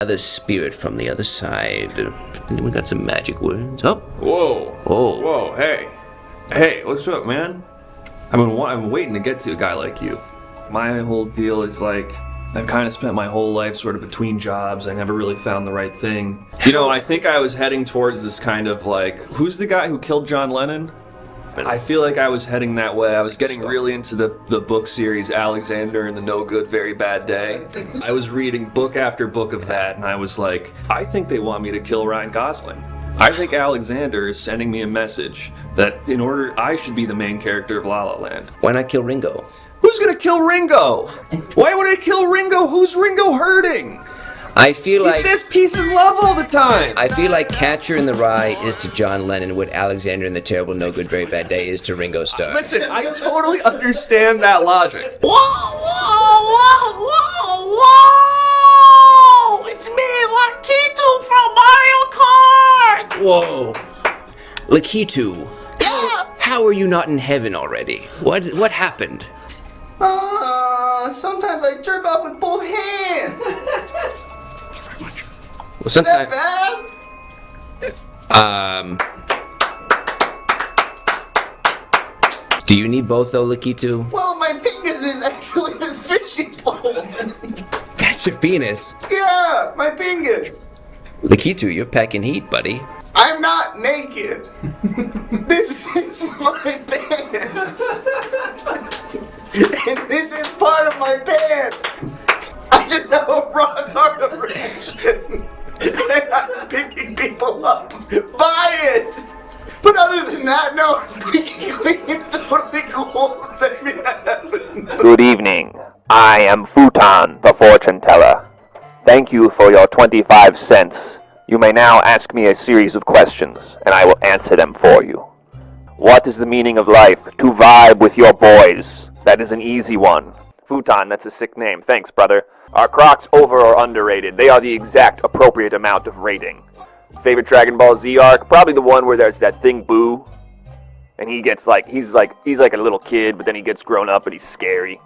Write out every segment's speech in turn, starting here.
Other spirit from the other side. And we got some magic words. Oh. Whoa. Oh. Whoa. Hey, what's up, man? I've been waiting to get to a guy like you. My whole deal is like, I've kind of spent my whole life sort of between jobs. I never really found the right thing. You know, I think I was heading towards this kind of like, who's the guy who killed John Lennon? I feel like I was heading that way. I was getting really into the book series Alexander and the No Good Very Bad Day. I was reading book after book of that, and I was like, I think they want me to kill Ryan Gosling. I think Alexander is sending me a message that in order I should be the main character of La La Land. Why not kill Ringo? Who's gonna kill Ringo? Why would I kill Ringo? Who's Ringo hurting? I feel like he says peace and love all the time. I feel like Catcher in the Rye is to John Lennon what Alexander in the Terrible No Good Very Bad Day is to Ringo Starr. Listen, I totally understand that logic. Whoa, whoa, whoa, whoa, whoa! It's me, Lakitu from Mario Kart! Whoa. Lakitu. Yeah! How are you not in heaven already? What happened? Sometimes I jerk off with both hands. Well, Is that sometimes. bad? Do you need both though, Lakitu? Well, my penis is actually this fishing pole. That's your penis. Yeah, my penis. Lakitu, you're packing heat, buddy. I'm not naked. This is my pants. And this is part of my pants. I just have a rock hard erection. And I'm picking people up by it. But other than that, no, it's totally cool. Good evening. I am Futon, the fortune teller. Thank you for your 25 cents. You may now ask me a series of questions, and I will answer them for you. What is the meaning of life? To vibe with your boys. That is an easy one. Futon, that's a sick name. Thanks, brother. Are Crocs over or underrated? They are the exact appropriate amount of rating. Favorite Dragon Ball Z arc? Probably the one where there's that thing Boo. And he gets like, he's like a little kid, but then he gets grown up and he's scary.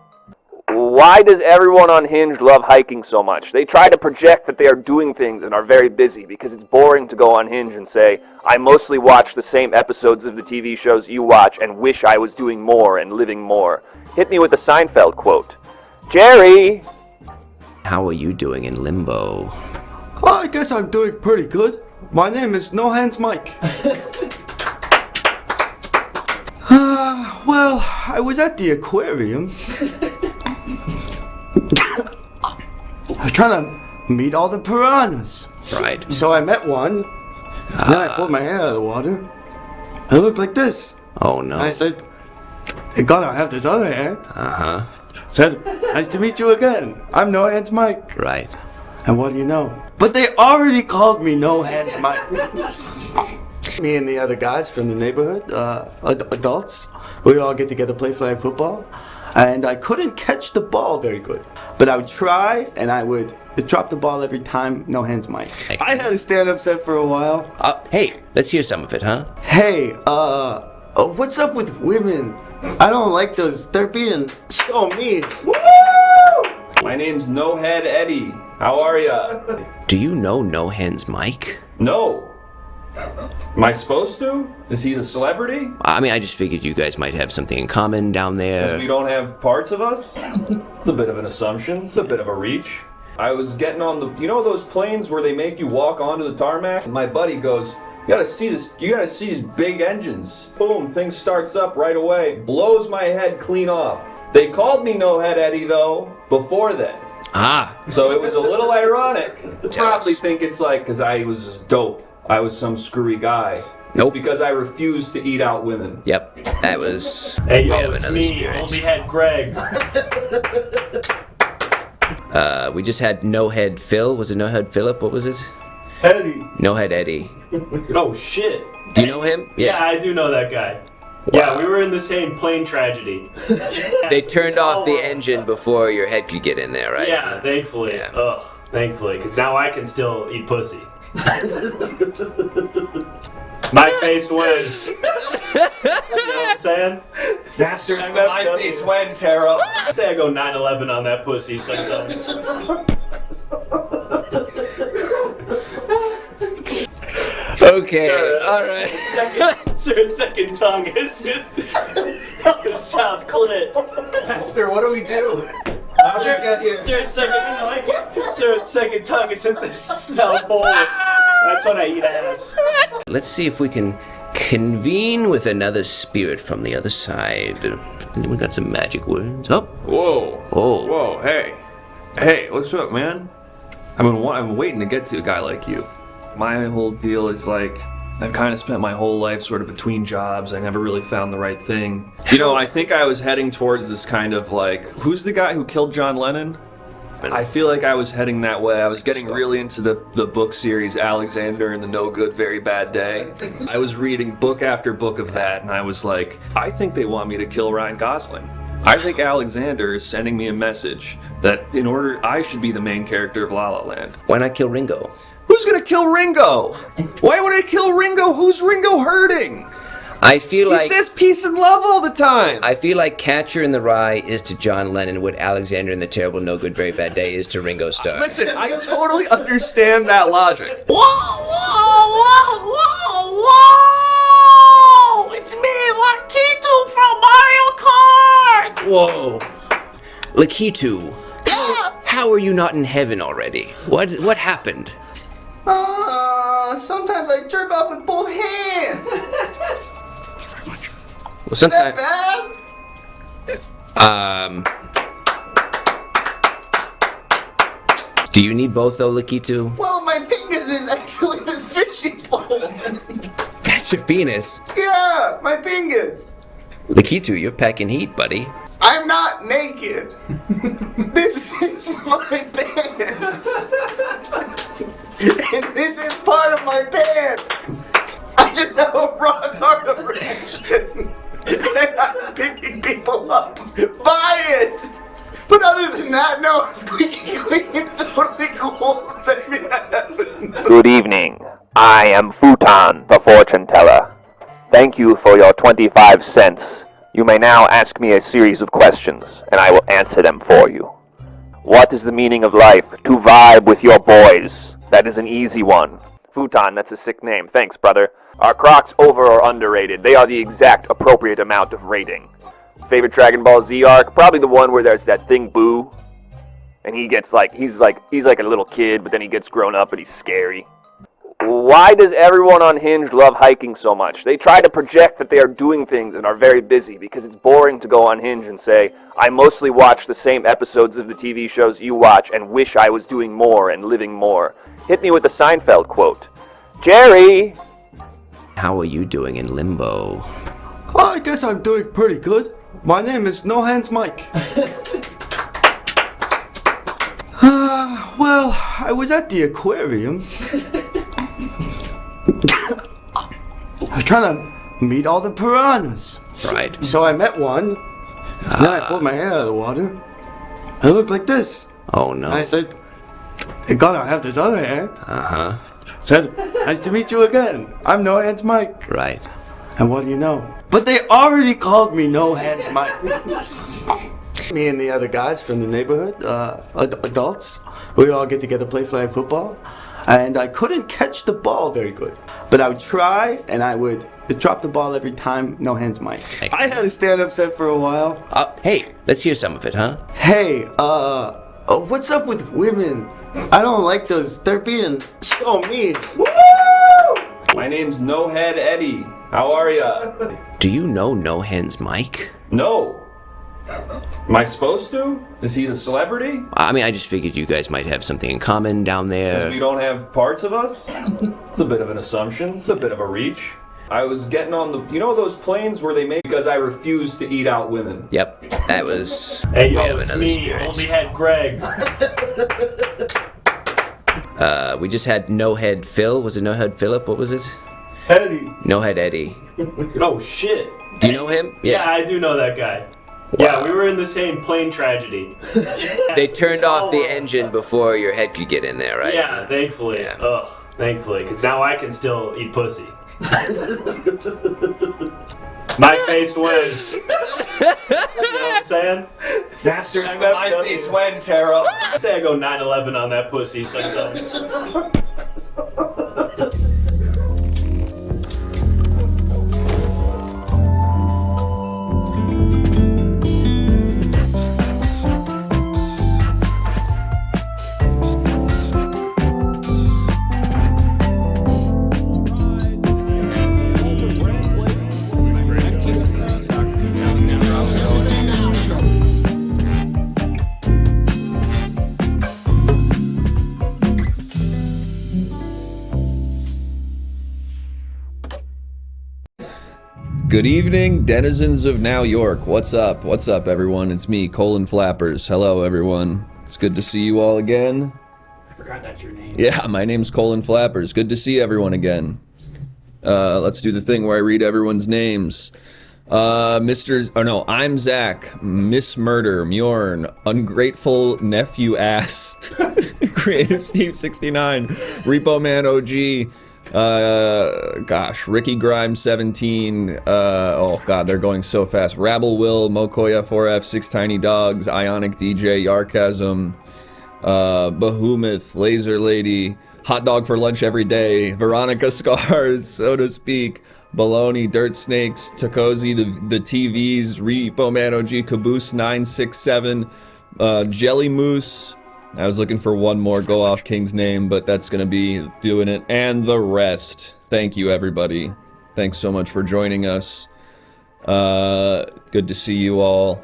Why does everyone on Hinge love hiking so much? They try to project that they are doing things and are very busy because it's boring to go on Hinge and say, I mostly watch the same episodes of the TV shows you watch and wish I was doing more and living more. Hit me with the Seinfeld quote. Jerry! How are you doing in limbo? Well, I guess I'm doing pretty good. My name is No Hands Mike. Well, I was at the aquarium. I was trying to meet all the piranhas. Right. So I met one. Then I pulled my hand out of the water. It looked like this. Oh no. And I said, "Thank God I have this other hand." Uh-huh. Said, "Nice to meet you again. I'm No Hands Mike." Right. And what do you know? But they already called me No Hands Mike. Me and the other guys from the neighborhood, adults, we all get together, play flag football. And I couldn't catch the ball very good. But I would try, and I would drop the ball every time, No Hands Mike. I had a stand-up set for a while. Hey, let's hear some of it, huh? Hey, what's up with women? I don't like those. They're being so mean. Woo! My name's No Head Eddie. How are ya? Do you know No Hands Mike? No. Am I supposed to? Is he a celebrity? I mean, I just figured you guys might have something in common down Because there. we don't have parts of us? It's a bit of an assumption. It's a bit of a reach. I was getting on the, you know those planes where they make you walk onto the tarmac? And my buddy goes, you gotta see this, you gotta see these big engines. Boom, thing starts up right away. Blows my head clean off. They called me No Head Eddie though, before then. Ah. So it was a little ironic. They Jealous. probably think it's like, because I was just dope. I was some screwy guy. Nope. It's because I refused to eat out women. Yep. That was. Hey, we yo, have it's another me, spirit. Only Head Greg. We just had No Head Phil. Was it No Head Philip? What was it? Eddie. No Head Eddie. Oh, shit. Do you know him? Yeah, I do know that guy. Wow. Yeah, we were in the same plane tragedy. They turned off the So, engine before your head could get in there, right? Yeah, thankfully. Yeah. Ugh, thankfully, because now I can still eat pussy. My face wins. You know what I'm saying? Master, it's I'm the not my done face yet. when, Tara. I say I go 9/11 on that pussy sometimes. Okay, alright. Second tongue is the South Clit. Master, what do we do? How did we get here? Second tongue is in the South Pole. That's when I eat ass. Let's see if we can convene with another spirit from the other side. We got some magic words. Oh, Whoa. Oh. Whoa, hey. Hey, what's up, man? I've been waiting to get to a guy like you. My whole deal is like, I've kind of spent my whole life sort of between jobs. I never really found the right thing. You know, I think I was heading towards this kind of like, who's the guy who killed John Lennon? I feel like I was heading that way. I was getting really into the book series Alexander and the No Good Very Bad Day. I was reading book after book of that, and I was like, I think they want me to kill Ryan Gosling. I think Alexander is sending me a message that in order I should be the main character of La La Land. why not kill Ringo? Who's gonna kill Ringo? Why would I kill Ringo? Who's Ringo hurting? I feel He like says peace and love all the time. I feel like Catcher in the Rye is to John Lennon what Alexander in the Terrible No Good Very Bad Day is to Ringo Starr. Listen, I totally understand that logic. Whoa, whoa, whoa, whoa, whoa! It's me, Lakitu from Mario Kart! Whoa. Lakitu, Yeah! how are you not in heaven already? What happened? Sometimes I jerk off with both hands. Well, sometimes. Bad? Do you need both though, Lakitu? Well, my penis is actually this fishing pole. That's your penis. Yeah, my fingers. Lakitu, you're packing heat, buddy. I'm not naked. This is my pants. And this is part of my pants. I just have a rock hard erection. And I'm picking people up by it. But other than that, no, squeaky clean is totally cool. Send me that heaven. Good evening. I am Futon, the fortune teller. Thank you for your 25 cents. You may now ask me a series of questions, and I will answer them for you. What is the meaning of life? To vibe with your boys. That is an easy one. Futon, that's a sick name. Thanks, brother. Are Crocs over or underrated? They are the exact appropriate amount of rating. Favorite Dragon Ball Z arc? Probably the one where there's that thing Boo. And he gets like, he's like a little kid, but then he gets grown up and he's scary. Why does everyone on Hinge love hiking so much? They try to project that they are doing things and are very busy because it's boring to go on Hinge and say, I mostly watch the same episodes of the TV shows you watch and wish I was doing more and living more. Hit me with a Seinfeld quote. Jerry! How are you doing in limbo? I guess I'm doing pretty good. My name is No Hands Mike. Well, I was at the aquarium. I was trying to meet all the piranhas. Right. So I met one. Then I pulled my head out of the water. It looked like this. Oh And no. I said, I gotta have this other hand. Uh-huh. Said, nice to meet you again. I'm No Hands Mike. Right. And what do you know? But they already called me No Hands Mike. Me and the other guys from the neighborhood, adults, we all get together, play flag football. And I couldn't catch the ball very good. But I would try, and I would drop the ball every time, No Hands Mike. I had a stand-up set for a while. Hey, let's hear some of it, huh? Hey, what's up with women? I don't like those. They're being so mean. Woo! My name's No Head Eddie. How are ya? Do you know No Hands Mike? No. Am I supposed to? Is he a celebrity? I mean, I just figured you guys might have something in common down We there. don't have parts of us? It's a bit of an assumption. It's a bit of a reach. I was getting on the, you know those planes where they make because I refuse to eat out women. Yep, that was. Hey, we yo, have it's another me, spirit. only had Greg. We just had No Head Phil. Was it No Head Philip? What was it? Eddie. No Head Eddie. Oh, shit. Do you know him? Yeah, I do know that guy. Yeah, we were in the same plane tragedy. They turned off the engine before your head could get in there, right? Yeah, thankfully. Yeah. Ugh, thankfully, because now I can still eat pussy. My face wins. You know what I'm saying? Master, it's I the got my W. face when, Tara. I say I go 9/11 on that pussy sometimes. Good evening, denizens of New York. What's up? What's up, everyone? It's me, Cohen Flappers. Hello, everyone. It's good to see you all again. I forgot that's your name. Yeah, my name's Cohen Flappers. Good to see everyone again. Let's do the thing where I read everyone's names. I'm Zach, Miss Murder, Mjorn, Ungrateful Nephew Ass, Creative Steve 69, Repo Man OG, Ricky Grimes 17, oh god, they're going so fast. Rabble Will, Mokoya 4F, Six Tiny Dogs, Ionic DJ, Yarkasm, Behemoth, Laser Lady, Hot Dog for Lunch Every Day, Veronica Scars, so to speak, Baloney, Dirt Snakes, Takozi, the TVs, Repo Man OG, Caboose 967, Jelly Moose. I was looking for one more Go Off King's name, but that's gonna be doing it. And the rest. Thank you, everybody. Thanks so much for joining us. Good to see you all.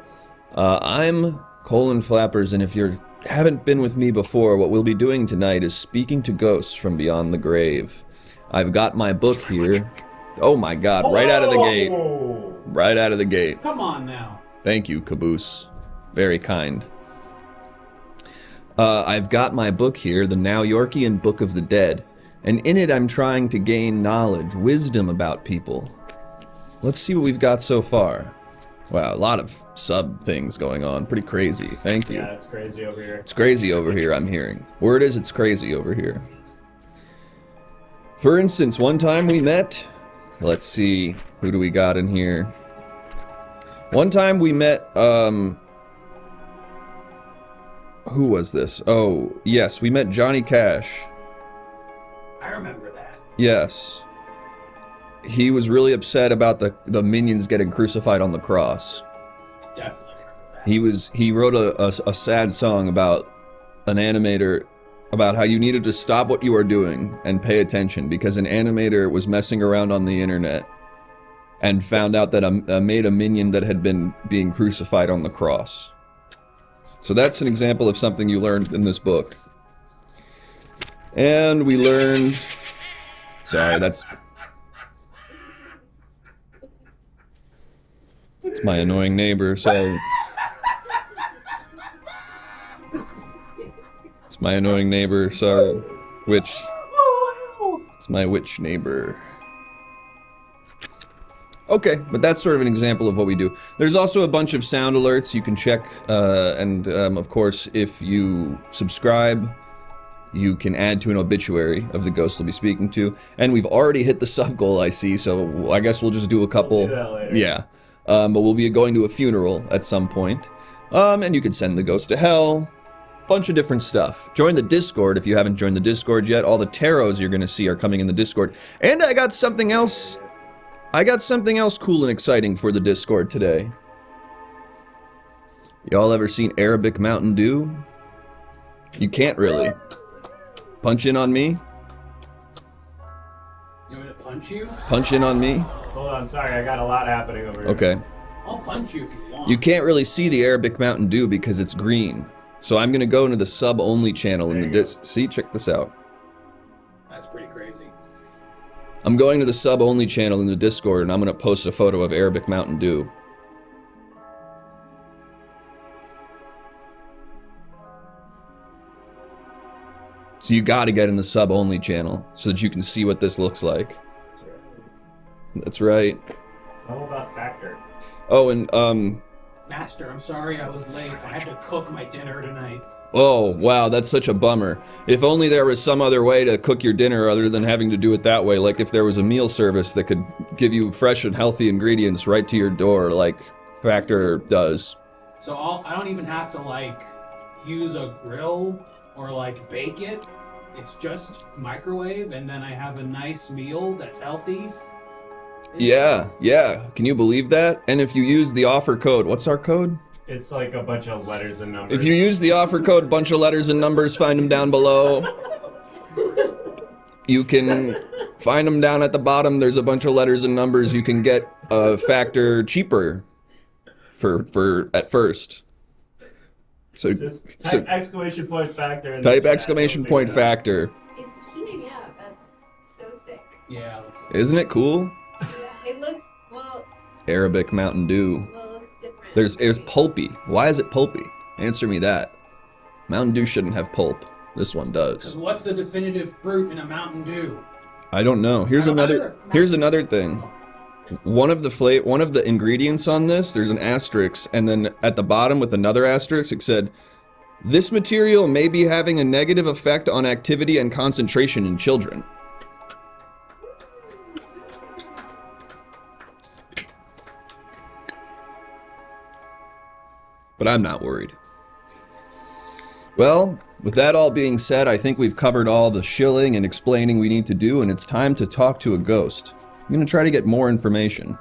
I'm Colin Flappers, and if you haven't been with me before, what we'll be doing tonight is speaking to ghosts from beyond the grave. I've got my book here. Oh my god, right out of the gate. Right out of the gate. Come on now. Thank you, Caboose. Very kind. I've got my book here, the Now Yorkian Book of the Dead, and in it I'm trying to gain knowledge, wisdom about people. Let's see what we've got so far. Wow, a lot of sub things going on. Pretty crazy. Thank you. Yeah, it's crazy over here. It's crazy over here, I'm hearing. Word is it's crazy over here. For instance, one time we met... Let's see, who do we got in here? One time we met, who was this? Oh, yes, we met Johnny Cash. I remember that. Yes. He was really upset about the minions getting crucified on the cross. Definitely remember that. He wrote a sad song about an animator, about how you needed to stop what you are doing and pay attention because an animator was messing around on the internet and found out that made a minion that had been being crucified on the cross. So that's an example of something you learned in this book. And we learned... Sorry, that's my annoying neighbor, so... It's my annoying neighbor, sorry. Witch. It's my witch neighbor. Okay, but that's sort of an example of what we do. There's also a bunch of sound alerts you can check, and of course, if you subscribe, you can add to an obituary of the ghost we'll be speaking to. And we've already hit the sub goal, I see, so I guess we'll just do a couple. We'll do that later. Yeah, but we'll be going to a funeral at some point. And you can send the ghost to hell. Bunch of different stuff. Join the Discord if you haven't joined the Discord yet. All the tarots you're gonna see are coming in the Discord. And I got something else. I got something else cool and exciting for the Discord today. Y'all ever seen Arabic Mountain Dew? You can't really. Punch in on me? You want me to punch you? Punch in on me? Hold on, sorry, I got a lot happening over here. Okay. I'll punch you if you want. You can't really see the Arabic Mountain Dew because it's green. So I'm gonna go into the sub-only channel in the See, check this out. That's pretty crazy. I'm going to the sub-only channel in the Discord and I'm gonna post a photo of Arabic Mountain Dew. So you gotta get in the sub-only channel so that you can see what this looks like. That's right. How about Factor? Oh, and Master, I'm sorry I was late. I had to cook my dinner tonight. oh, wow, that's such a bummer. If only there was some other way to cook your dinner other than having to do it that way. Like if there was a meal service that could give you fresh and healthy ingredients right to your door like Factor does. So I don't even have to, like, use a grill or, like, bake it. It's just microwave, and then I have a nice meal that's healthy. Yeah. Can you believe that? And if you use the offer code, what's our code? It's like a bunch of letters and numbers. If you use the offer code, bunch of letters and numbers, find them down below. You can find them down at the bottom. There's a bunch of letters and numbers. You can get a Factor cheaper for at first. So Just type exclamation point Factor. In type the chat, exclamation it'll point figure it out. Factor. It's heating up. That's so sick. Yeah, it looks like Isn't it cool? It looks, well, Arabic Mountain Dew. Well, it's different. There's pulpy. Why is it pulpy? Answer me that. Mountain Dew shouldn't have pulp. This one does. What's the definitive fruit in a Mountain Dew? I don't know. Here's another thing. One of the ingredients on this, there's an asterisk, and then at the bottom with another asterisk, it said, "This material may be having a negative effect on activity and concentration in children." But I'm not worried. Well, with that all being said, I think we've covered all the shilling and explaining we need to do, and it's time to talk to a ghost. I'm gonna try to get more information.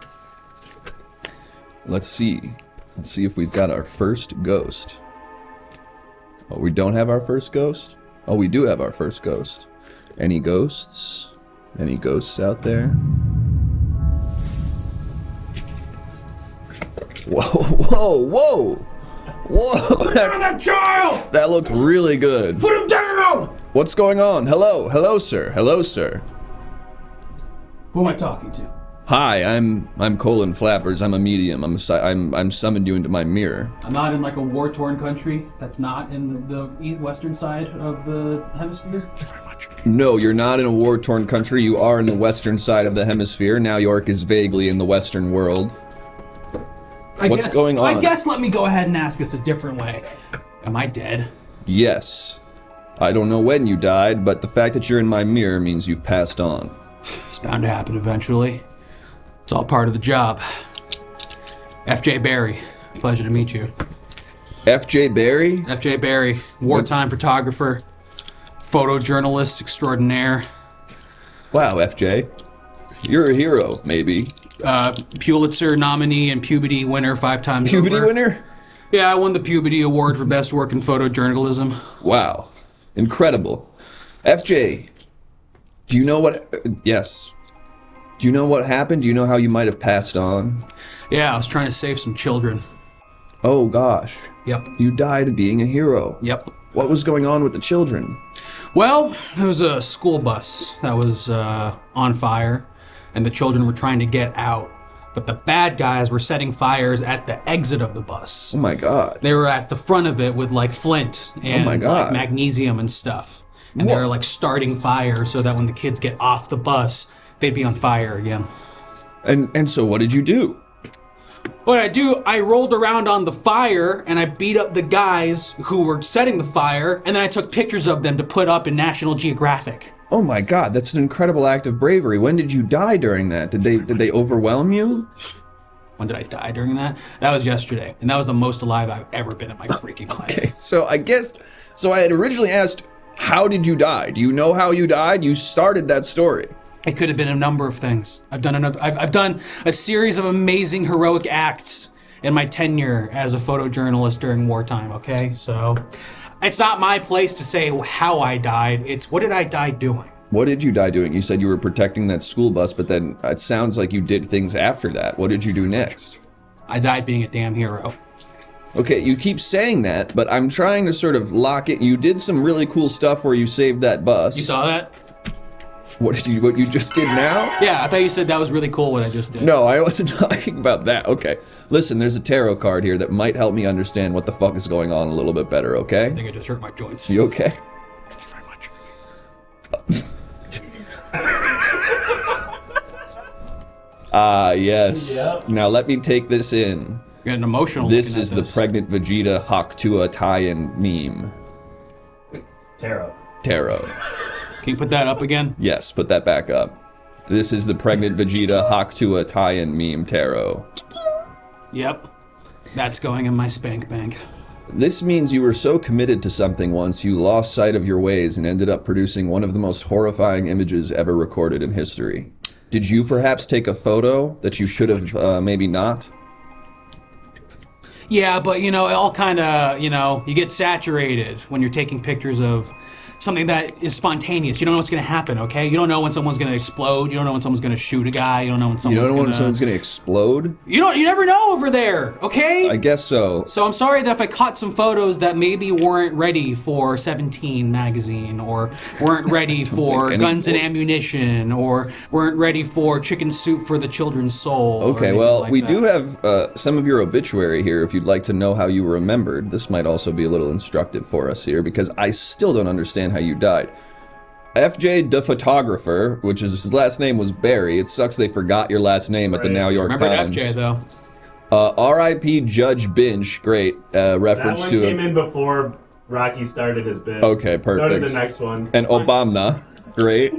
Let's see. Let's see if we've got our first ghost. Oh, we don't have our first ghost? Oh, we do have our first ghost. Any ghosts? Any ghosts out there? Whoa, whoa, whoa! Whoa! That child! That looked really good. Put him down! What's going on? Hello, hello, sir. Hello, sir. Who am I talking to? Hi, I'm Cohen Flappers. I'm a medium. I'm summoned you into my mirror. I'm not in like a war-torn country. That's not in the western side of the hemisphere. No, you're not in a war-torn country. You are in the western side of the hemisphere. Now York is vaguely in the western world. What's going on? I guess let me go ahead and ask this a different way. Am I dead? Yes. I don't know when you died, but the fact that you're in my mirror means you've passed on. It's bound to happen eventually. It's all part of the job. F.J. Barry, pleasure to meet you. F.J. Barry? F.J. Barry, wartime photographer, photojournalist extraordinaire. Wow, F.J. You're a hero, maybe. Pulitzer nominee and puberty winner 5 times Puberty over. winner? Yeah, I won the Puberty Award for best work in photojournalism. Wow. Incredible. FJ, do you know what... yes. Do you know what happened? Do you know how you might have passed on? Yeah, I was trying to save some children. Oh, gosh. Yep. You died being a hero. Yep. What was going on with the children? Well, it was a school bus that was on fire, and the children were trying to get out. But the bad guys were setting fires at the exit of the bus. Oh my god. They were at the front of it with like flint and my God. like magnesium and stuff. And they were like starting fire so that when the kids get off the bus, they'd be on fire again. And so what did you do? What I do, I rolled around on the fire and I beat up the guys who were setting the fire, and then I took pictures of them to put up in National Geographic. Oh my god, that's an incredible act of bravery. When did you die during that? Did they overwhelm you? When did I die during that? That was yesterday, and that was the most alive I've ever been in my freaking life. Okay, so I had originally asked, how did you die? Do you know how you died? You started that story. It could have been a number of things. I've done a series of amazing heroic acts in my tenure as a photojournalist during wartime, okay? So it's not my place to say how I died. It's what did I die doing? What did you die doing? You said you were protecting that school bus, but then it sounds like you did things after that. What did you do next? I died being a damn hero. Okay, you keep saying that, but I'm trying to sort of lock it. You did some really cool stuff where you saved that bus. You saw that? What you just did now? Yeah, I thought you said that was really cool what I just did. No, I wasn't talking about that. Okay. Listen, there's a tarot card here that might help me understand what the fuck is going on a little bit better, okay? I think I just hurt my joints. You okay? Thank you very much. Ah, yes. Yep. Now let me take this in. You're getting emotional. This looking is at the pregnant Vegeta Hawktua tie-in meme. Tarot. Tarot. Can you put that up again? Yes, put that back up. This is the pregnant Vegeta Hawktua tie-in meme tarot. Yep. That's going in my spank bank. This means you were so committed to something once you lost sight of your ways and ended up producing one of the most horrifying images ever recorded in history. Did you perhaps take a photo that you should have maybe not? Yeah, but you know, it all kind of, you know, you get saturated when you're taking pictures of something that is spontaneous. You don't know what's going to happen, okay? You don't know when someone's going to explode. You don't know when someone's going to shoot a guy. You don't know when someone's going to explode? You never know over there, okay? I guess so. So I'm sorry that if I caught some photos that maybe weren't ready for 17 magazine, or weren't ready for Guns and Ammunition, or weren't ready for Chicken Soup for the Children's Soul. Okay, well, we do have some of your obituary here if you'd like to know how you were remembered. This might also be a little instructive for us here, because I still don't understand how you died. FJ the photographer, which is his last name was Barry. It sucks they forgot your last name at the New York Times. FJ though. R.I.P. Judge Binch, great reference that to one came in before Rocky started his bit. Okay, perfect. Started the next one. And Obama, great.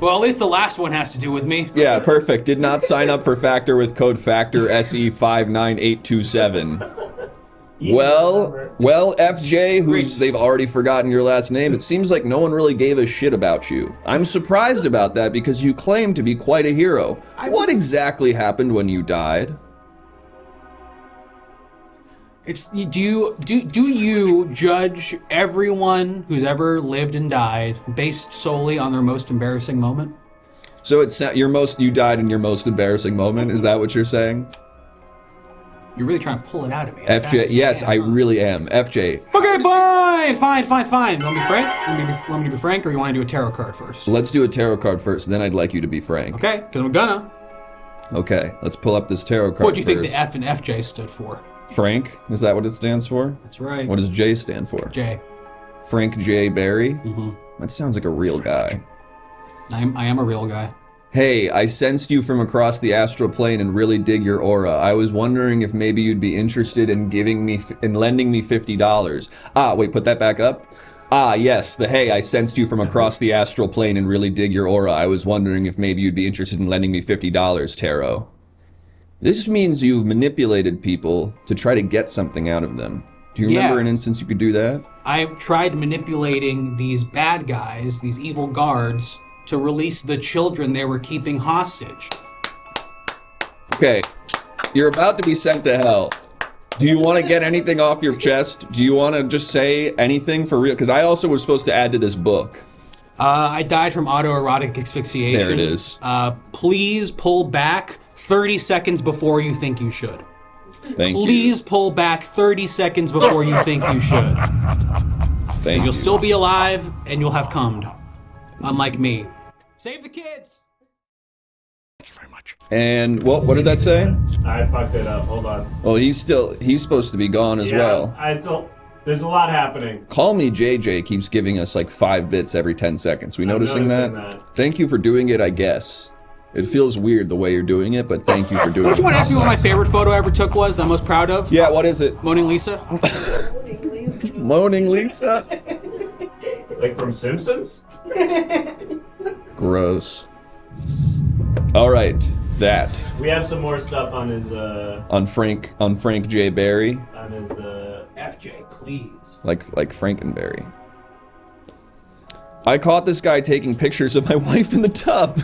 Well, at least the last one has to do with me. Yeah, perfect. Did not sign up for Factor with code FACTOR SE59827. Well, FJ, they've already forgotten your last name. It seems like no one really gave a shit about you. I'm surprised about that because you claim to be quite a hero. What exactly happened when you died? Do you judge everyone who's ever lived and died based solely on their most embarrassing moment? So you died in your most embarrassing moment. Is that what you're saying? You're really trying to pull it out of me. FJ, yes, I really am. FJ. Okay, fine. Want me Frank? Want me to be Frank, or you want to do a tarot card first? Let's do a tarot card first, then I'd like you to be Frank. Okay, because I'm gonna. Okay, let's pull up this tarot card. What do you think the F and FJ stood for? Frank? Is that what it stands for? That's right. What does J stand for? J. Frank J. Barry? Mm-hmm. That sounds like a real guy. I am a real guy. Hey, I sensed you from across the astral plane and really dig your aura. I was wondering if maybe you'd be interested in lending me $50. Ah, wait, put that back up. Ah, yes, hey, I sensed you from across the astral plane and really dig your aura. I was wondering if maybe you'd be interested in lending me $50, Tarot. This means you've manipulated people to try to get something out of them. Do you remember an instance you could do that? I tried manipulating these bad guys, these evil guards, to release the children they were keeping hostage. Okay, you're about to be sent to hell. Do you want to get anything off your chest? Do you want to just say anything for real? Because I also was supposed to add to this book. I died from autoerotic asphyxiation. There it is. Please pull back 30 seconds before you think you should. Thank you. Please pull back 30 seconds before you think you should. Thank you. You'll still be alive, and you'll have cummed. Unlike me. Save the kids! Thank you very much. And, well, what did that say? I fucked it up. Hold on. Well, he's supposed to be gone as well. There's a lot happening. Call Me JJ keeps giving us like 5 bits every 10 seconds. We noticing that? Thank you for doing it, I guess. It feels weird the way you're doing it, but thank you for doing it. Don't you want to ask me what my favorite photo I ever took was, that I'm most proud of? Yeah, what is it? Moaning Lisa. Moaning Lisa? Like from Simpsons? Gross. All right, that. We have some more stuff on his on Frank J. Barry. On his FJ, please. Like Frankenberry. I caught this guy taking pictures of my wife in the tub.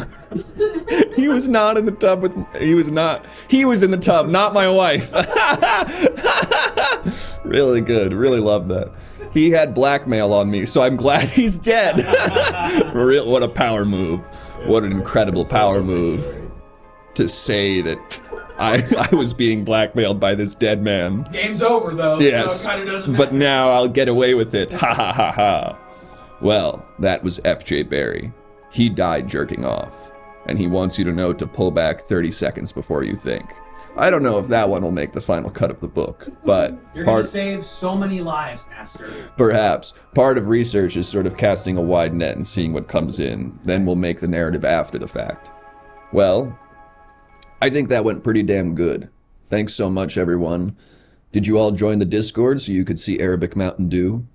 He was not in the tub with. He was in the tub, not my wife. Really good. Really love that. He had blackmail on me, so I'm glad he's dead. What a power move. What an incredible power move. To say that I was being blackmailed by this dead man. Game's over, though, yes, so it kind of doesn't but matter. now I'll get away with it. Ha ha ha ha. Well, that was FJ Barry. He died jerking off. And he wants you to know to pull back 30 seconds before you think. I don't know if that one will make the final cut of the book, but You're gonna save so many lives, Master. Perhaps. Part of research is sort of casting a wide net and seeing what comes in. Then we'll make the narrative after the fact. Well, I think that went pretty damn good. Thanks so much, everyone. Did you all join the Discord so you could see Arabic Mountain Dew?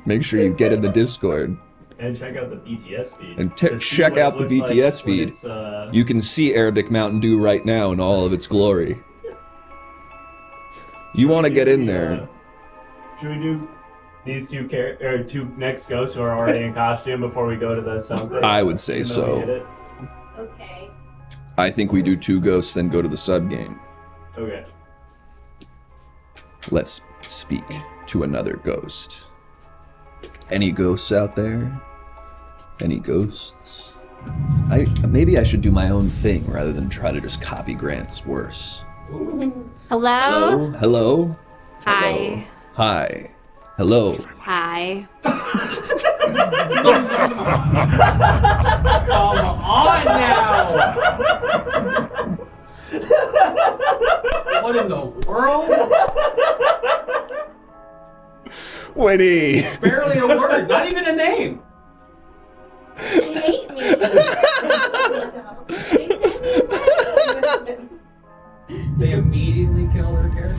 Make sure you get in the Discord. And check out the BTS feed. And check out the BTS feed. You can see Arabic Mountain Dew right now in all of its glory. You want to get in there. Should we do these two next ghosts who are already in costume before we go to the something? I would say so. Okay. I think we do 2 ghosts, then go to the sub game. Okay. Let's speak to another ghost. Any ghosts out there? Any ghosts? Maybe I should do my own thing rather than try to just copy Grant's worse. Hello? Hello? Hi. Hi. Hello. Hi. Come on now! What in the world? Winnie! Barely a word, not even a name. They hate me. They immediately killed her character.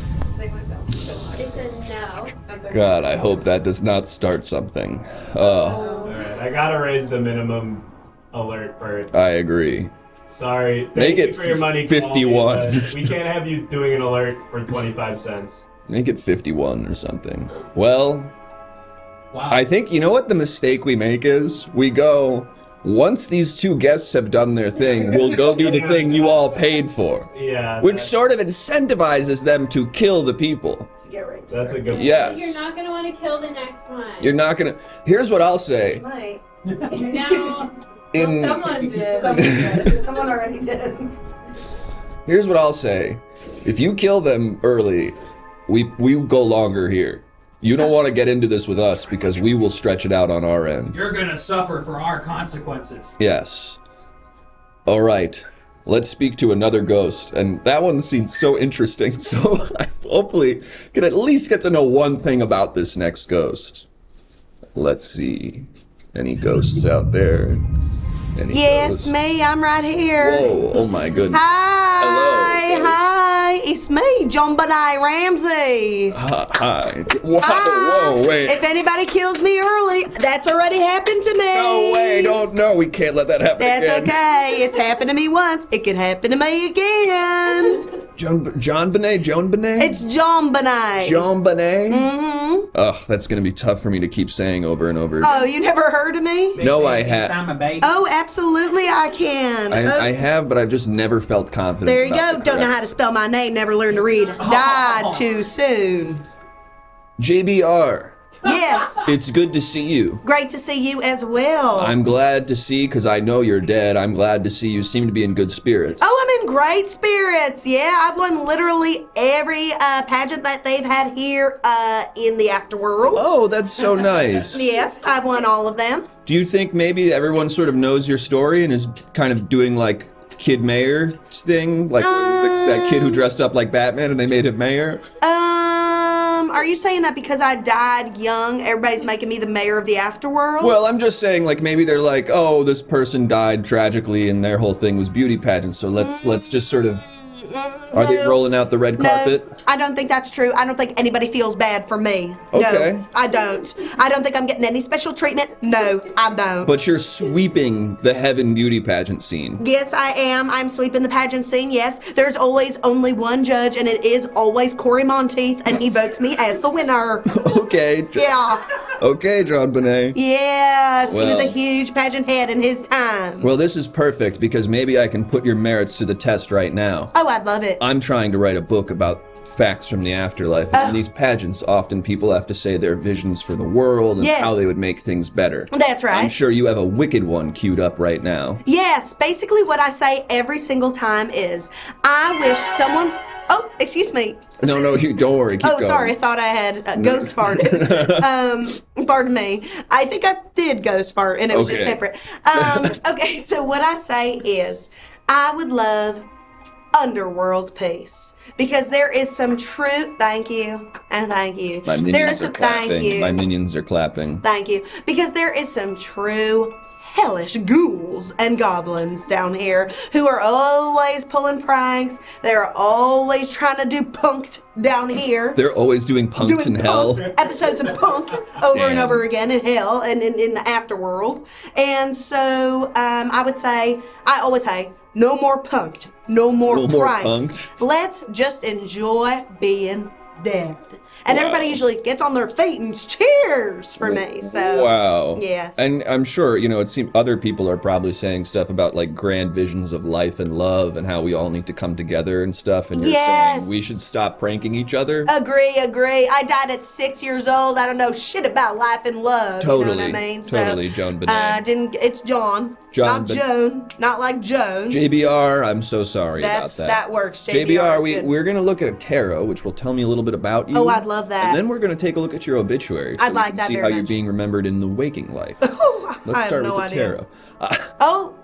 They said no. God, I hope that does not start something. Alright, I gotta raise the minimum alert for I agree. Sorry. Make Thank it you for your money, 51. Colby, but we can't have you doing an alert for 25 cents. Make it 51 or something. Well, Wow. I think, you know what the mistake we make is? We go, once these two guests have done their thing, we'll go do the thing you all paid for. Yeah. Which sort of incentivizes them to kill the people. That's a good Yes. You're not gonna want to kill the next one. You're not gonna. Here's what I'll say. Might. No. In Someone did. Someone already did. Here's what I'll say. If you kill them early, we go longer here. You don't want to get into this with us because we will stretch it out on our end. You're gonna suffer for our consequences. Yes. All right. Let's speak to another ghost. And that one seemed so interesting. So I hopefully can at least get to know one thing about this next ghost. Let's see. Any ghosts out there? Any Yes, ghosts? me. I'm right here. Whoa, oh my goodness. Hi. Hello. Hi. It's me, John Benet Ramsey. Hi. Whoa, Hi. whoa, wait. If anybody kills me early, that's already happened to me. No way, no, we can't let that happen That's again. okay. It's happened to me once. It could happen to me again. Joan Benet? It's John Benet. Jean Benet? Mm-hmm. Ugh, that's gonna be tough for me to keep saying over and over again. Oh, you never heard of me? No, I have. Oh, absolutely I can. I have, but I've just never felt confident. There you about go. the Don't know correct- how to spell my name, never learned to read. Died too soon. JBR, Yes. it's good to see you. Great to see you as well. I'm glad to see, because I know you're dead, I'm glad to see you seem to be in good spirits. Oh, I'm in great spirits. Yeah, I've won literally every pageant that they've had here in the afterworld. Oh, that's so nice. Yes, I've won all of them. Do you think maybe everyone sort of knows your story and is kind of doing like Kid Mayor's thing? Like that kid who dressed up like Batman and they made him mayor? Are you saying that because I died young, everybody's making me the mayor of the afterworld? Well, I'm just saying, like, maybe they're like, oh, this person died tragically and their whole thing was beauty pageants, so let's just sort of... Are they rolling out the red carpet? No, I don't think that's true. I don't think anybody feels bad for me. Okay. No, I don't. I don't think I'm getting any special treatment. No, I don't. But you're sweeping the heaven beauty pageant scene. Yes, I am. I'm sweeping the pageant scene, yes. There's always only one judge, and it is always Corey Monteith, and he votes me as the winner. Okay. Yeah. Okay, John Benet. Yes, he was Well. a huge pageant head in his time. Well, this is perfect because maybe I can put your merits to the test right now. Oh, I'd love it. I'm trying to write a book about facts from the afterlife. And in these pageants, often people have to say their visions for the world and Yes. how they would make things better. That's right. I'm sure you have a wicked one queued up right now. Yes, basically what I say every single time is, I wish someone... Oh, excuse me. No, you don't worry. Keep Oh, going. sorry. I thought I had ghost farted. Pardon me. I think I did ghost fart, and it was just Okay. separate. Okay, so what I say is, I would love underworld peace because there is some true. Thank you and thank you. My There minions is are some. clapping. Thank you. My minions are clapping. Thank you. Because there is some true hellish ghouls and goblins down here who are always pulling pranks. They're always trying to do punked down here. They're always doing punked in hell. Episodes of punked over and Damn. over again in hell and in the afterworld. And so I always say, no more punked. No more No more pranks. punked. Let's just enjoy being dead. And everybody usually gets on their feet and cheers for me. So wow. yes. And I'm sure, you know, it seems other people are probably saying stuff about like grand visions of life and love and how we all need to come together and stuff. And you're saying we should stop pranking each other. Agree. I died at 6 years old. I don't know shit about life and love. Totally. You know what I mean? Totally, so, Joan Benet. It's John. Not Joan. Not like Joan. JBR, I'm so sorry about that. That works. JBR, we're going to look at a tarot, which will tell me a little bit about you. Oh, I'd love that. And then we're going to take a look at your obituary. So I'd like that see very how much. you're being remembered in the waking life. Let's start with the tarot. Oh.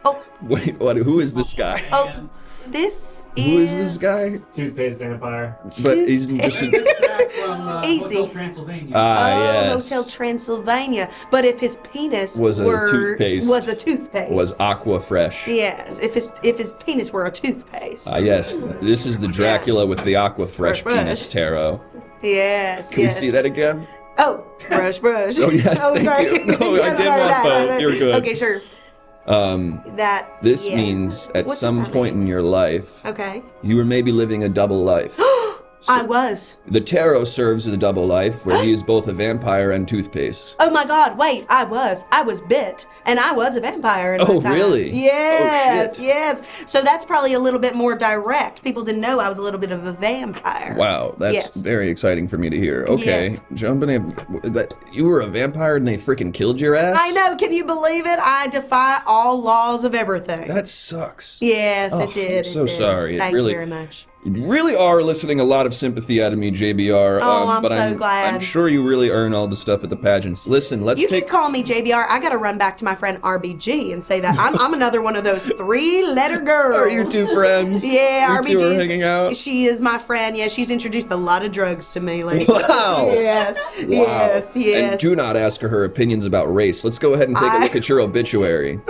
Oh. Wait, what? Who is this guy? Oh. This Who is this guy? Toothpaste vampire. But he's just Easy. Hotel Transylvania. yes. Hotel Transylvania. But if his penis Was a toothpaste. Was aqua fresh. Yes. If his penis were a toothpaste. Yes. This is the Dracula with the aqua fresh Brush. penis tarot. Yes. Can we see that again? Oh, brush. Oh yes, thank sorry. you. No, I did want both. You're good. Okay, sure. Yes. Means at What some does that point in your life, Okay. you were maybe living a double life. I was. The tarot serves as a double life, where he is both a vampire and toothpaste. Oh my God! Wait, I was bit, and I was a vampire. In Oh, my time. really? Yes, Oh, shit. yes. So that's probably a little bit more direct. People didn't know I was a little bit of a vampire. Wow, that's Yes. very exciting for me to hear. Okay, Yes. Joan Benet, but you were a vampire and they freaking killed your ass? I know. Can you believe it? I defy all laws of everything. That sucks. Yes, Oh, it did. I'm so it did. sorry. Thank you very much. You really are eliciting a lot of sympathy out of me, JBR. Oh, I'm but so glad. I'm sure you really earn all the stuff at the pageants. Listen, let's You take. can call me JBR. I gotta run back to my friend RBG and say that I'm another one of those 3-letter girls. Are you two friends? Yeah, You RBG. two are hanging out? She is my friend. Yeah, she's introduced a lot of drugs to me lately. Wow. Yes. Wow. Yes. Yes. And do not ask her opinions about race. Let's go ahead and take a look at your obituary.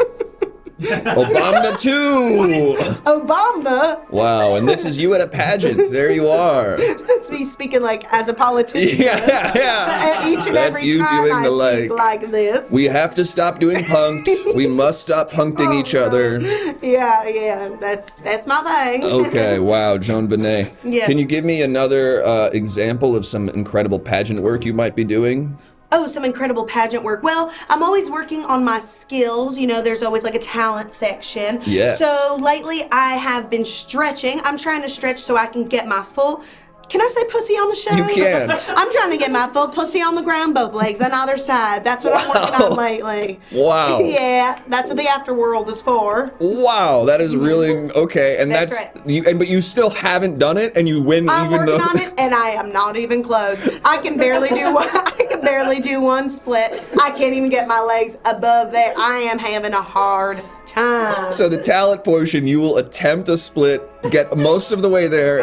Obama too. Obama. Wow, and this is you at a pageant. There you are. That's me speaking like as a politician. Yeah. Each and That's every you time doing I the speak like this. We have to stop doing punked. We must stop punkting each other. Yeah. That's my thing. Okay, wow, Joan Benet. Yes. Can you give me another example of some incredible pageant work you might be doing? Oh, some incredible pageant work. Well, I'm always working on my skills. You know, there's always like a talent section. Yes. So lately I have been stretching. I'm trying to stretch so I can get my full... Can I say pussy on the show? You can. I'm trying to get my full pussy on the ground, both legs on either side. That's what I'm working on lately. Wow. Yeah, that's what the afterworld is for. Wow, that is really okay, and That's that's you. And but you still haven't done it, and you win I'm even working though. on it, and I am not even close. I can barely do one. I can barely do one split. I can't even get my legs above there. I am having a hard time. So the talent portion, you will attempt a split, get most of the way there,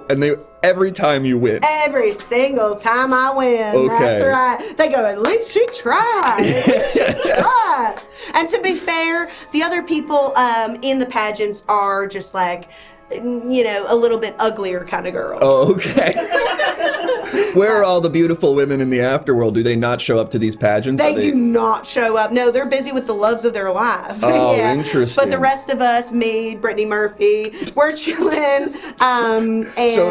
and they every time you win. Every single time I win. Okay. That's right. They go, at least she tried. At least she tried. And to be fair, the other people in the pageants are just like, you know, a little bit uglier kind of girls. Oh, okay. Where are all the beautiful women in the afterworld? Do they not show up to these pageants? They do not show up. No, they're busy with the loves of their life. Oh, interesting. But the rest of us, me, Brittany Murphy, we're chilling. And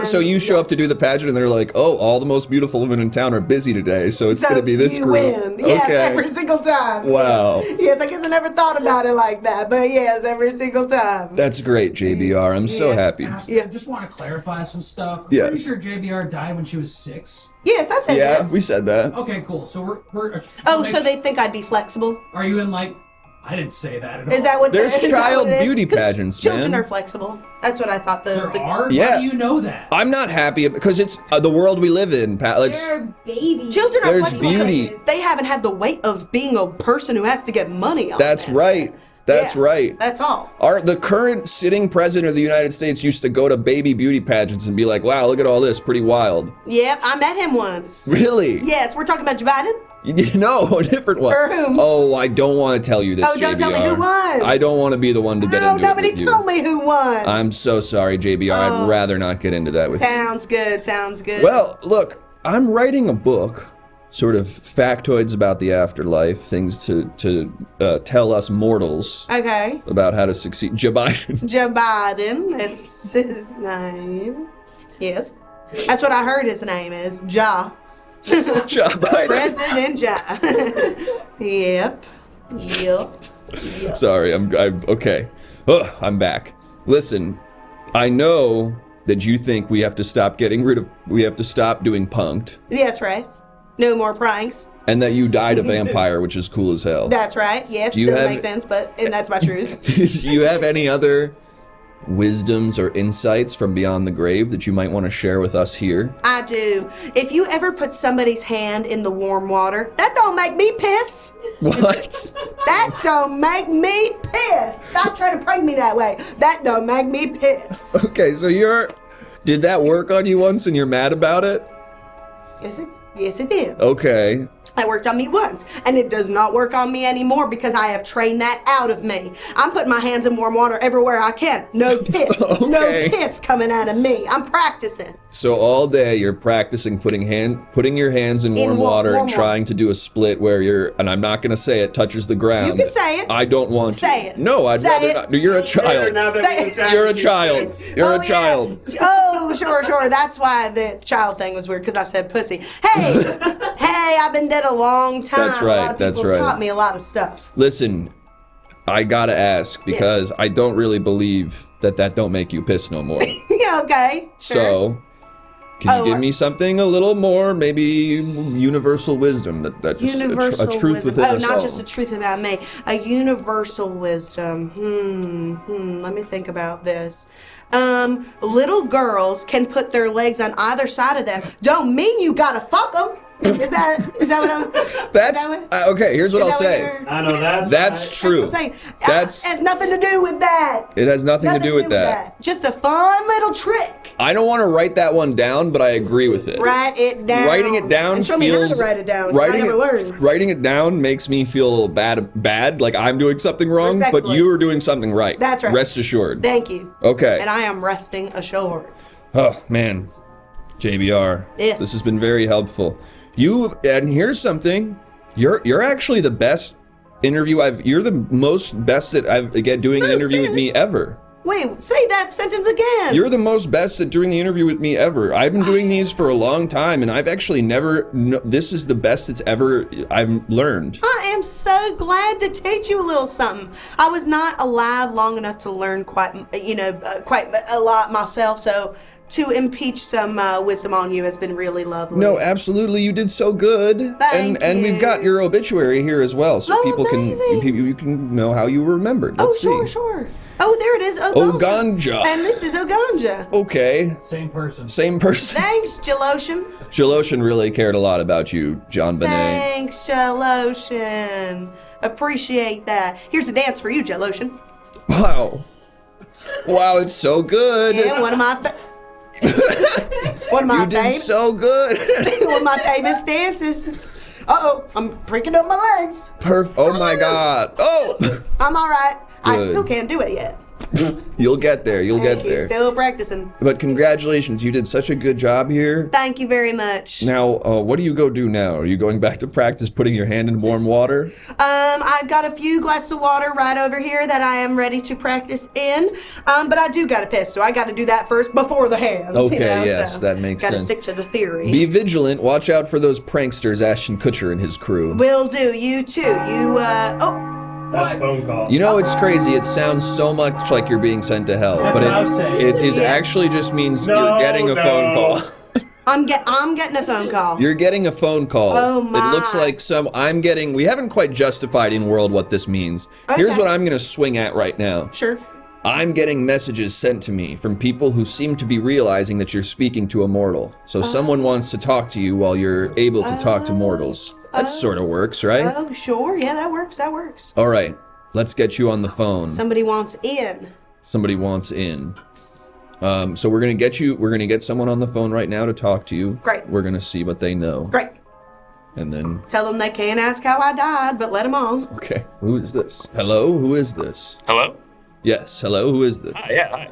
So you show up to do the pageant, and they're like, "Oh, all the most beautiful women in town are busy today, so it's going to be this you group." win. Yes, Okay. every single time. Wow. Yes, I guess I never thought about it like that, but yes, every single time. That's great, JBR. I'm so happy. I just want to clarify some stuff. I'm Yes. pretty sure JBR died when she was 6. Yes, I said Yeah, this. we said that. Okay, cool. So we're Oh, so they think I'd be flexible? Are you in like... I didn't say that at all. Is that what? There's is that child what it is? beauty 'Cause pageants, Children man. are flexible. That's what I thought. There are? Yeah. How do you know that? I'm not happy because it's the world we live in, Pat. Let's. They're babies. Children are There's flexible because beauty. they haven't had the weight of being a person who has to get money on That's it. right. That's Yeah, right. That's all. The current sitting president of the United States used to go to baby beauty pageants and be like, "Wow, look at all this, pretty wild." Yep, I met him once. Really? Yes, we're talking about Joe Biden. No, a different one. For whom? Oh, I don't want to tell you this, Oh, don't tell me who JBR. won. I don't want to be the one to get Oh, into nobody it with you. told me who won. I'm so sorry, JBR. Oh. I'd rather not get into that with you. Sounds good. Sounds good. Well, look, I'm writing a book, sort of factoids about the afterlife, things to tell us mortals Okay. about how to succeed. Joe Biden. Joe Biden. That's his name. Yes. That's what I heard his name is. Ja. Joe Biden. President Ja. Yep. Sorry, I'm okay. Ugh, I'm back. Listen, I know that you think we have to stop doing punked, Yeah, that's right. No more pranks. and that you died a vampire, which is cool as hell. That's right. Yes, Do you doesn't have- make sense, and that's my truth. Do you have any other wisdoms or insights from beyond the grave that you might want to share with us here? I do. If you ever put somebody's hand in the warm water, that don't make me piss. What? That don't make me piss. Stop trying to prank me that way. That don't make me piss. Okay, so did that work on you once and you're mad about it? Yes, it did. Okay. That worked on me once, and it does not work on me anymore because I have trained that out of me. I'm putting my hands in warm water everywhere I can. No piss. Okay. No piss coming out of me. I'm practicing. So all day you're practicing putting your hands in warm water and trying to do a split where and I'm not going to say it, touches the ground. You can say it. I don't want to. Say it. No, I'd Say rather it. not. You're a child. You're a child. You're a child. Oh, sure. That's why the child thing was weird, because I said pussy. Hey, I've been dead a long time. That's right, A lot of that's people right. taught me a lot of stuff. Listen, I gotta ask because I don't really believe that don't make you piss no more. Yeah, okay. Sure. So, can you give me something a little more, maybe universal wisdom that just Universal a truth wisdom. within Oh, us not all? just a truth about me. A universal wisdom. Let me think about this. Little girls can put their legs on either side of them. Don't mean you gotta fuck them. Is that what I'm? That's okay. Here's what I'll say. I know that's That's true. That's what I'm saying. That's- has nothing to do with that. It has nothing to do with that. Just a fun little trick. I don't want to write that one down, but I agree with it. Write it down. Writing it down and show me how to write it down. I never learned. Writing it down makes me feel bad, like I'm doing something wrong, but Respectfully. you are doing something right. That's right. Rest assured. Thank you. Okay. And I am resting assured. Oh man, JBR. Yes. This has been very helpful. And here's something. You're actually the best interview you're the most best at doing an interview with me ever. Wait, say that sentence again. You're the most best at doing the interview with me ever. I've been doing these for a long time, and I've actually this is the best it's ever I've learned. I am so glad to teach you a little something. I was not alive long enough to learn quite a lot myself, so to impeach some wisdom on you has been really lovely. No, absolutely, you did so good. Thank and we've got your obituary here as well, so people amazing. you can know how you were remembered. Let's see. Sure. Oh, there it is. Oganja. And this is Oganja. Okay. Same person. Same person. Thanks, Jaloshin. Jaloshin really cared a lot about you, John Bonet. Thanks, Jaloshin. Appreciate that. Here's a dance for you, Jaloshin. Wow. Wow, it's so good. Yeah, one of my You did so good. one of my famous dances. Uh-oh, I'm breaking up my legs. Oh my God. Oh. I'm all right. I Good. still can't do it yet. You'll get there. You'll get He's there. still practicing. But congratulations, you did such a good job here. Thank you very much. Now, what do you go do now? Are you going back to practice putting your hand in warm water? I've got a few glasses of water right over here that I am ready to practice in. But I do gotta piss, so I gotta do that first before the hands. Okay, yes, that makes gotta sense. stick to the theory. Be vigilant. Watch out for those pranksters, Ashton Kutcher and his crew. Will do. You too. That's a phone call. You know, it's crazy. It sounds so much like you're being sent to hell, That's but what I'm saying. it is Yes. actually just means No, you're getting a phone call. I'm getting a phone call. You're getting a phone call. Oh, my. It looks like we haven't quite justified in world what this means. Here's Okay. what I'm going to swing at right now. Sure. I'm getting messages sent to me from people who seem to be realizing that you're speaking to a mortal. So someone wants to talk to you while you're able to talk to mortals. That sort of works, right? Oh, sure. Yeah, that works. That works. All right. Let's get you on the phone. Somebody wants in. Somebody wants in. So we're gonna get someone on the phone right now to talk to you. Great. We're gonna see what they know. Great. And then, Tell them they can't ask how I died, but let them on. okay, who is this? Hello, who is this? Hello? Yes, hello, who is this? Hi, yeah, hi.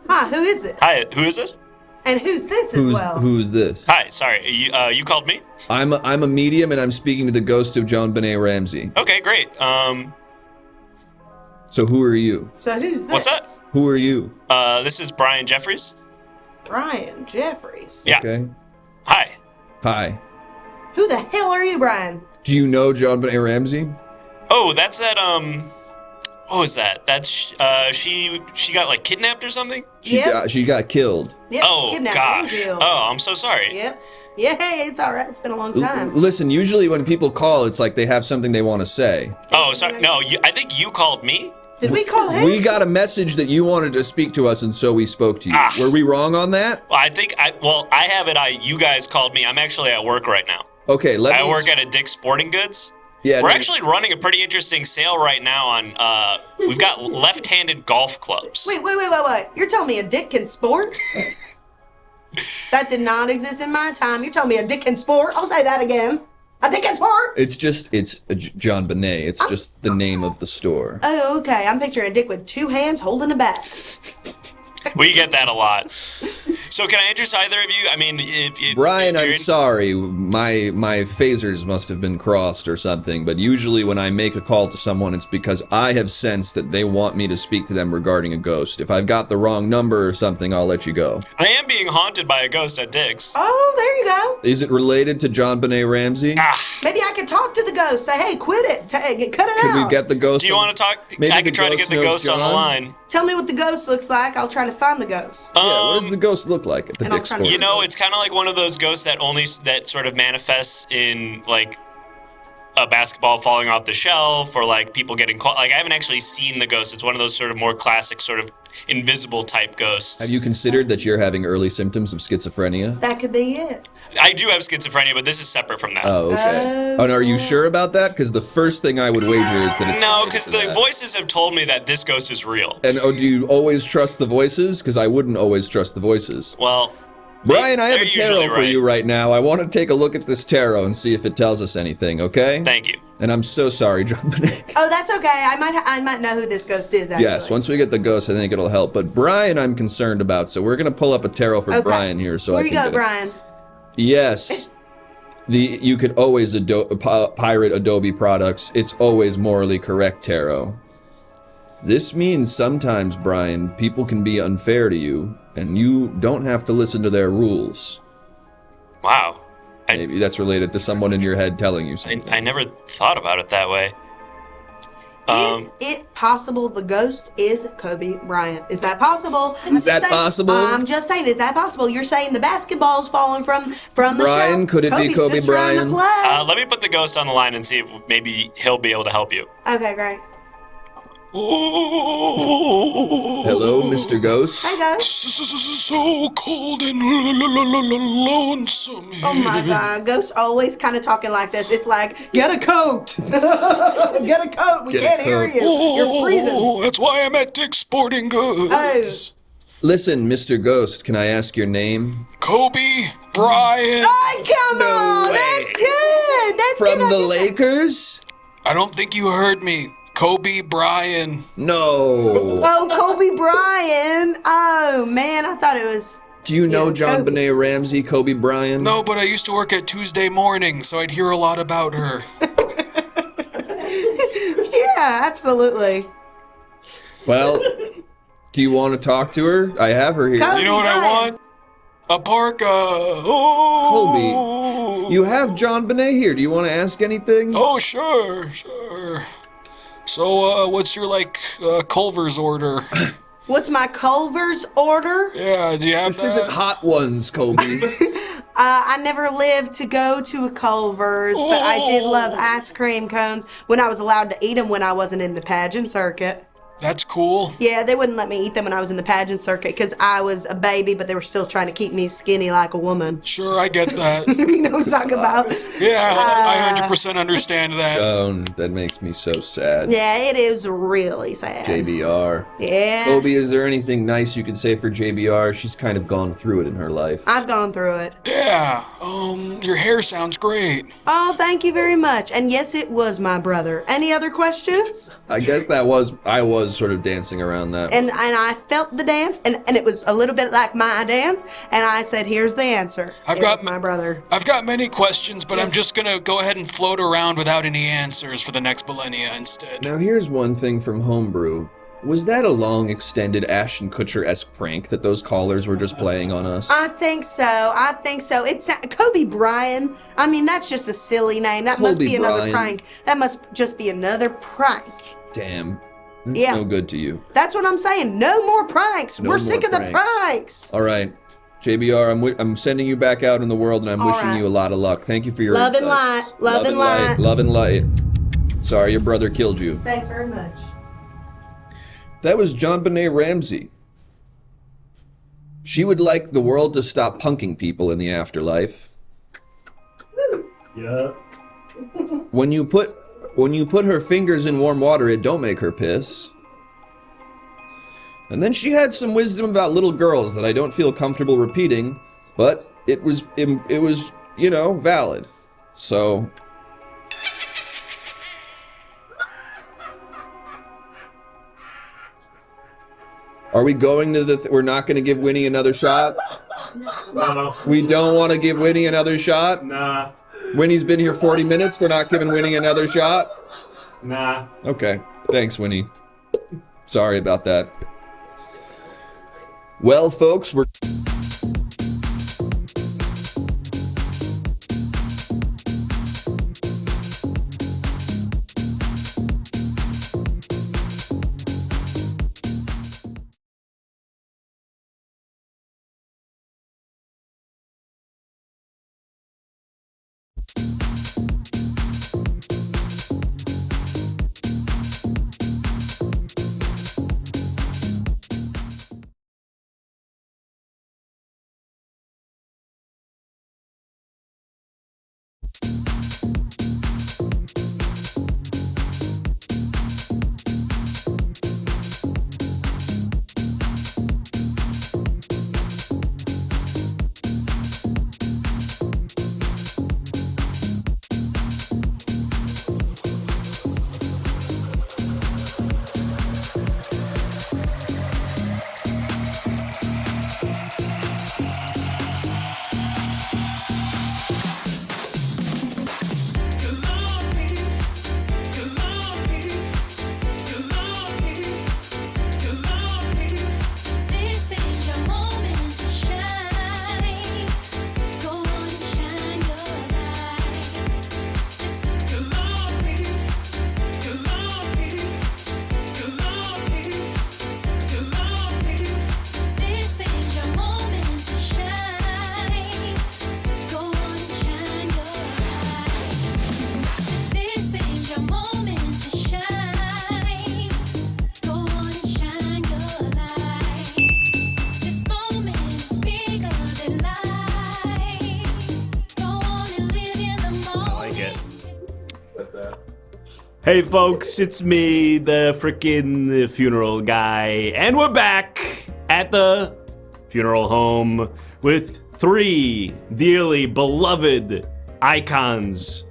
Hi, who is this? Hi, who is this? And who's this as well? Who's this? Hi, sorry, you called me? I'm a medium and I'm speaking to the ghost of John Benet Ramsey. Okay, great. So who are you? So who's this? What's that? Who are you? This is Brian Jeffries. Brian Jeffries. Yeah. Okay. Hi. Hi. Who the hell are you, Brian? Do you know John Benet Ramsey? Oh, that's that. What was that? That's she got like kidnapped or something. She got killed. Yep, Oh kidnapped and gosh. killed. Oh, I'm so sorry. Yep. Yeah, hey, it's all right. It's been a long time. Listen, usually when people call, it's like they have something they want to say. Oh, sorry. No, I think you called me. Did we call him? We got a message that you wanted to speak to us, and so we spoke to you. Were we wrong on that? Well, I have it. You guys called me. I'm actually at work right now. Okay, I work at a Dick's Sporting Goods. Yeah, we're actually running a pretty interesting sale right now on. We've got left-handed golf clubs. Wait. You're telling me a dick can sport? That did not exist in my time. You're telling me a dick can sport? I'll say that again. A dick can sport? It's John Benet. It's just the name of the store. Oh, okay. I'm picturing a dick with two hands holding a bat. We get that a lot. So can I interest either of you? I mean, Brian, I'm sorry. My phasers must have been crossed or something, but usually when I make a call to someone, it's because I have sensed that they want me to speak to them regarding a ghost. If I've got the wrong number or something, I'll let you go. I am being haunted by a ghost at Dick's. Oh, there you go. Is it related to John Benet Ramsey? Maybe I could talk to the ghost. Say, hey, quit it. Cut it out. Could we get the ghost? Do you want to talk? Maybe I could try to get the ghost on the line. Tell me what the ghost looks like. I'll try to find the ghost. Yeah, what does the ghost look like at the Dick's store? You know, it's kind of like one of those ghosts that sort of manifests in like a basketball falling off the shelf or like people getting caught. Like I haven't actually seen the ghost. It's one of those sort of more classic sort of invisible type ghosts. Have you considered that you're having early symptoms of schizophrenia? That could be it. I do have schizophrenia, but this is separate from that. Oh, okay. And are you sure about that? Because the first thing I would wager is that it's no, because the voices have told me that this ghost is real. And do you always trust the voices? Because I wouldn't always trust the voices. Well, Brian, I have a they're tarot usually for right. you right now. I want to take a look at this tarot and see if it tells us anything, okay? Thank you. And I'm so sorry, John Benet. Oh, that's okay. I might know who this ghost is, actually. Yes, once we get the ghost, I think it'll help. But Brian, I'm concerned about, so we're going to pull up a tarot for Brian here. So Where I you can go, get it. Brian? Yes. You could always pirate Adobe products. It's always morally correct tarot. This means sometimes, Brian, people can be unfair to you, and you don't have to listen to their rules. Wow. Maybe that's related to someone in your head telling you something. I never thought about it that way. Is it possible the ghost is Kobe Bryant? Is that possible? Is that possible? I'm just saying, is that possible? You're saying the basketball's falling from the Brian, shelf. could it be Kobe's Kobe just trying to Bryant? play. Let me put the ghost on the line and see if maybe he'll be able to help you. Okay, great. Hello, Mr. Ghost? Hey, ghost. So cold and lonesome here. Oh my God, ghosts always kind of talking like this. It's like, get a coat. Get a coat. We can't hear you. You're freezing. Oh, that's why I'm at Dick's Sporting Goods. Listen, Mr. Ghost, can I ask your name? Kobe Bryant. Oh, come on. That's good. That's From good. the Lakers? I don't think you heard me. Kobe Bryant. No. Oh, Kobe Bryant. Oh, man, I thought it was... Do you know John Benet Ramsey, Kobe Bryant? No, but I used to work at Tuesday morning, so I'd hear a lot about her. Yeah, absolutely. Well, do you want to talk to her? I have her here. You know what I want? A parka. Oh. Colby, you have John Benet here. Do you want to ask anything? Oh, sure. So, what's your, Culver's order? What's my Culver's order? Yeah, do you have This isn't Hot Ones, Colby. I never lived to go to a Culver's, but I did love ice cream cones when I was allowed to eat them when I wasn't in the pageant circuit. That's cool. Yeah, they wouldn't let me eat them when I was in the pageant circuit because I was a baby, but they were still trying to keep me skinny like a woman. Sure, I get that. You know what I'm talking about? Yeah, I 100% understand that. Joan, that makes me so sad. Yeah, it is really sad. JBR. Yeah. Colby, is there anything nice you could say for JBR? She's kind of gone through it in her life. I've gone through it. Yeah, your hair sounds great. Oh, thank you very much. And yes, it was my brother. Any other questions? I guess I was sort of dancing around that. And I felt the dance, and it was a little bit like my dance, and I said, here's the answer. It was my brother. I've got many questions, but I'm just gonna go ahead and float around without any answers for the next millennia instead. Now here's one thing from Homebrew. Was that a long, extended Ashton Kutcher-esque prank that those callers were just playing on us? I think so. It's Kobe Bryant. I mean, that's just a silly name. That must be another prank. That must just be another prank. Damn. That's Yeah. no good to you. That's what I'm saying. No more pranks. No We're more sick of the pranks. pranks. All right. JBR, I'm sending you back out in the world, and I'm All wishing right. you a lot of luck. Thank you for your Love and insights. light. Love and light. Love and light. Sorry your brother killed you. Thanks very much. That was John Benet Ramsey. She would like the world to stop punking people in the afterlife. Yeah. When you put her fingers in warm water, it don't make her piss. And then she had some wisdom about little girls that I don't feel comfortable repeating, but it was valid. So are we going to we're not going to give Winnie another shot? No. We don't want to give Winnie another shot? Nah. Winnie's been here 40 minutes. We're not giving Winnie another shot? Nah. Okay. Thanks, Winnie. Sorry about that. Well, folks, we're... Hey folks, it's me, the frickin' funeral guy, and we're back at the funeral home with 3 dearly beloved icons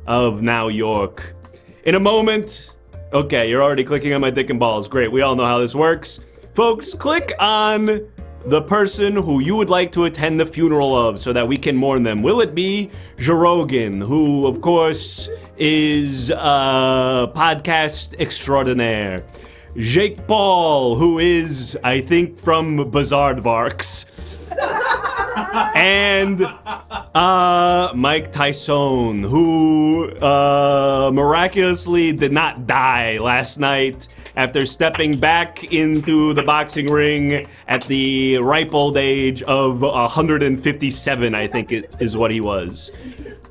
of Now York. In a moment, okay, you're already clicking on my dick and balls. Great, we all know how this works. Folks, click on the person who you would like to attend the funeral of so that we can mourn them. Will it be Jerogan, who, of course, is a podcast extraordinaire? Jake Paul, who is, I think, from Bazardvarks. And Mike Tyson, who miraculously did not die last night after stepping back into the boxing ring at the ripe old age of 157, I think it is what he was.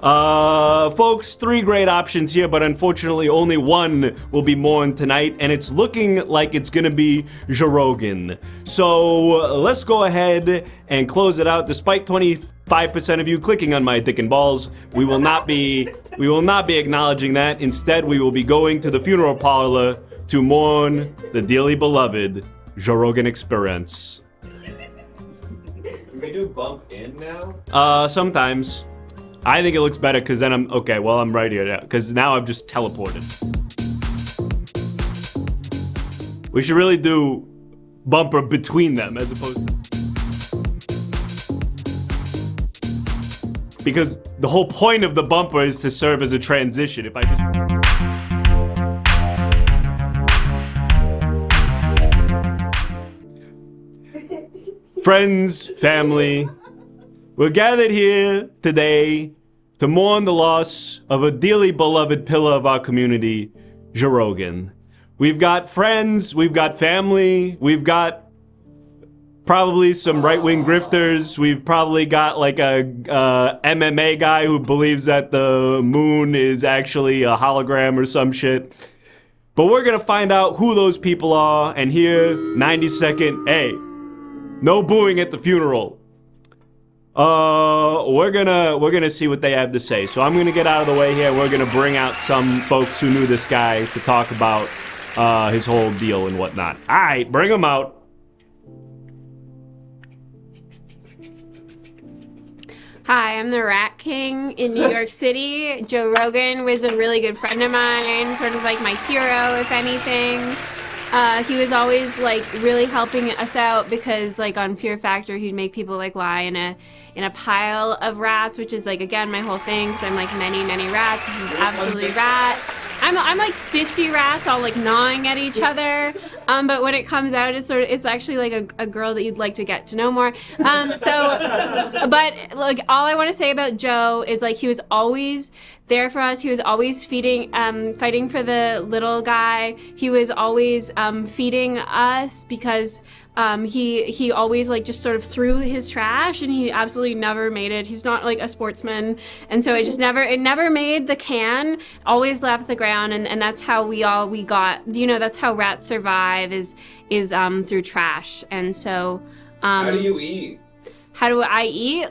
Folks, 3 great options here, but unfortunately only one will be mourned tonight, and it's looking like it's gonna be Jerogan. So let's go ahead and close it out. Despite 25% of you clicking on my dick and balls, we will not be acknowledging that. Instead, we will be going to the funeral parlor to mourn the dearly beloved Jerogan experience. Can we do bump in now? Sometimes. I think it looks better because then I'm right here now, because now I've just teleported. We should really do bumper between them as opposed to... Because the whole point of the bumper is to serve as a transition. If I just... friends, family, we're gathered here today to mourn the loss of a dearly beloved pillar of our community, Joe Rogan. We've got friends, we've got family, we've got probably some right-wing grifters. We've probably got like a MMA guy who believes that the moon is actually a hologram or some shit. But we're gonna find out who those people are, and here, 90-second, hey, no booing at the funeral. We're gonna see what they have to say. So I'm gonna get out of the way here, and we're gonna bring out some folks who knew this guy to talk about his whole deal and whatnot. All right, bring him out. Hi, I'm the Rat King in New York City. Joe Rogan was a really good friend of mine, sort of like my hero, if anything. He was always like really helping us out because like on Fear Factor, he'd make people like lie in a pile of rats, which is like, again, my whole thing, because I'm like many rats. This is absolutely rat. I'm like 50 rats all like gnawing at each other. But when it comes out, it's actually like a girl that you'd like to get to know more. But like all I want to say about Joe is like he was always there for us. He was always fighting for the little guy. He was always feeding us because he always like just sort of threw his trash, and he absolutely never made it. He's not like a sportsman, and so it never made the can. Always left the ground, and that's how we got. That's how rats survive is through trash. And so how do you eat? How do I eat?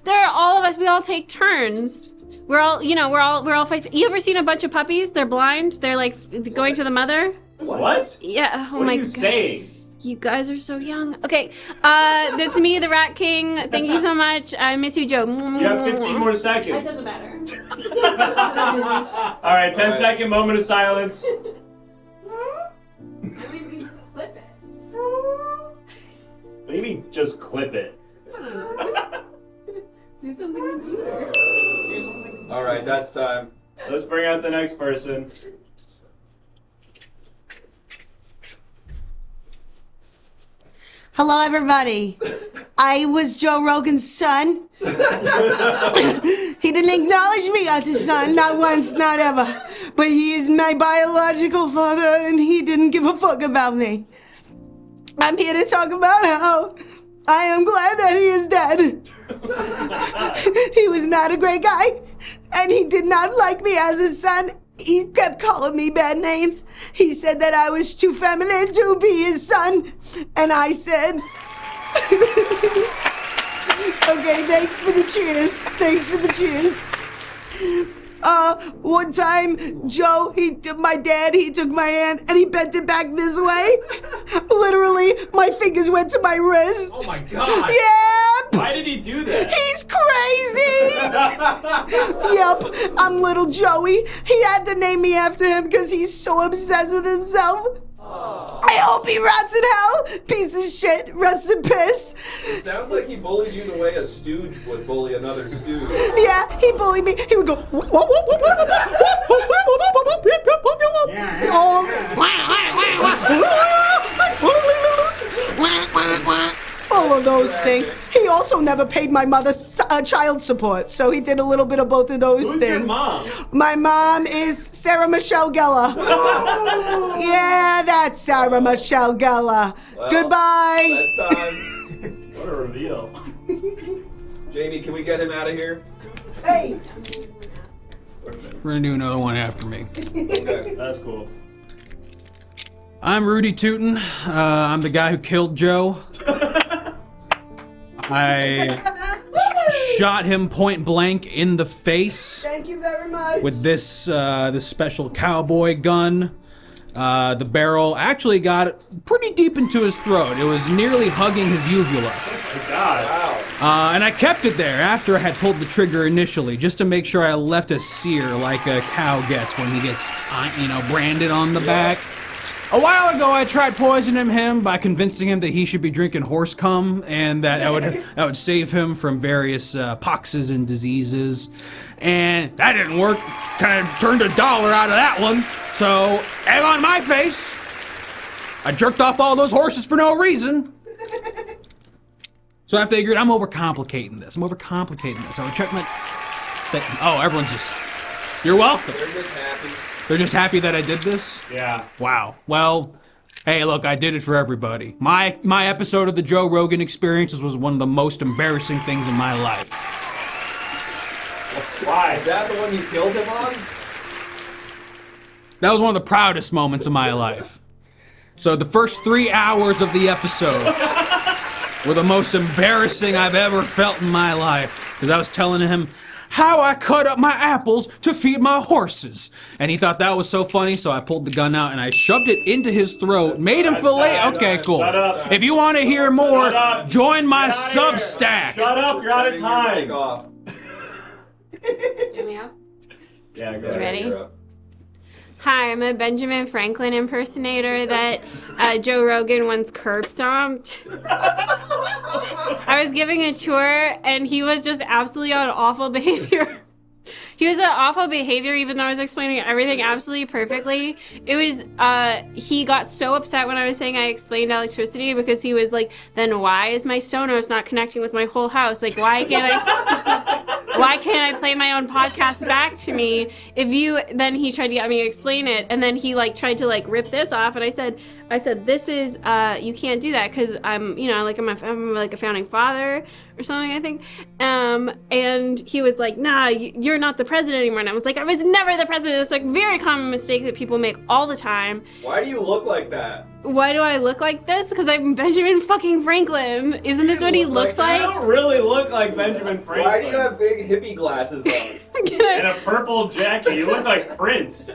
They're all of us. We all take turns. We're all fighting. You ever seen a bunch of puppies? They're blind. They're like going to the mother. What? Yeah. Oh what my are you God. saying? You guys are so young. Okay, that's me, the Rat King. Thank you so much. I miss you, Joe. You have 15 more seconds. It doesn't matter. All right, 10-second moment of silence. I mean, we just clip it. What do you mean, just clip it? I don't know. Do something computer. Do something. All right, that's time. Let's bring out the next person. Hello, everybody. I was Joe Rogan's son. He didn't acknowledge me as his son, not once, not ever. But he is my biological father, and he didn't give a fuck about me. I'm here to talk about how I am glad that he is dead. He was not a great guy, and he did not like me as his son. He kept calling me bad names. He said that I was too feminine to be his son. And I said, okay, thanks for the cheers. Thanks for the cheers. One time, Joe, my dad, he took my hand and he bent it back this way. Literally, my fingers went to my wrist. Oh my God. Yeah. Why did he do that? He's crazy. Yep, I'm little Joey. He had to name me after him because he's so obsessed with himself. I hope he rots in hell. Piece of shit. Rest in piss. It sounds like he bullied you the way a stooge would bully another stooge. Yeah, he bullied me. He would go. All of those things. He also never paid my mother child support, so he did a little bit of both of those Who's things. your mom? My mom is Sarah Michelle Gellar. Yeah, that's Sarah Michelle Gellar. Well, Goodbye. That's time. What a reveal. Jamie, can we get him out of here? Hey. We're gonna do another one after me. Okay. That's cool. I'm Rudy Tootin. I'm the guy who killed Joe. I shot him point blank in the face. Thank you very much. With this special cowboy gun. The barrel actually got pretty deep into his throat. It was nearly hugging his uvula. Oh my God. Wow. And I kept it there after I had pulled the trigger initially, just to make sure I left a sear like a cow gets when he gets, branded on the back. A while ago, I tried poisoning him by convincing him that he should be drinking horse cum, and that would save him from various poxes and diseases. And that didn't work. Kind of turned $1 out of that one. So, egg on my face. I jerked off all those horses for no reason. So I figured I'm overcomplicating this. I would check my... Oh, everyone's just... You're welcome. They're just happy. They're just happy that I did this? Yeah. Wow. Well, hey, look, I did it for everybody. My episode of the Joe Rogan Experiences was one of the most embarrassing things in my life. Why? Is that the one you killed him on? That was one of the proudest moments of my life. So the first 3 hours of the episode were the most embarrassing I've ever felt in my life. Because I was telling him how I cut up my apples to feed my horses. And he thought that was so funny, so I pulled the gun out and I shoved it into his throat, made him fillet. Okay, cool. If you want to hear more, join my Substack. Shut up, you're out of time. Hear me out? Yeah, go You ahead. ready? Hi, I'm a Benjamin Franklin impersonator that Joe Rogan once curb stomped. I was giving a tour and he was just absolutely on awful behavior. He was on awful behavior even though I was explaining everything absolutely perfectly. It was, he got so upset when I was saying I explained electricity because he was like, then why is my Sonos not connecting with my whole house? Like, why can't I play my own podcast back to me? Then he tried to get me to explain it. And then he like tried to like rip this off. And I said, this is, you can't do that because I'm like a founding father or something, I think. And he was like, nah, you're not the president anymore. And I was like, I was never the president. It's like a very common mistake that people make all the time. Why do you look like that? Why do I look like this? Because I'm Benjamin fucking Franklin. Isn't this what he looks like? You don't really look like Benjamin Franklin. Why do you have big hippie glasses on? And a purple jacket. You look like Prince.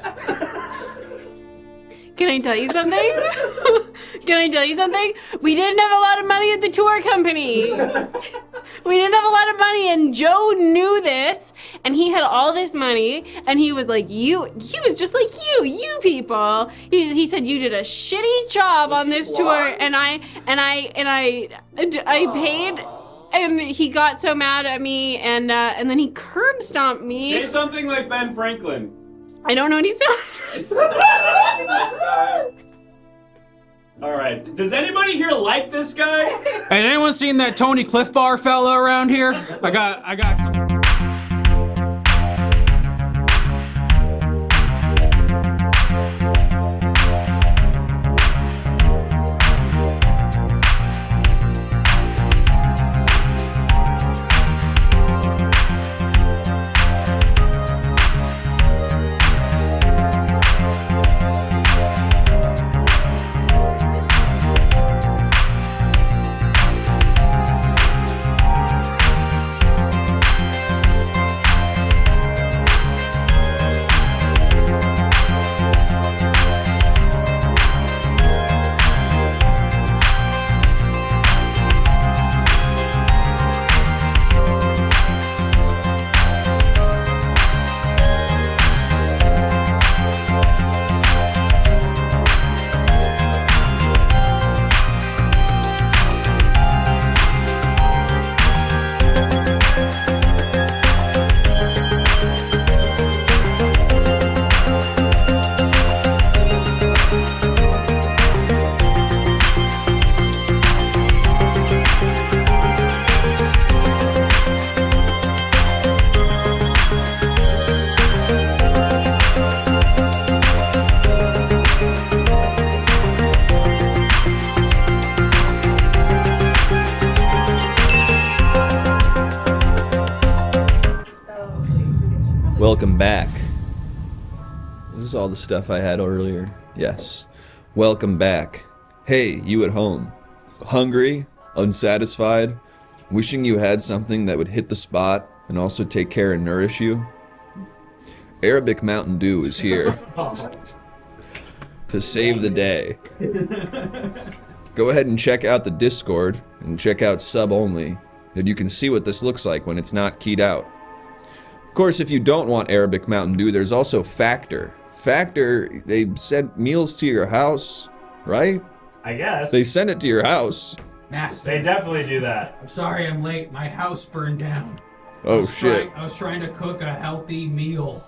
Can I tell you something? We didn't have a lot of money at the tour company. We didn't have a lot of money, and Joe knew this, and he had all this money, and he was like, he was just like you people. He said you did a shitty job on this tour, and I paid. And he got so mad at me, and then he curb stomped me. Say something like Ben Franklin. I don't know what he says. All right. Does anybody here like this guy? Hey, anyone seen that Tony Cliff Bar fella around here? I got some. Welcome back. This is all the stuff I had earlier. Yes. Welcome back. Hey, you at home. Hungry? Unsatisfied? Wishing you had something that would hit the spot and also take care and nourish you? Arabic Mountain Dew is here to save the day. Go ahead and check out the Discord and check out Sub Only, and you can see what this looks like when it's not keyed out. Of course, if you don't want Arabic Mountain Dew, there's also Factor. Factor, they send meals to your house, right? I guess. They send it to your house. Nasty. They definitely do that. I'm sorry I'm late. My house burned down. Oh, shit. I was trying to cook a healthy meal,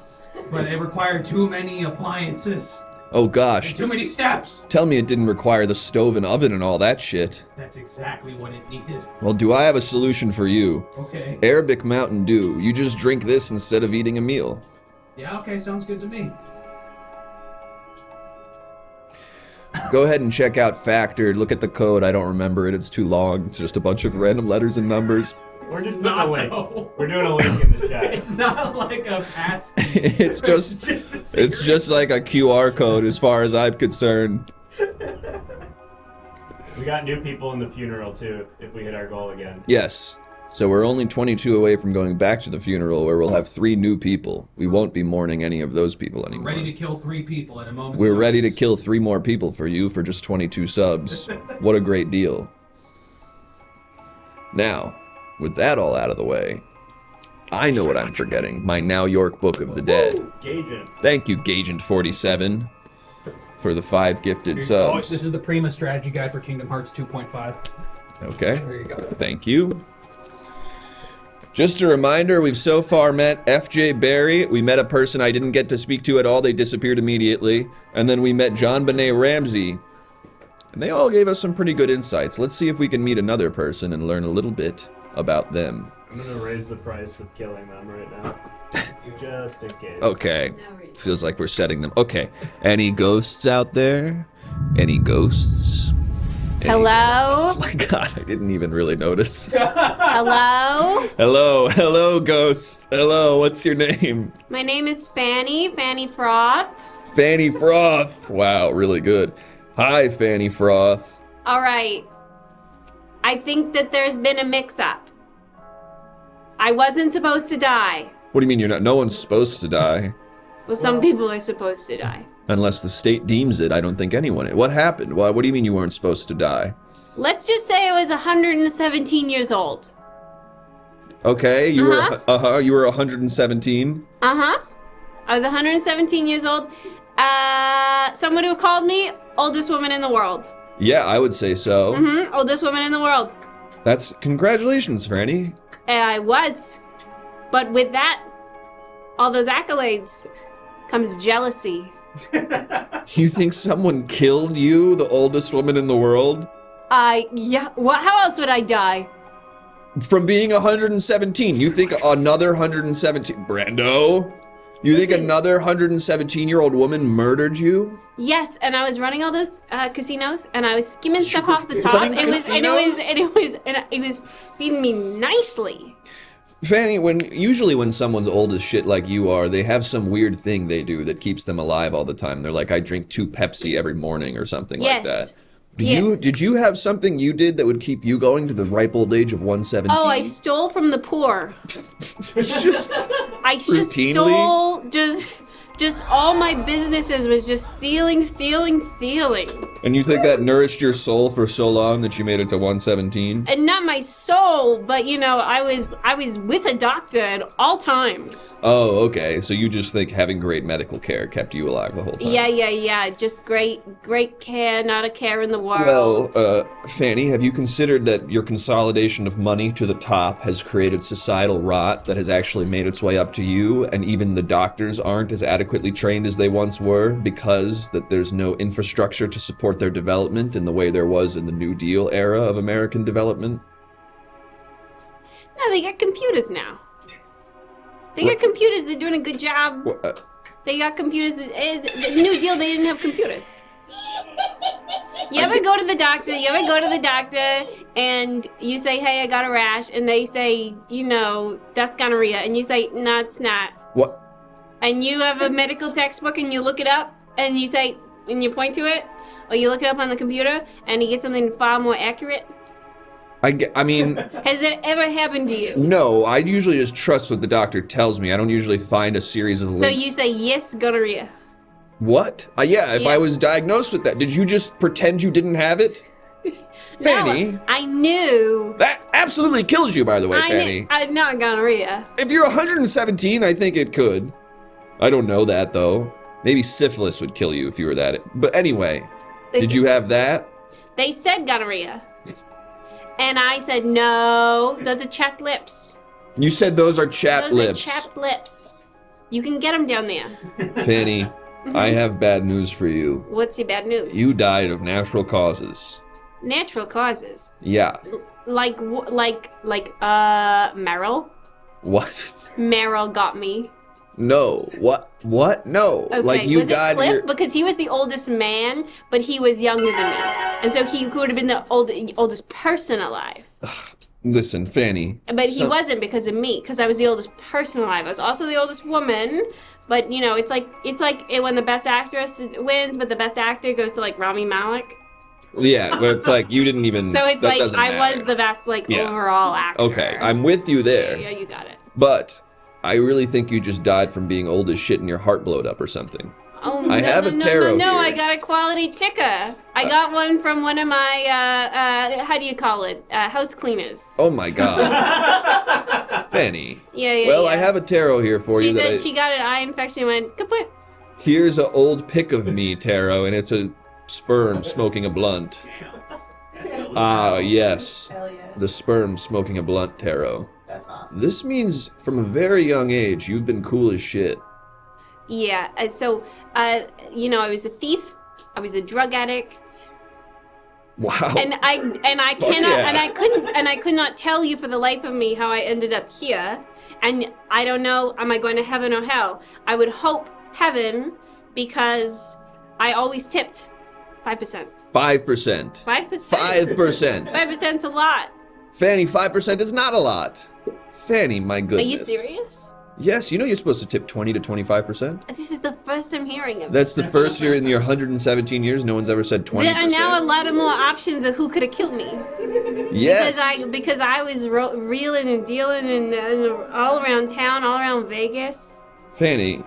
but it required too many appliances. Oh gosh. Too many steps. Tell me it didn't require the stove and oven and all that shit. That's exactly what it needed. Well, do I have a solution for you? Okay. Arabic Mountain Dew. You just drink this instead of eating a meal. Yeah, okay, sounds good to me. Go ahead and check out Factored. Look at the code. I don't remember it. It's too long. It's just a bunch of random letters and numbers. We're just putting a link. We're doing a link in the chat. It's not like a pass. It's just like a QR code as far as I'm concerned. We got new people in the funeral too, if we hit our goal again. Yes. So we're only 22 away from going back to the funeral where we'll have 3 new people. We won't be mourning any of those people anymore. Ready to kill 3 people at a moment's We're ready to notice. kill 3 more people for you for just 22 subs. What a great deal. Now, with that all out of the way, I know what I'm forgetting. My Now York Book of the Dead. Gagent. Thank you, Gagent47, for the 5 gifted subs. This is the Prima strategy guide for Kingdom Hearts 2.5. Okay. There you go. Thank you. Just a reminder, we've so far met FJ Barry. We met a person I didn't get to speak to at all. They disappeared immediately. And then we met John Benet Ramsey. And they all gave us some pretty good insights. Let's see if we can meet another person and learn a little bit about them. I'm gonna raise the price of killing them right now. Just in case. Okay. Feels like we're setting them. Okay. Any ghosts out there? Any ghosts? Hello? Oh my god, I didn't even really notice. Hello? Hello, ghost. Hello, what's your name? My name is Fanny Froth. Fanny Froth. Wow, really good. Hi, Fanny Froth. All right. I think that there's been a mix-up. I wasn't supposed to die. What do you mean you're not? No one's supposed to die. Well, some people are supposed to die. Unless the state deems it, I don't think anyone. What happened? What do you mean you weren't supposed to die? Let's just say I was 117 years old. Okay, you were you were 117. I was 117 years old. Someone who called me oldest woman in the world. Yeah, I would say so. Oldest woman in the world. That's congratulations, Franny. And I was. But with that, all those accolades comes jealousy. You think someone killed you, the oldest woman in the world? Yeah. How else would I die? From being 117. You think another 117... Brando? You think another 117-year-old woman murdered you? Yes, and I was running all those casinos, and I was skimming stuff off the top. It was feeding me nicely. Fanny, usually when someone's old as shit like you are, they have some weird thing they do that keeps them alive all the time. They're like, I drink 2 Pepsi every morning or something like that. Did you have something you did that would keep you going to the ripe old age of 117? Oh, I stole from the poor. I just stole just all my businesses was just stealing. And you think that nourished your soul for so long that you made it to 117? And not my soul, but you know, I was with a doctor at all times. Oh, okay. So you just think having great medical care kept you alive the whole time? Yeah. Just great care, not a care in the world. Well, Fanny, have you considered that your consolidation of money to the top has created societal rot that has actually made its way up to you, and even the doctors aren't as adequately trained as they once were because that there's no infrastructure to support their development in the way there was in the New Deal era of American development? No, they got computers now. They got computers. They're doing a good job. They got computers. The New Deal, they didn't have computers. You ever go to the doctor and you say, hey, I got a rash, and they say, you know, that's gonorrhea, and you say, no, it's not. What? And you have a medical textbook and you look it up and you say, and you point to it, or you look it up on the computer and you get something far more accurate? I mean... Has it ever happened to you? No, I usually just trust what the doctor tells me. I don't usually find a series of links. So you say, yes, gonorrhea. What? Yeah, if I was diagnosed with that, did you just pretend you didn't have it? Fanny. No, I knew. That absolutely kills you, by the way, Fanny. I not gonorrhea. If you're 117, I think it could. I don't know that, though. Maybe syphilis would kill you if you were that. But anyway, did you have that? They said gonorrhea. And I said, no, those are chapped lips. You said those are chapped lips. Those are chapped lips. You can get them down there. Fanny, I have bad news for you. What's your bad news? You died of natural causes. Natural causes. Yeah. Like Meryl. What? Meryl got me. No. What? No. Okay. Like you was it died. Cliff? Because he was the oldest man, but he was younger than me, and so he would have been the oldest person alive. Listen, Fanny. But he wasn't because of me, because I was the oldest person alive. I was also the oldest woman. But you know, it's like when the best actress wins, but the best actor goes to like Rami Malek. Yeah, but it's like you didn't even. So it's that like doesn't I matter. was the best overall actor. Okay, I'm with you there. Yeah, you got it. But I really think you just died from being old as shit and your heart blowed up or something. Oh, I have a tarot no, here. I got a quality ticker. I got one from one of my, how do you call it? House cleaners. Oh my god. Fanny. Yeah. Well, I have a tarot here for She you. said she got an eye infection and went, kaput. Here's an old pic of me, tarot, and it's a sperm smoking a blunt. Ah, yes. The sperm smoking a blunt, tarot. That's awesome. This means from a very young age, you've been cool as shit. Yeah, so, you know, I was a thief. I was a drug addict. Wow. And I Fuck cannot yeah. and I could not tell you for the life of me how I ended up here. And I don't know, am I going to heaven or hell? I would hope heaven because I always tipped 5%. 5%. 5%. 5%. 5%'s a lot. Fanny, 5% is not a lot. Fanny, my Are goodness. you serious? Yes, you know you're supposed to tip 20 to 25%? This is the first I'm hearing of it. That's the first year in your 117 years no one's ever said 20%. There are now a lot of more options of who could have killed me. Yes. Because I was reeling and dealing and all around town, all around Vegas. Fanny,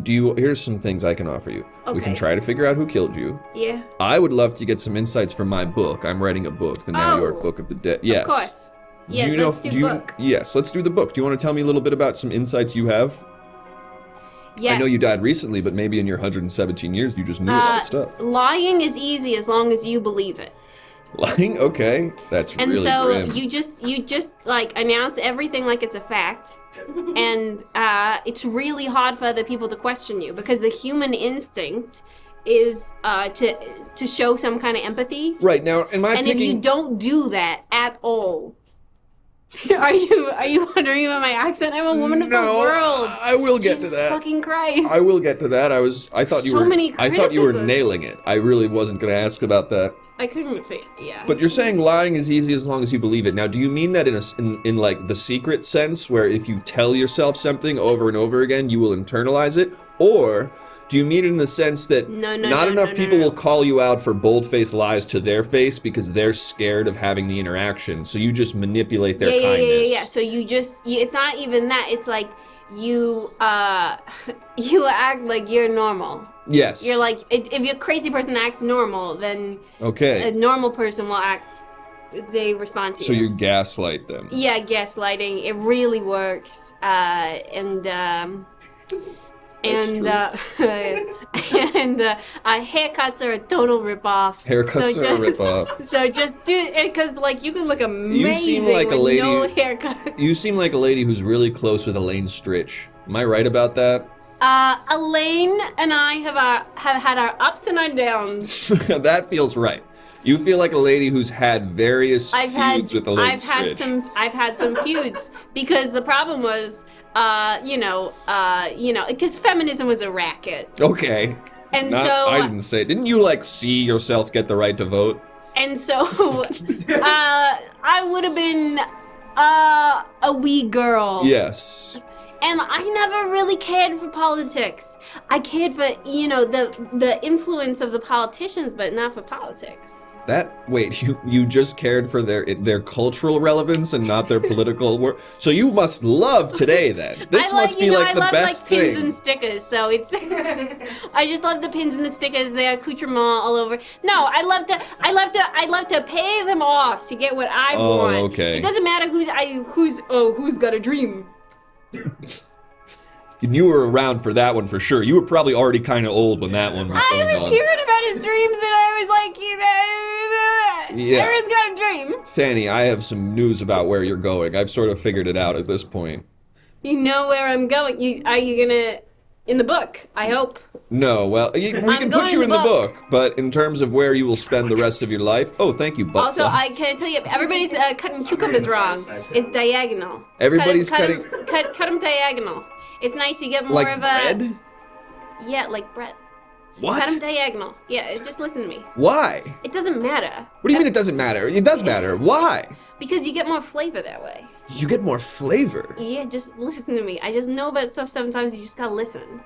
here's some things I can offer you. We Okay. can try to figure out who killed you. Yeah. I would love to get some insights from my book. I'm writing a book, the New York Book of the Dead. Yes. Of course. Yes, let's do book. Yes, let's do the book. Do you want to tell me a little bit about some insights you have? Yes. I know you died recently, but maybe in your 117 years you just knew a lot of stuff. Lying is easy as long as you believe it. Lying? Okay. That's And really so grim. you just like announce everything like it's a fact. And it's really hard for other people to question you because the human instinct is to show some kind of empathy. Right, now, And if you don't do that at all, are you wondering about my accent? I'm a woman of the world. I will get Jesus to that. fucking Christ. I will get to that. I thought you So were many I thought you were criticisms. nailing it. I really wasn't going to ask about that. I couldn't yeah. But you're saying lying is easy as long as you believe it. Now, do you mean that in like the secret sense, where if you tell yourself something over and over again, you will internalize it, or do you mean it in the sense that not enough people will call you out for bold-faced lies to their face because they're scared of having the interaction, so you just manipulate their kindness? Yeah. So it's not even that. It's like you act like you're normal. Yes. You're like, if you're a crazy person that acts normal, then Okay. a normal person will act, they respond to So you. you gaslight them. Yeah, gaslighting. It really works. Haircuts are a total ripoff. Haircuts are a ripoff. So just do it, because like you can look amazing You seem like a with lady. no haircut. You seem like a lady who's really close with Elaine Stritch. Am I right about that? Elaine and I have had our ups and our downs. That feels right. You feel like a lady who's had various feuds with Elaine Stritch. I've had some feuds because the problem was, because feminism was a racket. Okay. And I didn't say it. Didn't you like see yourself get the right to vote? And so, I would have been a wee girl. Yes. And I never really cared for politics. I cared for, the influence of the politicians, but not for politics. Wait, you just cared for their cultural relevance and not their political work. So you must love today then. This must be like the best thing. I love thing. pins and stickers, so it's I just love the pins and the stickers, the accoutrement all over. No, I love to pay them off to get what I want. Okay. It doesn't matter who's got a dream. And you were around for that one for sure. You were probably already kind of old when that one was going on. I was hearing about his dreams and I was like, Yeah. everyone's got a dream. Fanny, I have some news about where you're going. I've sort of figured it out at this point. You know where I'm going. Are you gonna In the book, I hope. No, well, we can put you in the book, but in terms of where you will spend the rest of your life, oh, thank you, butt Also, son. I can tell you, everybody's cutting cucumbers wrong. It's diagonal. Everybody's cut them diagonal. It's nice you get more like of a bread? Yeah, like bread. What? Cut them diagonal. Yeah, just listen to me. Why? It doesn't matter. What do you mean it doesn't matter? It does matter. Why? Because you get more flavor that way. You get more flavor. Yeah, just listen to me. I just know about stuff sometimes you just gotta listen.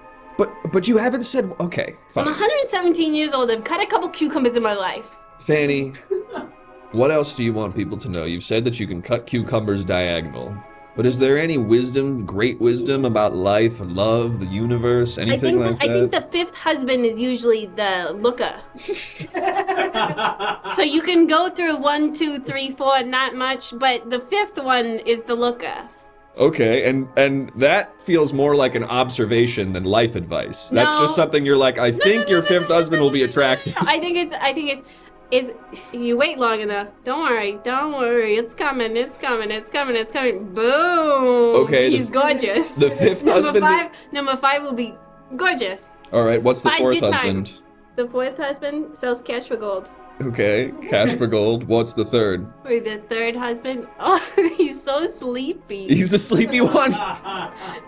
But you haven't said, okay, fine. I'm 117 years old. I've cut a couple cucumbers in my life. Fanny, what else do you want people to know? You've said that you can cut cucumbers diagonal. But is there any wisdom, great wisdom about life, love, the universe, anything like that? I think the fifth husband is usually the looker. So you can go through 1, 2, 3, 4, not much, but the fifth one is the looker. Okay, and that feels more like an observation than life advice. That's just something you're like, I think your fifth husband will be attractive. I think it's you wait long enough. Don't worry. It's coming. Boom. Okay, He's gorgeous. The fifth husband. Number 5 will be gorgeous. All right, what's the Bide fourth your time. husband? The fourth husband sells cash for gold. Okay, cash for gold. What's the third? Wait, the third husband? Oh, he's so sleepy. He's the sleepy one?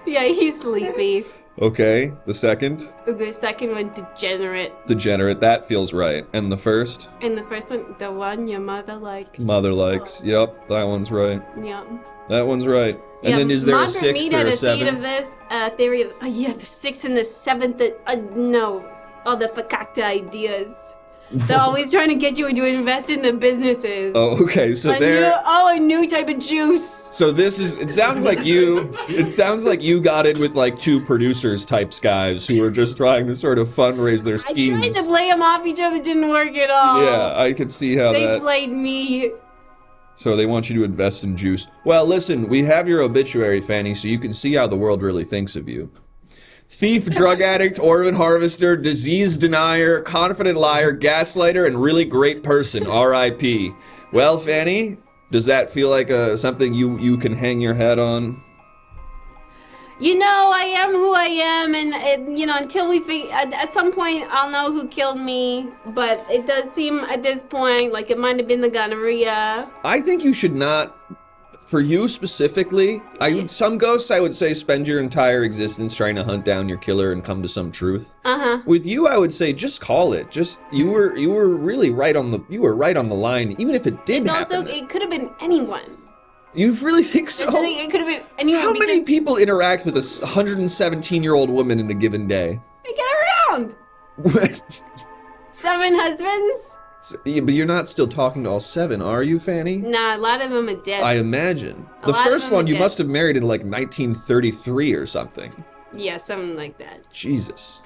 Yeah, he's sleepy. Okay, the second? The second one, degenerate. Degenerate, that feels right. And the first? And the first one, the one your mother likes. Mother likes. Yep, that one's right. Yep. That one's right. And then is there a sixth or a seventh? Theory of the 6th and the 7th. No, all the fakakta ideas. They're always trying to get you to invest in the businesses. Oh, okay. So a new type of juice. So this is. It sounds like you got in with like 2 producers types guys who were just trying to sort of fundraise their schemes. I tried to play them off each other, didn't work at all. Yeah, I could see how they played me. So they want you to invest in juice. Well, listen, we have your obituary, Fanny, so you can see how the world really thinks of you. Thief, drug addict, orphan harvester, disease denier, confident liar, gaslighter, and really great person, R.I.P. Well, Fanny, does that feel like something you can hang your head on? You know, I am who I am, and until we at some point I'll know who killed me. But it does seem at this point like it might have been the gonorrhea. I think you should not. For you specifically, some ghosts I would say spend your entire existence trying to hunt down your killer and come to some truth. With you, I would say just call it. You were really right on the line, even if it did happen. It could have been anyone. You really think so? It could have been anyone. How many people interact with a 117-year-old woman in a given day? I get around. 7 husbands. But you're not still talking to all 7, are you, Fanny? Nah, a lot of them are dead. I imagine. The first one you must have married in like 1933 or something. Yeah, something like that. Jesus.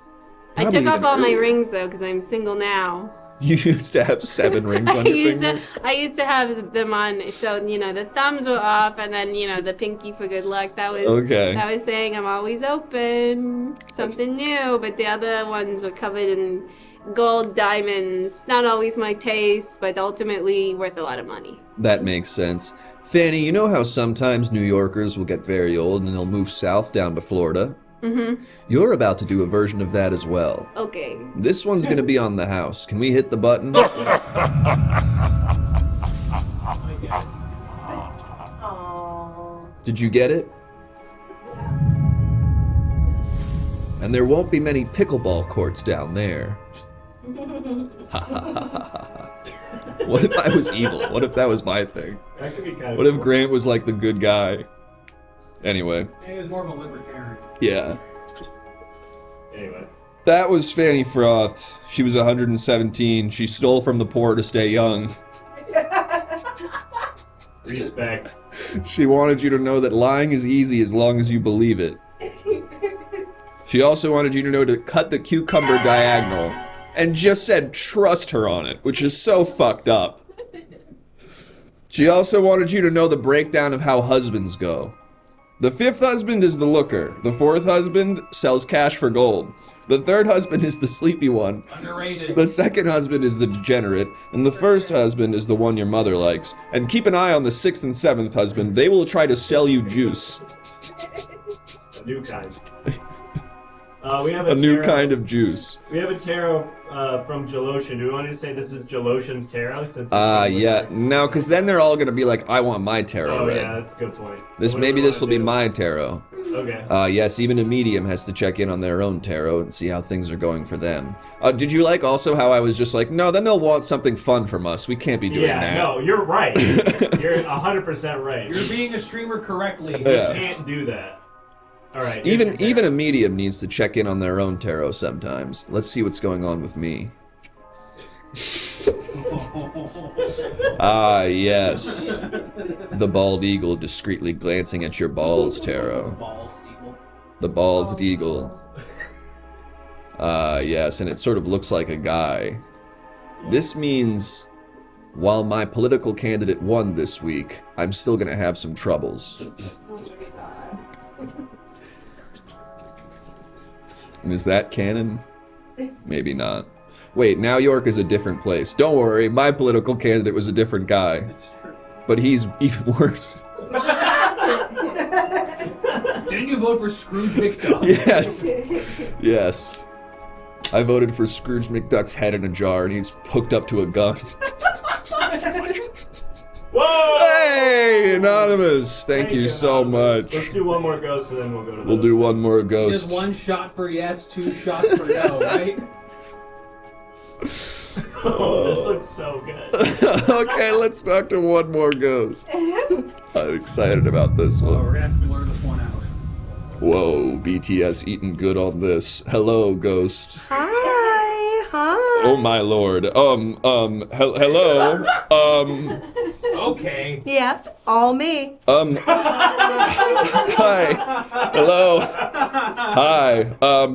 I took off all my rings though, because I'm single now. You used to have 7 rings on your finger? I used to have them on, so, the thumbs were off, and then, the pinky for good luck. That was okay. That was saying I'm always open, something new, but the other ones were covered in gold, diamonds. Not always my taste, but ultimately worth a lot of money. That makes sense. Fanny, you know how sometimes New Yorkers will get very old and they'll move south down to Florida? Mm-hmm. You're about to do a version of that as well. Okay. This one's gonna be on the house. Can we hit the button? Did you get it? And there won't be many pickleball courts down there. Ha ha ha ha ha. What if I was evil? What if that was my thing? That could be kind of What if Grant was like the good guy? Anyway. He was more of a libertarian. Yeah. Anyway. That was Fanny Froth. She was 117. She stole from the poor to stay young. Respect. She wanted you to know that lying is easy as long as you believe it. She also wanted you to know to cut the cucumber diagonal. And just said trust her on it, which is so fucked up. She also wanted you to know the breakdown of how husbands go. The 5th husband is the looker. The 4th husband sells cash for gold. The 3rd husband is the sleepy one. Underrated. The 2nd husband is the degenerate. And the 1st husband is the one your mother likes. And keep an eye on the 6th and 7th husband. They will try to sell you juice. A new kind. We have a new tarot. kind of juice. We have a tarot from Jaloshin. Do we want to say this is Jaloshin's tarot? Since Yeah. No, because then they're all gonna be like, I want my tarot Oh read. yeah, that's a good point. Maybe this will be my tarot. Okay. Yes, even a medium has to check in on their own tarot and see how things are going for them. Did you like also how I was just like, no, then they'll want something fun from us. We can't be doing that. No, you're right. You're 100% right. You're being a streamer correctly. Yeah. You can't do that. All right. Even a medium needs to check in on their own tarot sometimes. Let's see what's going on with me. Yes. The bald eagle discreetly glancing at your balls, tarot. The bald eagle. Yes, and it sort of looks like a guy. This means, while my political candidate won this week, I'm still gonna have some troubles. And is that canon? Maybe not. Wait, now York is a different place. Don't worry, my political candidate was a different guy. But he's even worse. Didn't you vote for Scrooge McDuck? Yes. Yes. I voted for Scrooge McDuck's head in a jar and he's hooked up to a gun. Whoa! Hey, Anonymous! Thank you so much. Let's do one more ghost and then we'll go to We'll do one more ghost. Just one shot for yes, 2 shots for no, right? Oh, this looks so good. Okay, let's talk to one more ghost. I'm excited about this one. We're gonna have to blur this one out. Whoa, BTS eating good on this. Hello, ghost. Hi. Oh my lord. Hello. Okay. Yep, all me. Hi. Hello. Hi.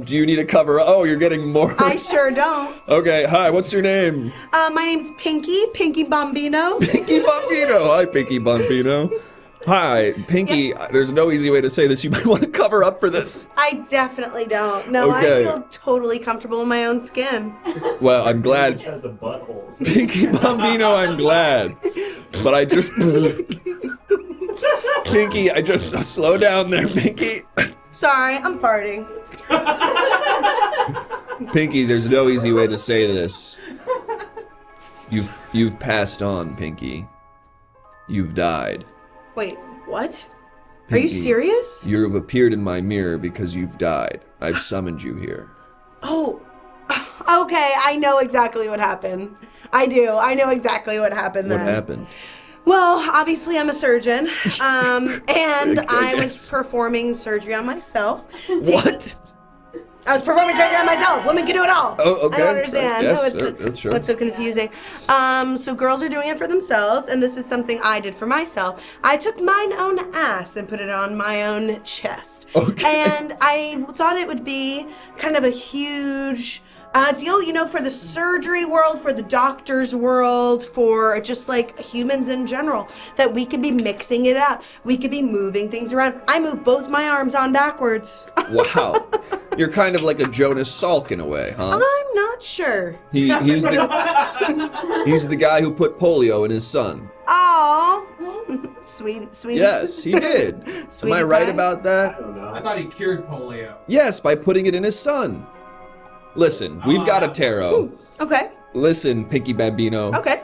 Do you need a cover? Oh, you're getting more. I sure don't. Okay, hi, what's your name? My name's Pinky Bombino. Pinky Bombino. Hi, Pinky Bombino. Hi, Pinky, there's no easy way to say this. You might want to cover up for this. I definitely don't. No, Okay. I feel totally comfortable in my own skin. Well, I'm glad. Has a butthole. Pinky Bombino, I'm glad. But I just... Pinky, I just... Slow down there, Pinky. Sorry, I'm farting. Pinky, there's no easy way to say this. You've passed on, Pinky. You've died. Wait, what? Are you Pinky, serious? You've appeared in my mirror because you've died. I've summoned you here. Oh, okay, I know exactly what happened. I do. I know exactly what happened What then. happened? Well, obviously I'm a surgeon, and I was Yes. performing surgery on myself. What? I was performing surgery on myself. Women can do it all. Oh, okay. I don't understand. Yes, sure. What's so confusing? So girls are doing it for themselves, and this is something I did for myself. I took mine own ass and put it on my own chest. Okay. And I thought it would be kind of a huge deal, you know, for the surgery world, for the doctor's world, for just like humans in general, that we could be mixing it up. We could be moving things around. I moved both my arms on backwards. Wow. You're kind of like a Jonas Salk in a way, huh? I'm not sure. He's the guy who put polio in his son. Aw, sweet. Yes, he did. Am I right about that? I thought he cured polio. Yes, by putting it in his son. Listen, we've got a tarot. Okay. Listen, Pinky Bambino. Okay.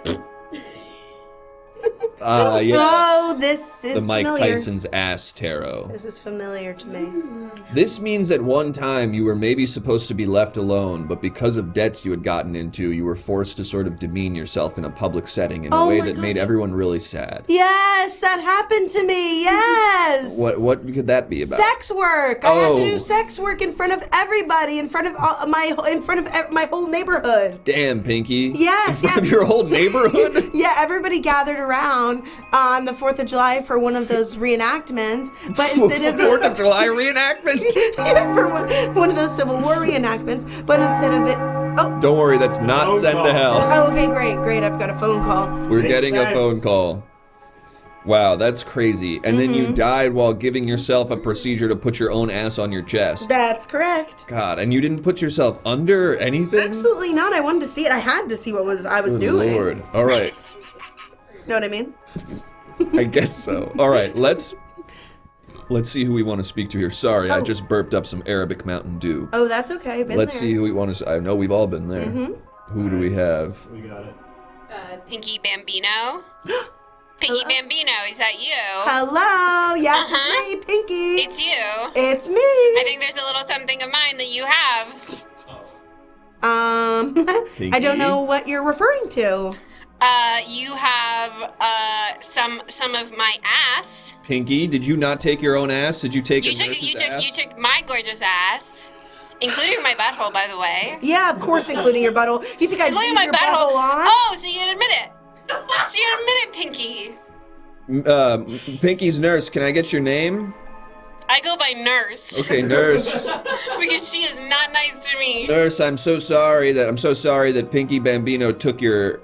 Yes. Oh, this is The Mike familiar. Tyson's ass tarot. This is familiar to me. This means at one time you were maybe supposed to be left alone, but because of debts you had gotten into, you were forced to sort of demean yourself in a public setting in a Oh way my that made gosh. everyone really sad. Yes, that happened to me. Yes. What could that be about? Sex work. I had to Oh. do sex work in front of everybody, in front of my whole neighborhood. Damn, Pinky. Yes, In front of yes. your whole neighborhood? Yeah, everybody gathered around on the 4th of July for one of those reenactments, but instead of 4th of July reenactment? yeah, for one of those Civil War reenactments, but instead of it, oh, Don't worry, that's not Phone send call. to hell. oh, okay, great, I've got a phone call. We're Makes getting a sense. phone call. Wow, that's crazy. And then Mm-hmm. you died while giving yourself a procedure to put your own ass on your chest. That's correct. God, and you didn't put yourself under anything? Absolutely not. I wanted to see it. I had to see what I was Good doing. Lord. All right. Know what I mean? I guess so. All right, let's Let's see who we want to speak to here. Sorry, I just burped up some Arabic Mountain Dew. Oh, that's okay. Let's see who we want to. I know we've all been there. Who do we have? We got it. Pinky Bambino. Pinky Bambino, is that you? Hello. Yes, it's me, Pinky. It's you. It's me. I think there's a little something of mine that you have. I don't know what you're referring to. You have some of my ass. Pinky, did you not take your own ass? Did you take You a took nurse's ass? you took my gorgeous ass, including my butthole, by the way. Yeah, of course, including your butthole. You think I Including leave my your butthole on? Oh, so you admit it? So you admit it, Pinky? Pinky's nurse, can I get your name? I go by Nurse. Okay, nurse. Because she is not nice to me. Nurse, I'm so sorry that Pinky Bambino took your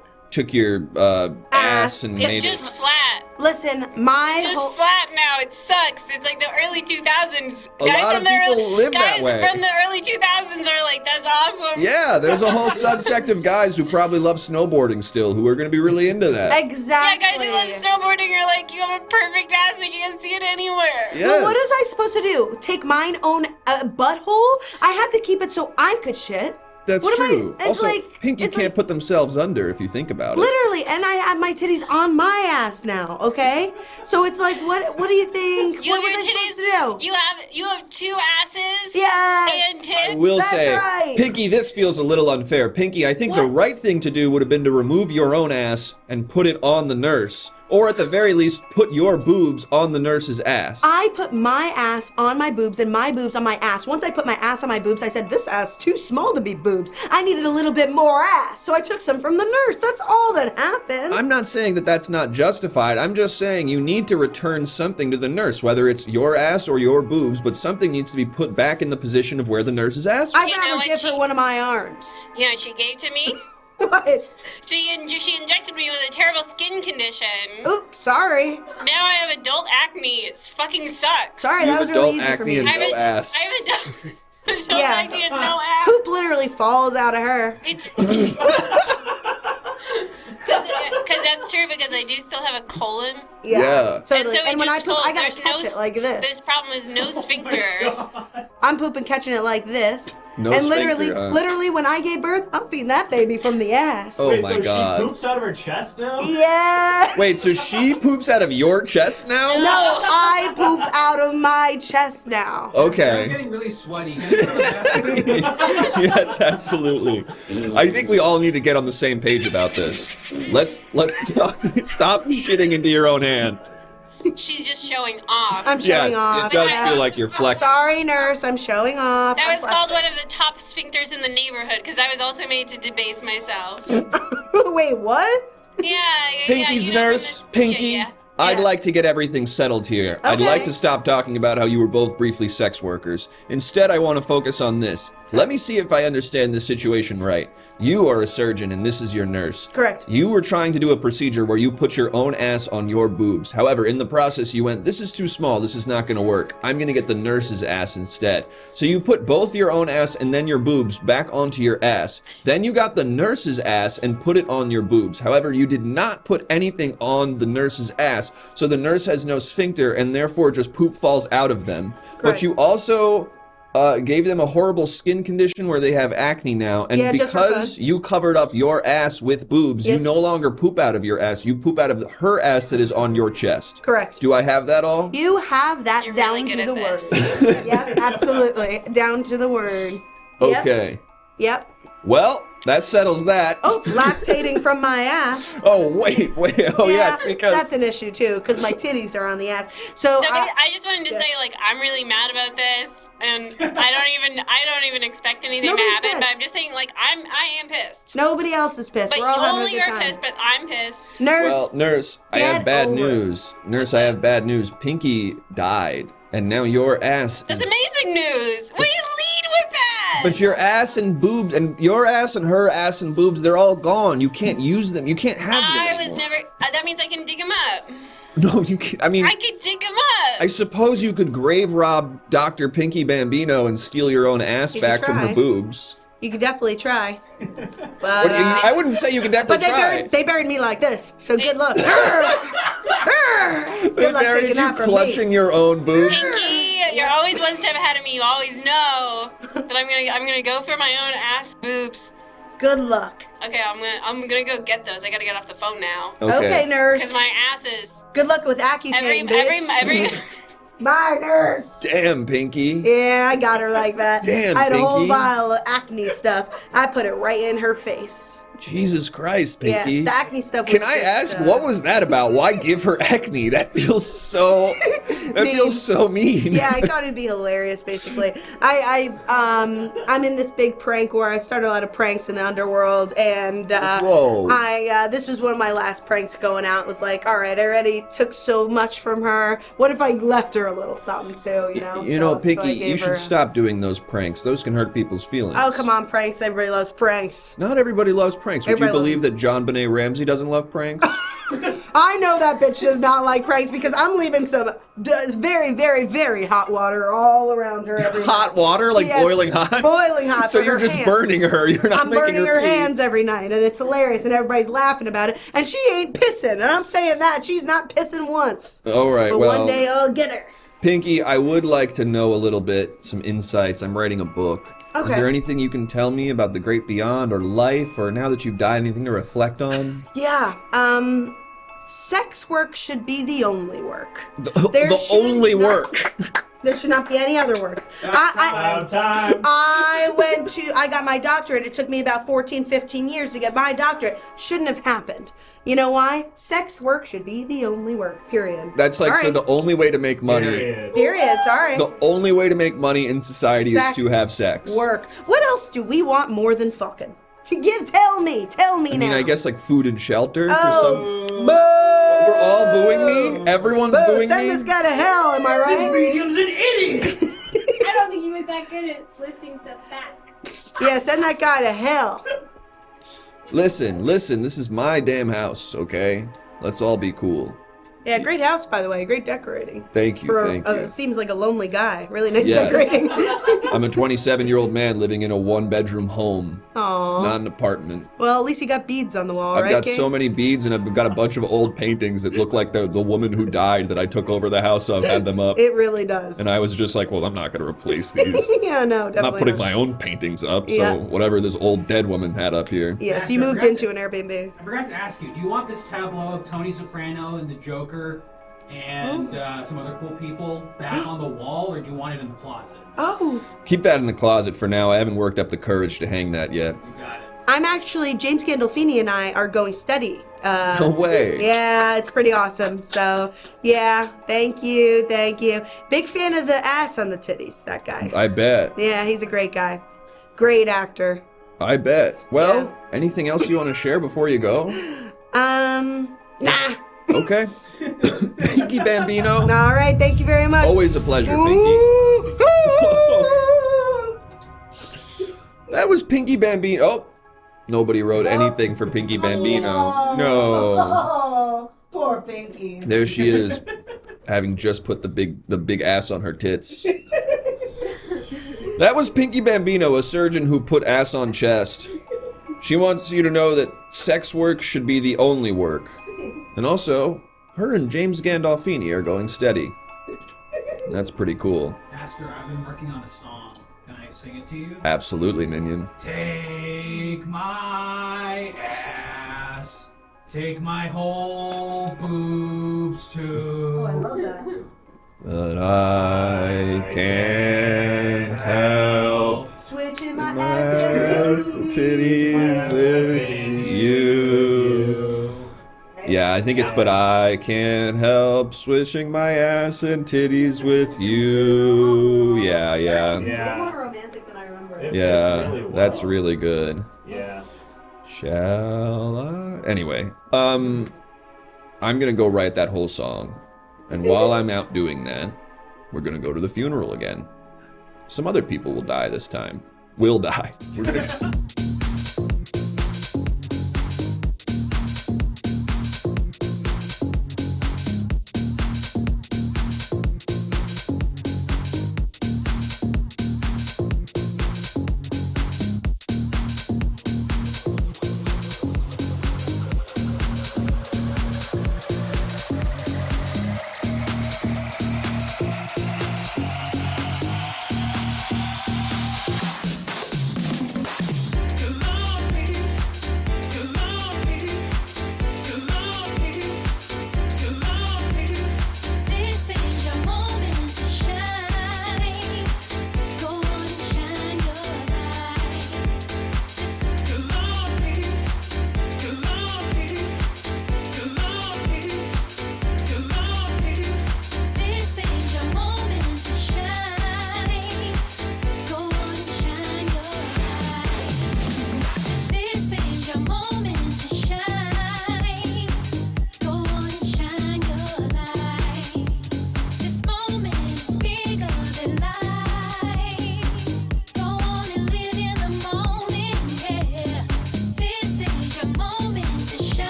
ass and made It's just flat. Listen, my It's just flat now. It sucks. It's like the early 2000s. A lot of people live that way. Guys from the early 2000s are like, that's awesome. Yeah, there's a whole subsect of guys who probably love snowboarding still, who are going to be really into that. Exactly. Yeah, guys who love snowboarding are like, you have a perfect ass and you can't see it anywhere. Yes. Well, what was I supposed to do? Take mine own butthole? I had to keep it so I could shit. That's What am I- true. it's Also, like- Pinky can't put themselves under if you think about it. Literally, and I have my titties on my ass now, okay? So it's like, what do you think? You what have was your I supposed to do? You have two asses. Yes. And tits. I will say, right. Pinky, this feels a little unfair. Pinky, I think the right thing to do would have been to remove your own ass and put it on the nurse. Or at the very least, put your boobs on the nurse's ass. I put my ass on my boobs and my boobs on my ass. Once I put my ass on my boobs, I said, this ass too small to be boobs. I needed a little bit more ass. So I took some from the nurse. That's all that happened. I'm not saying that that's not justified. I'm just saying you need to return something to the nurse, whether it's your ass or your boobs, but something needs to be put back in the position of where the nurse's ass was. I'd rather give her one of my arms. You know what she gave to me? What? She injected me with a terrible skin condition. Oops, sorry. Now I have adult acne. It's fucking sucks. Sorry, that was really easy for me. And no ass. I have adult Yeah. acne and no ass. Poop literally falls out of her. It's because that's true. Because I do still have a colon. Yeah. Totally. And so it when I just poop, falls. I gotta There's catch it like this. This problem is no sphincter. I'm pooping, catching it like this. No and sphincter, huh? literally, when I gave birth, I'm feeding that baby from the ass. Oh my god. She poops out of her chest now? Yeah. Wait, so she poops out of your chest now? No, I poop out of my chest now. Okay. I'm getting really sweaty. Yes, absolutely. I think we all need to get on the same page about this. Let's stop shitting into your own hand. She's just showing off. I'm showing Yes, off. it does feel like you're flexing. Sorry, nurse, I'm showing off. That I'm was called one of the top sphincters in the neighborhood because I was also made to debase myself. Wait, what? Yeah. Pinky's you know, nurse, Pinky. Yeah. I'd like to get everything settled here. I'd Okay. like to stop talking about how you were both briefly sex workers. Instead, I want to focus on this. Let me see if I understand this situation right. You are a surgeon and this is your nurse. Correct. You were trying to do a procedure where you put your own ass on your boobs. However, in the process, you went, this is too small, this is not going to work. I'm going to get the nurse's ass instead. So you put both your own ass and then your boobs back onto your ass. Then you got the nurse's ass and put it on your boobs. However, you did not put anything on the nurse's ass, so the nurse has no sphincter and therefore just poop falls out of them. But Correct. you also gave them a horrible skin condition where they have acne now, and Yeah, just for because fun. you covered up your ass with boobs, Yes. you no longer poop out of your ass, you poop out of her ass that is on your chest. Correct. Do I have that all? You have that You're down really good to at the this. word. Yep, absolutely. Down to the word. Yep. Okay. Yep. Well, that settles that. Oh, lactating from my ass. Oh, wait. Oh, yes, because... that's an issue too, because my titties are on the ass. So, So I just wanted to say, like, I'm really mad about this, and I don't even expect anything to Nobody's happen. But pissed. I'm just saying, like, I am pissed. nobody else is pissed. But We're all having a only good you're time. pissed, but I'm pissed. Nurse, Well, nurse, I have Get bad over it. news. Nurse, I have bad news. Pinky died, and now your ass That's is... amazing news. Way to lead with that. But your ass and boobs, and your ass and her ass and boobs, they're all gone. You can't use them. You can't have them I was anymore. never. That means I can dig him up. No, you can't. I mean, I could dig him up. I suppose you could grave rob Dr. Pinky Bambino and steal your own ass You could back from her try. boobs. you could definitely try. But, I wouldn't say you could definitely but try. they buried me like this, so good luck. Good luck taking you that from me. clutching your own boob. Pinky, you're always one step ahead of me. You always know that I'm gonna go for my own ass boobs. Good luck. Okay, I'm gonna go get those. I gotta get off the phone now. Okay, nurse. Because my ass is Good luck with Accutane, every Bye, nurse. Damn, Pinky. Yeah, I got her like that. Damn, I had a whole Pinky. vial of acne stuff. I put it right in her face. Jesus Christ, Pinky. Yeah, the acne stuff was Can I just, ask, what was that about? Why give her acne? That feels so... That feels so mean. Yeah, I thought it'd be hilarious, basically. I'm in this big prank where I started a lot of pranks in the underworld, and Whoa. this was one of my last pranks going out. It was like, all right, I already took so much from her. What if I left her a little something, too, you know? You know, So I Pinky, you gave should her- stop doing those pranks. Those can hurt people's feelings. Oh, come on, pranks. Everybody loves pranks. Not everybody loves pranks. Would you Everybody loves believe that John Benet Ramsey doesn't love pranks? I know that bitch does not like pranks because I'm leaving some very, very, very hot water all around her every Hot night. water? Like Yes, boiling hot? Boiling hot. So for you're her just hands. burning her. You're not I'm making burning her pee. hands every night, and it's hilarious, and everybody's laughing about it. And she ain't pissing, and I'm saying that she's not pissing once. All right, But well, one day I'll get her. Pinky, I would like to know a little bit, some insights. I'm writing a book. Is Okay. there anything you can tell me about the great beyond or life, or now that you've died, anything to reflect on? Yeah. Sex work should be the only work. The only work. There should not be any other work. I got my doctorate. It took me about 14, 15 years to get my doctorate. Shouldn't have happened. You know why? Sex work should be the only work, period. That's like, All so right. the only way to make money. Period. Sorry. The only way to make money in society Sex is to have sex. Work. What else do we want more than fucking? Tell me I mean, now. I guess like food and shelter for Oh. some. We're all booing me? Everyone's Boo, booing send me? this guy to hell, am I right? This medium's an idiot! I don't think he was that good at listing stuff back. Yeah, send that guy to hell. Listen, this is my damn house, okay? Let's all be cool. Yeah, great house, by the way. Great decorating. Thank you, For thank you. Seems like a lonely guy. Really nice Yes. decorating. I'm a 27-year-old man living in a one-bedroom home, Aww. not an apartment. Well, at least you got beads on the wall, I've right, got King? so many beads, and I've got a bunch of old paintings that look like the woman who died that I took over the house of, had them up. It really does. And I was just like, well, I'm not going to replace these. Yeah, no, I'm definitely not putting my own paintings up, so Yeah. whatever this old dead woman had up here. Yeah, so you moved into an Airbnb. I forgot to ask you, do you want this tableau of Tony Soprano and the Joker and some other cool people back on the wall, or do you want it in the closet? Oh. Keep that in the closet for now. I haven't worked up the courage to hang that yet. I'm actually, James Gandolfini and I are going steady. No way. Yeah, it's pretty awesome. So, yeah, thank you. Big fan of the ass on the titties, that guy. I bet. Yeah, he's a great guy. Great actor. I bet. Well, anything else you want to share before you go? Nah. Okay. Pinky Bambino. All right, thank you very much. Always a pleasure, Pinky. That was Pinky Bambino. Oh, nobody wrote anything for Pinky Bambino. No. Oh, poor Pinky. There she is, having just put the big ass on her tits. That was Pinky Bambino, a surgeon who put ass on chest. She wants you to know that sex work should be the only work. And also, her and James Gandolfini are going steady. That's pretty cool. Pastor, I've been working on a song. Can I sing it to you? Absolutely, Minion. Take my ass, take my whole boobs too. Oh, I love that. But I can't help Switching my my ass and titties with you. Yeah, I think it's but I can't help swishing my ass and titties with you. Yeah. Way more romantic than I remember. Yeah, that's really good. Yeah. Shall I? Anyway, I'm gonna go write that whole song. And while I'm out doing that, we're gonna go to the funeral again. Some other people will die this time. Will die. We're gonna...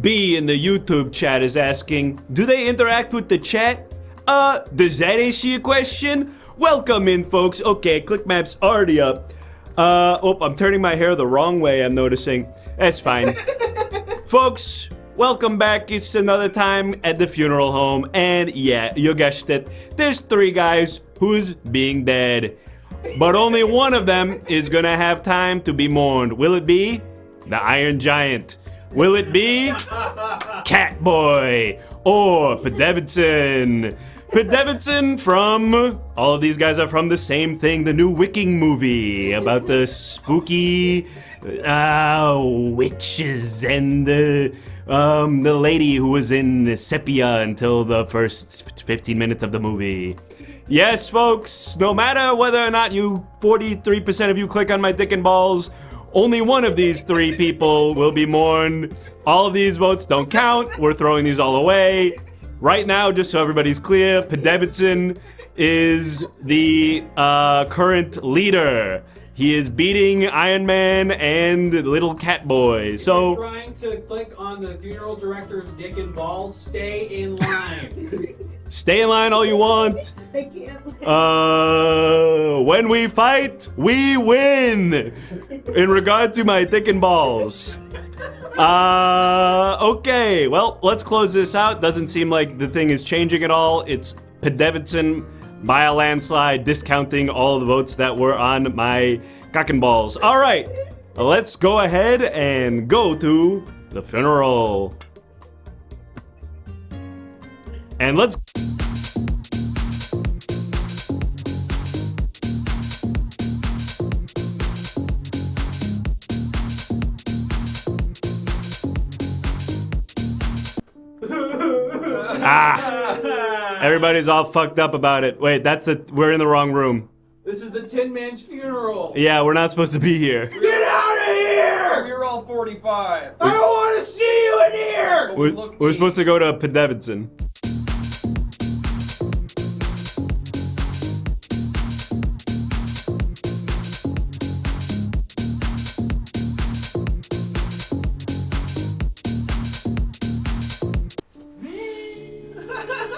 B in the YouTube chat is asking, do they interact with the chat? Does that answer your question? Welcome in, folks. Okay, ClickMap's already up. I'm turning my hair the wrong way, I'm noticing. That's fine. Folks, welcome back. It's another time at the funeral home. And yeah, you guessed it. There's 3 guys who's being dead. But only one of them is gonna have time to be mourned. Will it be the Iron Giant? Will it be Catboy or Pete Davidson? Pete Davidson from, all of these guys are from the same thing, the new Wicking movie about the spooky witches and the lady who was in sepia until the first 15 minutes of the movie. Yes, folks, no matter whether or not 43% of you click on my dick and balls, only one of these 3 people will be mourned. All of these votes don't count. We're throwing these all away. Right now, just so everybody's clear, Pete Davidson is the current leader. He is beating Iron Man and Little Catboy. So, trying to click on the funeral director's dick and balls. Stay in line. Stay in line all you want. I can't. When we fight, we win. In regard to my dick and balls. Okay, well, let's close this out. Doesn't seem like the thing is changing at all. It's Pete Davidson by a landslide, discounting all the votes that were on my cock and balls. All right, let's go ahead and go to the funeral. And let's... Everybody's all fucked up about it. Wait, we're in the wrong room. This is the Tin Man's funeral. Yeah, we're not supposed to be here. Get out of here! You're all 45. I don't want to see you in here! We're supposed to go to Pete Davidson.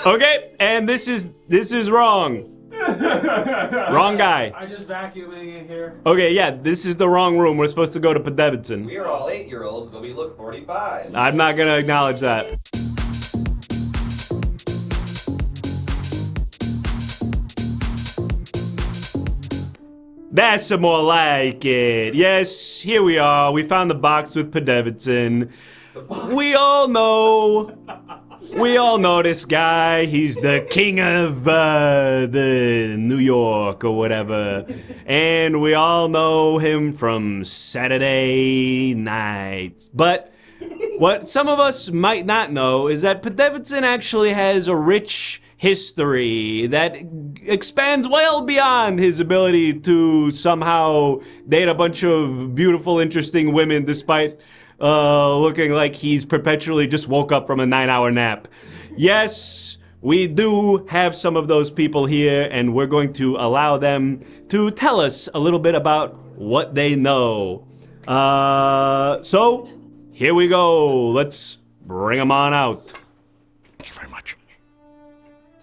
Okay, and this is wrong. Wrong guy. I just vacuuming in here. Okay, yeah, this is the wrong room. We're supposed to go to Pete Davidson. We're all 8-year-olds, but we look 45. I'm not gonna acknowledge that. That's some more like it. Yes, here we are. We found the box with Pete Davidson. We all know this guy. He's the king of the New York or whatever. And we all know him from Saturday Night. But what some of us might not know is that Pete Davidson actually has a rich history that expands well beyond his ability to somehow date a bunch of beautiful, interesting women despite looking like he's perpetually just woke up from a 9-hour nap. Yes, we do have some of those people here, and we're going to allow them to tell us a little bit about what they know. So, here we go. Let's bring them on out. Thank you very much.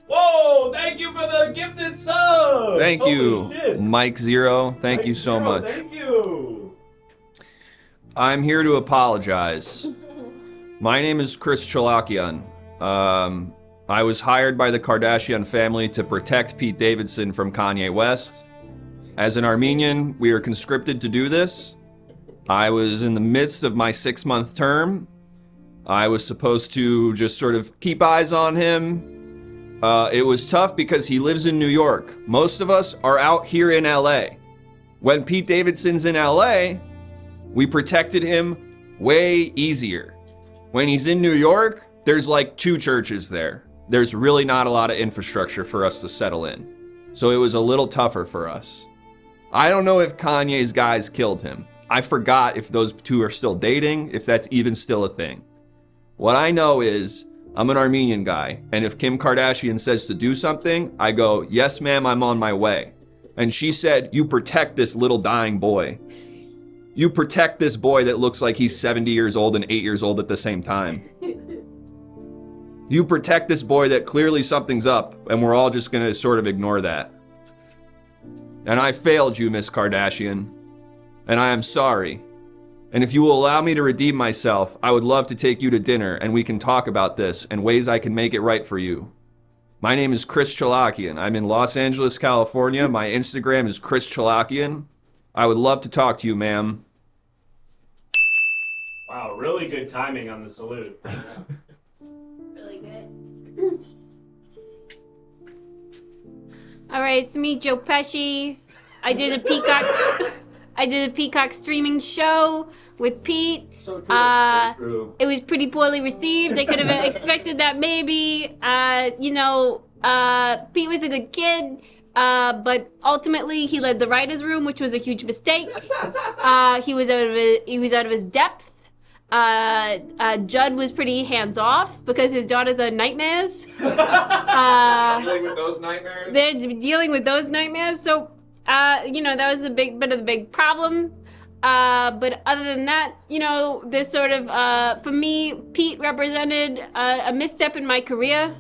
Whoa, thank you for the gifted sub! Thank you, Holy shit. Mike Zero. Thank you so much. Thank you. I'm here to apologize. My name is Chris Chalakian. I was hired by the Kardashian family to protect Pete Davidson from Kanye West. As an Armenian, we are conscripted to do this. I was in the midst of my 6-month term. I was supposed to just sort of keep eyes on him. It was tough because he lives in New York. Most of us are out here in LA. When Pete Davidson's in LA, we protected him way easier. When he's in New York, there's like 2 churches there. There's really not a lot of infrastructure for us to settle in. So it was a little tougher for us. I don't know if Kanye's guys killed him. I forgot if those 2 are still dating, if that's even still a thing. What I know is, I'm an Armenian guy, and if Kim Kardashian says to do something, I go, yes ma'am, I'm on my way. And she said, you protect this little dying boy. You protect this boy that looks like he's 70 years old and 8 years old at the same time. You protect this boy that clearly something's up, and we're all just gonna sort of ignore that. And I failed you, Miss Kardashian. And I am sorry. And if you will allow me to redeem myself, I would love to take you to dinner and we can talk about this and ways I can make it right for you. My name is Chris Chalakian. I'm in Los Angeles, California. My Instagram is Chris Chalakian. I would love to talk to you, ma'am. Wow, really good timing on the salute. Really good. All right, it's me, Joe Pesci. I did a Peacock streaming show with Pete. So true. It was pretty poorly received. I could have expected that maybe. Pete was a good kid, but ultimately he led the writers' room, which was a huge mistake. He was out of his depth. Judd was pretty hands off because his daughters are nightmares. Dealing with those nightmares. They're dealing with those nightmares. So, that was a bit of the big problem. But other than that, this sort of, for me, Pete represented a misstep in my career.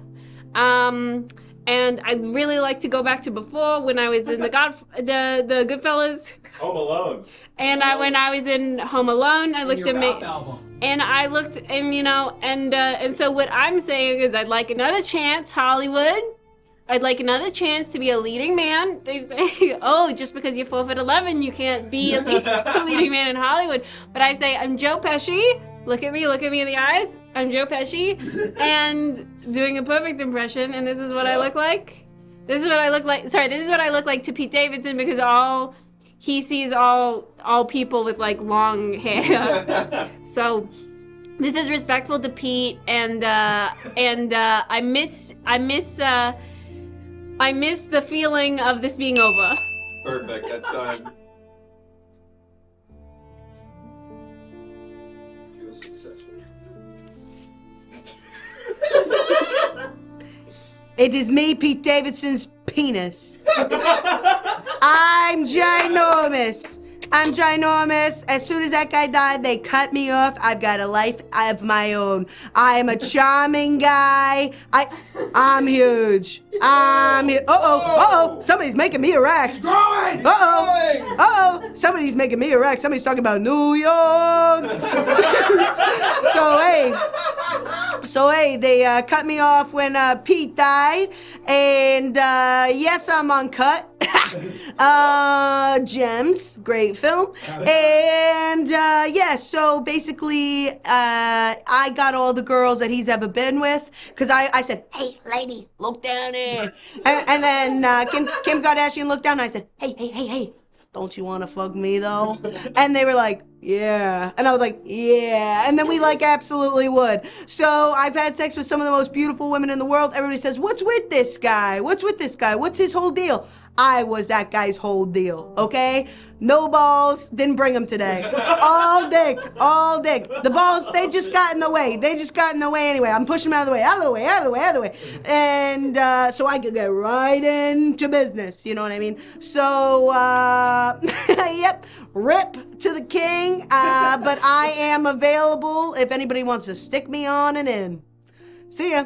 And I'd really like to go back to before when I was in the Goodfellas. Home Alone. And when I was in Home Alone, I looked at me. And I looked, and so what I'm saying is I'd like another chance, Hollywood. I'd like another chance to be a leading man. They say, oh, just because you're 4'11", you can't be a leading man in Hollywood. But I say, I'm Joe Pesci. Look at me in the eyes. I'm Joe Pesci, and doing a perfect impression. And this is what I look like. This is what I look like. Sorry, this is what I look like to Pete Davidson because he sees all people with like long hair. So this is respectful to Pete, and I miss the feeling of this being over. Perfect. That's done. You were successful. It is me, Pete Davidson's penis. I'm ginormous. As soon as that guy died, they cut me off. I've got a life of my own. I am a charming guy. I'm huge. Uh-oh. Somebody's making me erect. Uh-oh. Somebody's making me erect. Somebody's talking about New York. So hey, they cut me off when Pete died. And yes, I'm uncut. Gems, great film. And so basically I got all the girls that he's ever been with, because I said, hey lady, look down here. And then Kim Kardashian looked down and I said, hey, don't you want to fuck me though? And they were like, yeah. And I was like, yeah. And then we absolutely would. So I've had sex with some of the most beautiful women in the world. Everybody says, what's with this guy? What's his whole deal? I was that guy's whole deal, okay? No balls, didn't bring them today. All dick. The balls, they just got in the way. Anyway. I'm pushing them out of the way. And so I could get right into business, you know what I mean? So, yep, rip to the king. But I am available if anybody wants to stick me on and in. See ya.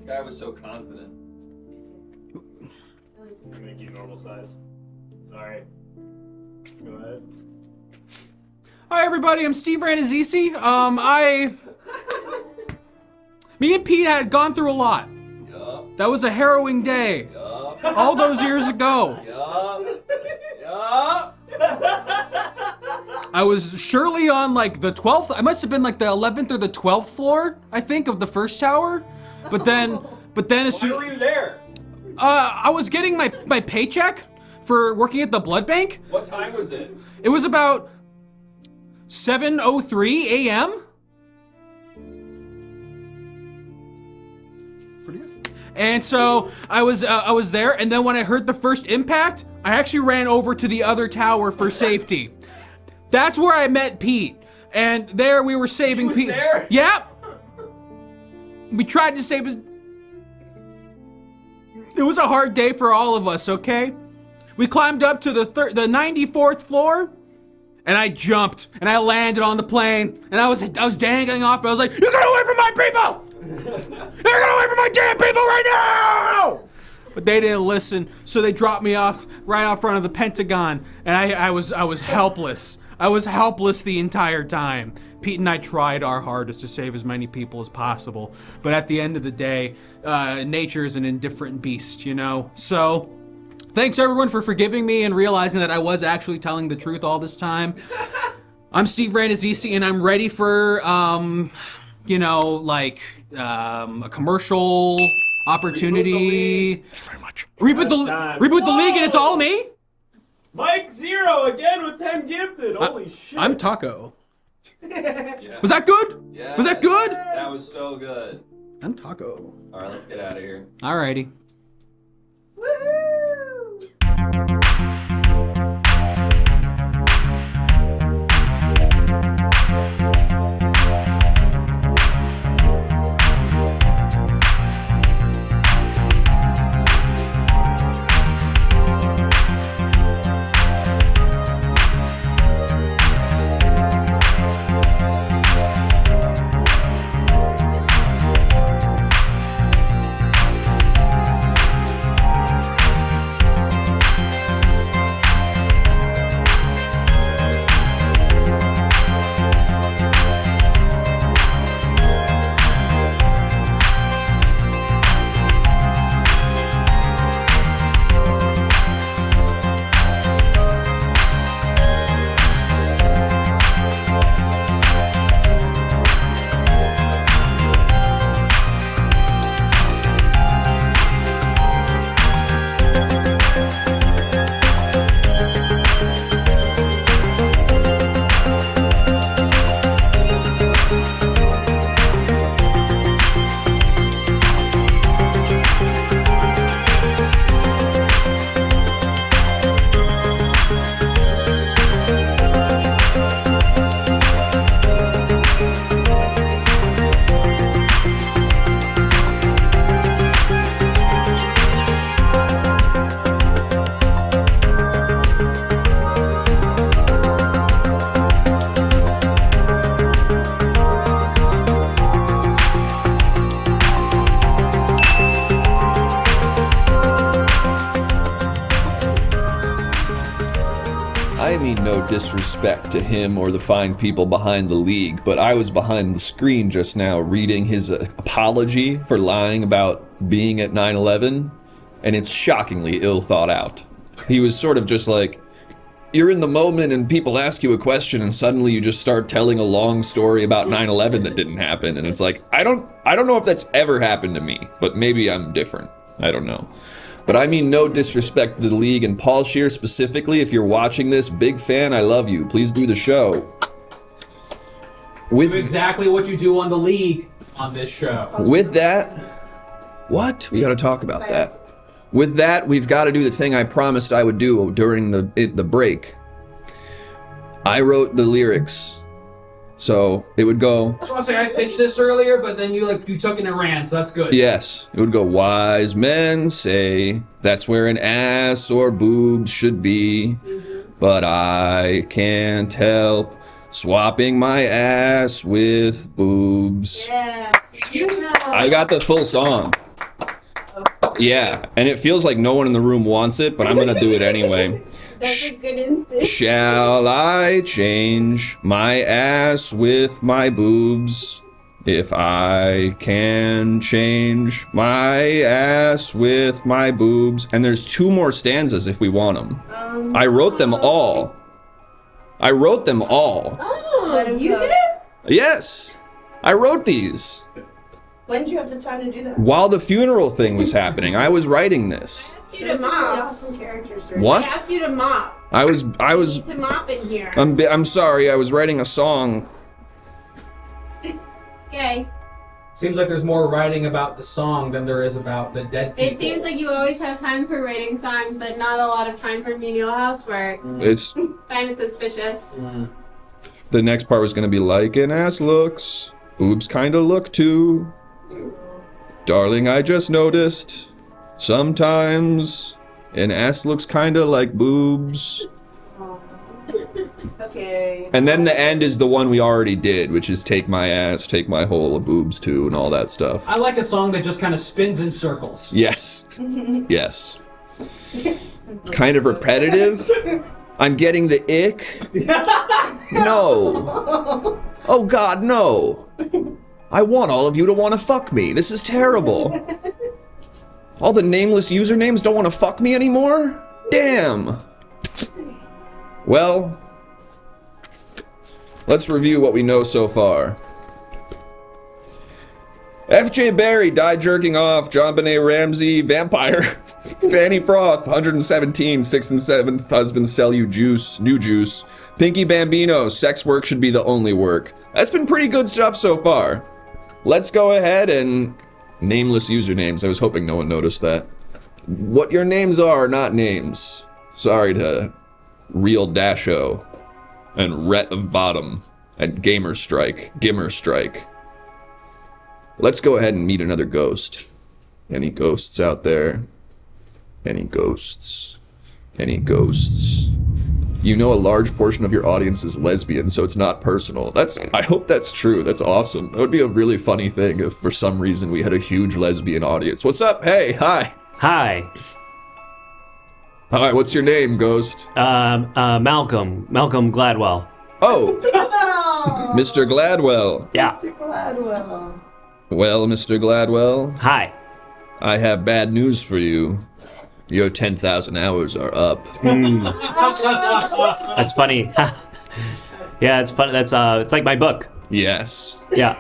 Guy was so confident. Make you normal size. Sorry. Go ahead. Hi everybody, I'm Steve Ranazisi. Me and Pete had gone through a lot. Yup. That was a harrowing day. Yup. All those years ago. Yup. I was surely on the 12th, I must have been the 11th or the 12th floor, I think, of the first tower. But then as soon— Why were you there? I was getting my paycheck for working at the blood bank. What time was it? It was about 7:03 a.m. Pretty good. And so I was there, and then when I heard the first impact, I actually ran over to the other tower for safety. That's where I met Pete, and there we were saving Pete. There? Yep. We tried to save his. It was a hard day for all of us, okay? We climbed up to the 94th floor, and I jumped, and I landed on the plane, and I was dangling off, and I was like, "You get away from my people! You get away from my damn people right now!" But they didn't listen, so they dropped me off right out front of the Pentagon, and I was helpless. I was helpless the entire time. Pete and I tried our hardest to save as many people as possible, but at the end of the day, nature is an indifferent beast, you know? So, thanks everyone for forgiving me and realizing that I was actually telling the truth all this time. I'm Steve Ranazisi, and I'm ready for, you know, like, a commercial opportunity. Thank you very much. Reboot the league, and it's all me? Mike Zero again with 10 gifted. Holy shit. I'm Taco. Yeah. Was that good? Yeah. Was that good? That was so good. I'm Taco. All right, let's get out of here. Alrighty. I mean no disrespect to him or the fine people behind the league, but I was behind the screen just now reading his apology for lying about being at 9/11, and it's shockingly ill thought out. He was sort of just like, you're in the moment and people ask you a question and suddenly you just start telling a long story about 9/11 that didn't happen, and it's like, I don't know if that's ever happened to me, but maybe I'm different. I don't know. But I mean no disrespect to the league, and Paul Scheer specifically, if you're watching this, big fan, I love you. Please do the show. Do exactly what you do on the league on this show. With that, what? We gotta talk about that. With that, we've gotta do the thing I promised I would do during the break. I wrote the lyrics. So it would go. I just want to say I pitched this earlier, but then you took in a rant, so that's good. Yes, it would go. Wise men say that's where an ass or boobs should be, but I can't help swapping my ass with boobs. Yeah. I got the full song. Yeah, and it feels like no one in the room wants it, but I'm gonna do it anyway. That's a good instinct. Shall I change my ass with my boobs? If I can change my ass with my boobs. And there's 2 more stanzas if we want them. I wrote them all. Oh, you did? Yes, I wrote these. When did you have the time to do that? While the funeral thing was happening, I was writing this. I asked you to mop. Awesome characters. What? I asked you to mop. I was. You need to mop in here. I'm sorry. I was writing a song. Okay. Seems like there's more writing about the song than there is about the dead people. It seems like you always have time for writing songs, but not a lot of time for menial housework. It's. Find it suspicious. The next part was gonna be like an ass looks. Boobs kinda look too. Darling, I just noticed. Sometimes An ass looks kinda like boobs. Okay. And then the end is the one we already did, which is take my ass, take my hole of boobs too, and all that stuff. I like a song that just kind of spins in circles. Yes. Yes. Kind of repetitive. I'm getting the ick. No. Oh God, no. I want all of you to want to fuck me. This is terrible. All the nameless usernames don't want to fuck me anymore? Damn. Well, let's review what we know so far. FJ Barry died jerking off. John Benet Ramsey, vampire. Fanny Froth, 117, 6th and 7th, husband sell you juice, new juice. Pinky Bambino, sex work should be the only work. That's been pretty good stuff so far. Let's go ahead and nameless usernames. I was hoping no one noticed that. What your names are not names. Sorry to Real Dasho and Rhett of Bottom and Gimmer Strike. Let's go ahead and meet another ghost. Any ghosts out there? Any ghosts? Any ghosts? You know a large portion of your audience is lesbian, so it's not personal. I hope that's true. That's awesome. That would be a really funny thing if for some reason we had a huge lesbian audience. What's up? Hey, hi. Hi. Hi, what's your name, ghost? Malcolm Gladwell. Oh, Mr. Gladwell. Yeah. Mr. Gladwell. Well, Mr. Gladwell. Hi. I have bad news for you. Your 10,000 hours are up. That's funny. Yeah, it's funny. That's it's like my book. Yes. Yeah.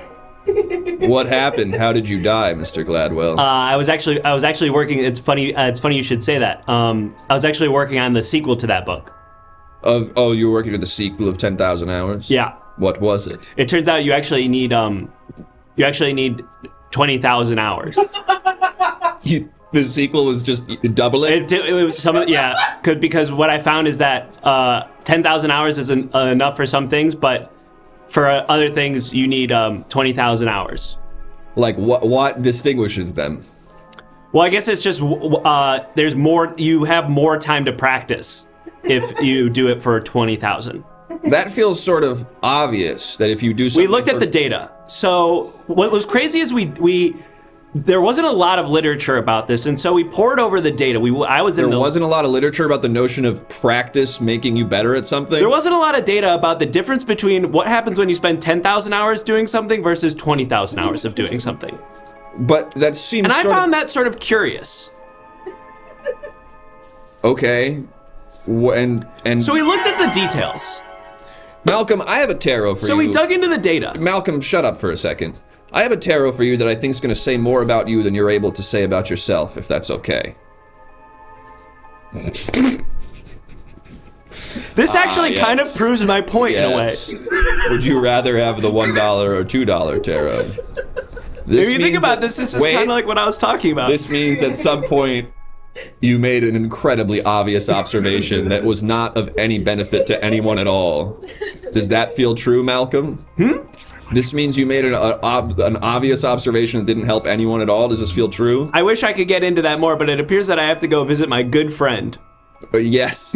What happened? How did you die, Mr. Gladwell? I was actually working. It's funny you should say that. I was actually working on the sequel to that book. You were working on the sequel of 10,000 Hours? Yeah. What was it? It turns out you actually need 20,000 hours. The sequel was just double it? It was because what I found is that 10,000 hours isn't enough for some things, but for other things you need 20,000 hours. Like what distinguishes them? Well, I guess it's just there's more. You have more time to practice if you do it for 20,000. That feels sort of obvious that if you do something. We looked at the data. So what was crazy is there wasn't a lot of literature about this, and so we poured over the data. There wasn't a lot of literature about the notion of practice making you better at something? There wasn't a lot of data about the difference between what happens when you spend 10,000 hours doing something versus 20,000 hours of doing something. But that seems And I found that sort of curious. Okay. And so we looked at the details. Malcolm, I have a tarot for you. So we dug into the data. Malcolm, shut up for a second. I have a tarot for you that I think is going to say more about you than you're able to say about yourself, if that's okay. This actually kind of proves my point in a way. Would you rather have the $1 or $2 tarot? If you think about this is kind of like what I was talking about. This means at some point you made an incredibly obvious observation that was not of any benefit to anyone at all. Does that feel true, Malcolm? This means you made an obvious observation that didn't help anyone at all. Does this feel true? I wish I could get into that more, but it appears that I have to go visit my good friend. Yes.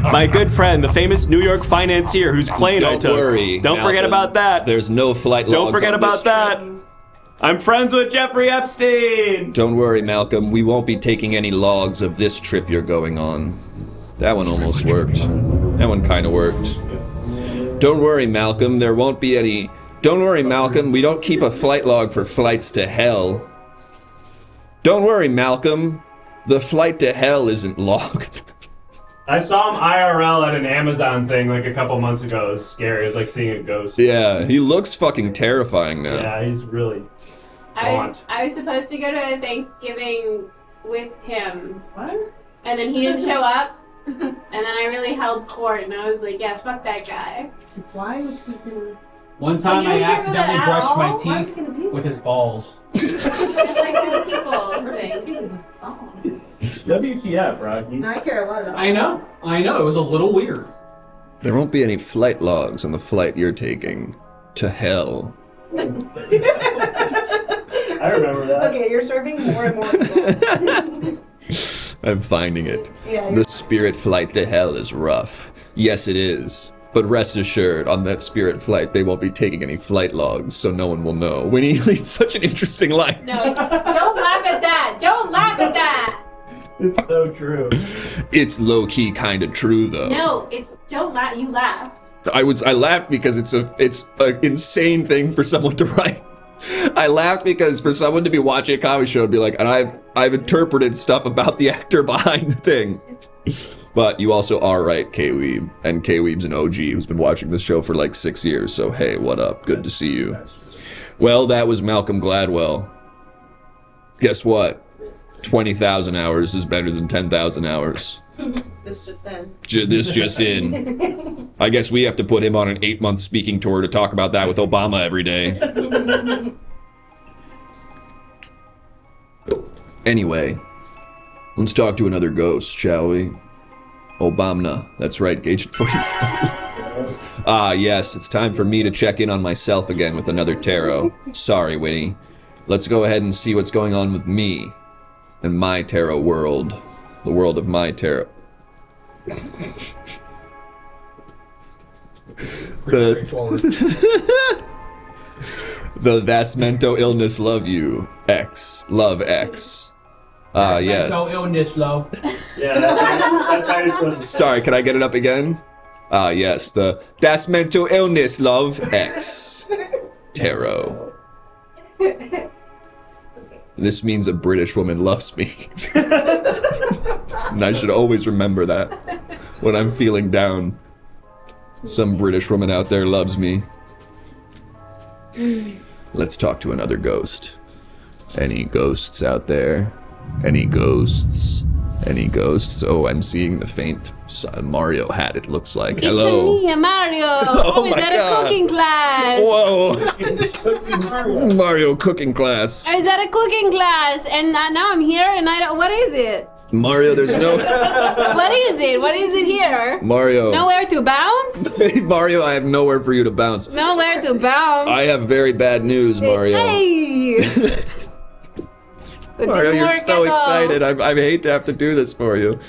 My good friend, the famous New York financier whose plane I took. Don't worry. Don't forget about that. There's no flight logs. Don't forget about that. I'm friends with Jeffrey Epstein. Don't worry, Malcolm. We won't be taking any logs of this trip you're going on. That one almost worked. That one kind of worked. Don't worry, Malcolm. There won't be any... Don't worry, Malcolm. We don't keep a flight log for flights to hell. Don't worry, Malcolm. The flight to hell isn't logged. I saw him IRL at an Amazon thing like a couple months ago. It was scary. It was like seeing a ghost. Yeah, he looks fucking terrifying now. Yeah, he's really I was supposed to go to Thanksgiving with him. What? And then he didn't show up. And then I really held court, and I was like, yeah, fuck that guy. Why would he do... One time Well, you I didn't hear accidentally that at brushed all? my Why was teeth it gonna be with his balls. It's like good people thing. WTF, Rocky? I care a lot. I know. It was a little weird. There won't be any flight logs on the flight you're taking to hell. I remember that. Okay, you're serving more and more people. I'm finding it. Yeah. The spirit flight to hell is rough. Yes, it is. But rest assured, on that spirit flight, they won't be taking any flight logs, so no one will know. Winnie leads such an interesting life. No, don't laugh at that. Don't laugh at that. It's so true. It's low-key kind of true, though. No, it's don't laugh. You laugh. I laughed because it's an insane thing for someone to write. I laughed because for someone to be watching a comedy show and be like, and I've interpreted stuff about the actor behind the thing. But you also are right, K-Weeb. And K-Weeb's an OG who's been watching this show for like 6 years, so hey, what up? Good to see you. Well, that was Malcolm Gladwell. Guess what? 20,000 hours is better than 10,000 hours. This just in. This just in. I guess we have to put him on an 8-month speaking tour to talk about that with Obama every day. Anyway, let's talk to another ghost, shall we? Obama. That's right, Agent 47. Ah, yes, it's time for me to check in on myself again with another tarot. Sorry, Winnie. Let's go ahead and see what's going on with me and my tarot world. The world of my tarot. The That's Mental Illness Love You X. Love X. Ah, yes. Mental illness, love. Yeah, that's how you're supposed to say. Sorry, can I get it up again? Ah, yes, the Das Mental Illness Love X Tarot. This means a British woman loves me. And I should always remember that when I'm feeling down. Some British woman out there loves me. Let's talk to another ghost. Any ghosts out there? Any ghosts? Any ghosts? Oh, I'm seeing the faint Mario hat, it looks like. Hello. It's me, Mario. Oh I was my at God. a cooking class. Whoa. Mario cooking class. I was at a cooking class, and now I'm here, and I don't. What is it? Mario, there's no... What is it? What is it here? Mario. Nowhere to bounce? Mario, I have nowhere for you to bounce. Nowhere to bounce. I have very bad news, Mario. Hey! It Mario, didn't you're work so at all. excited. I hate to have to do this for you.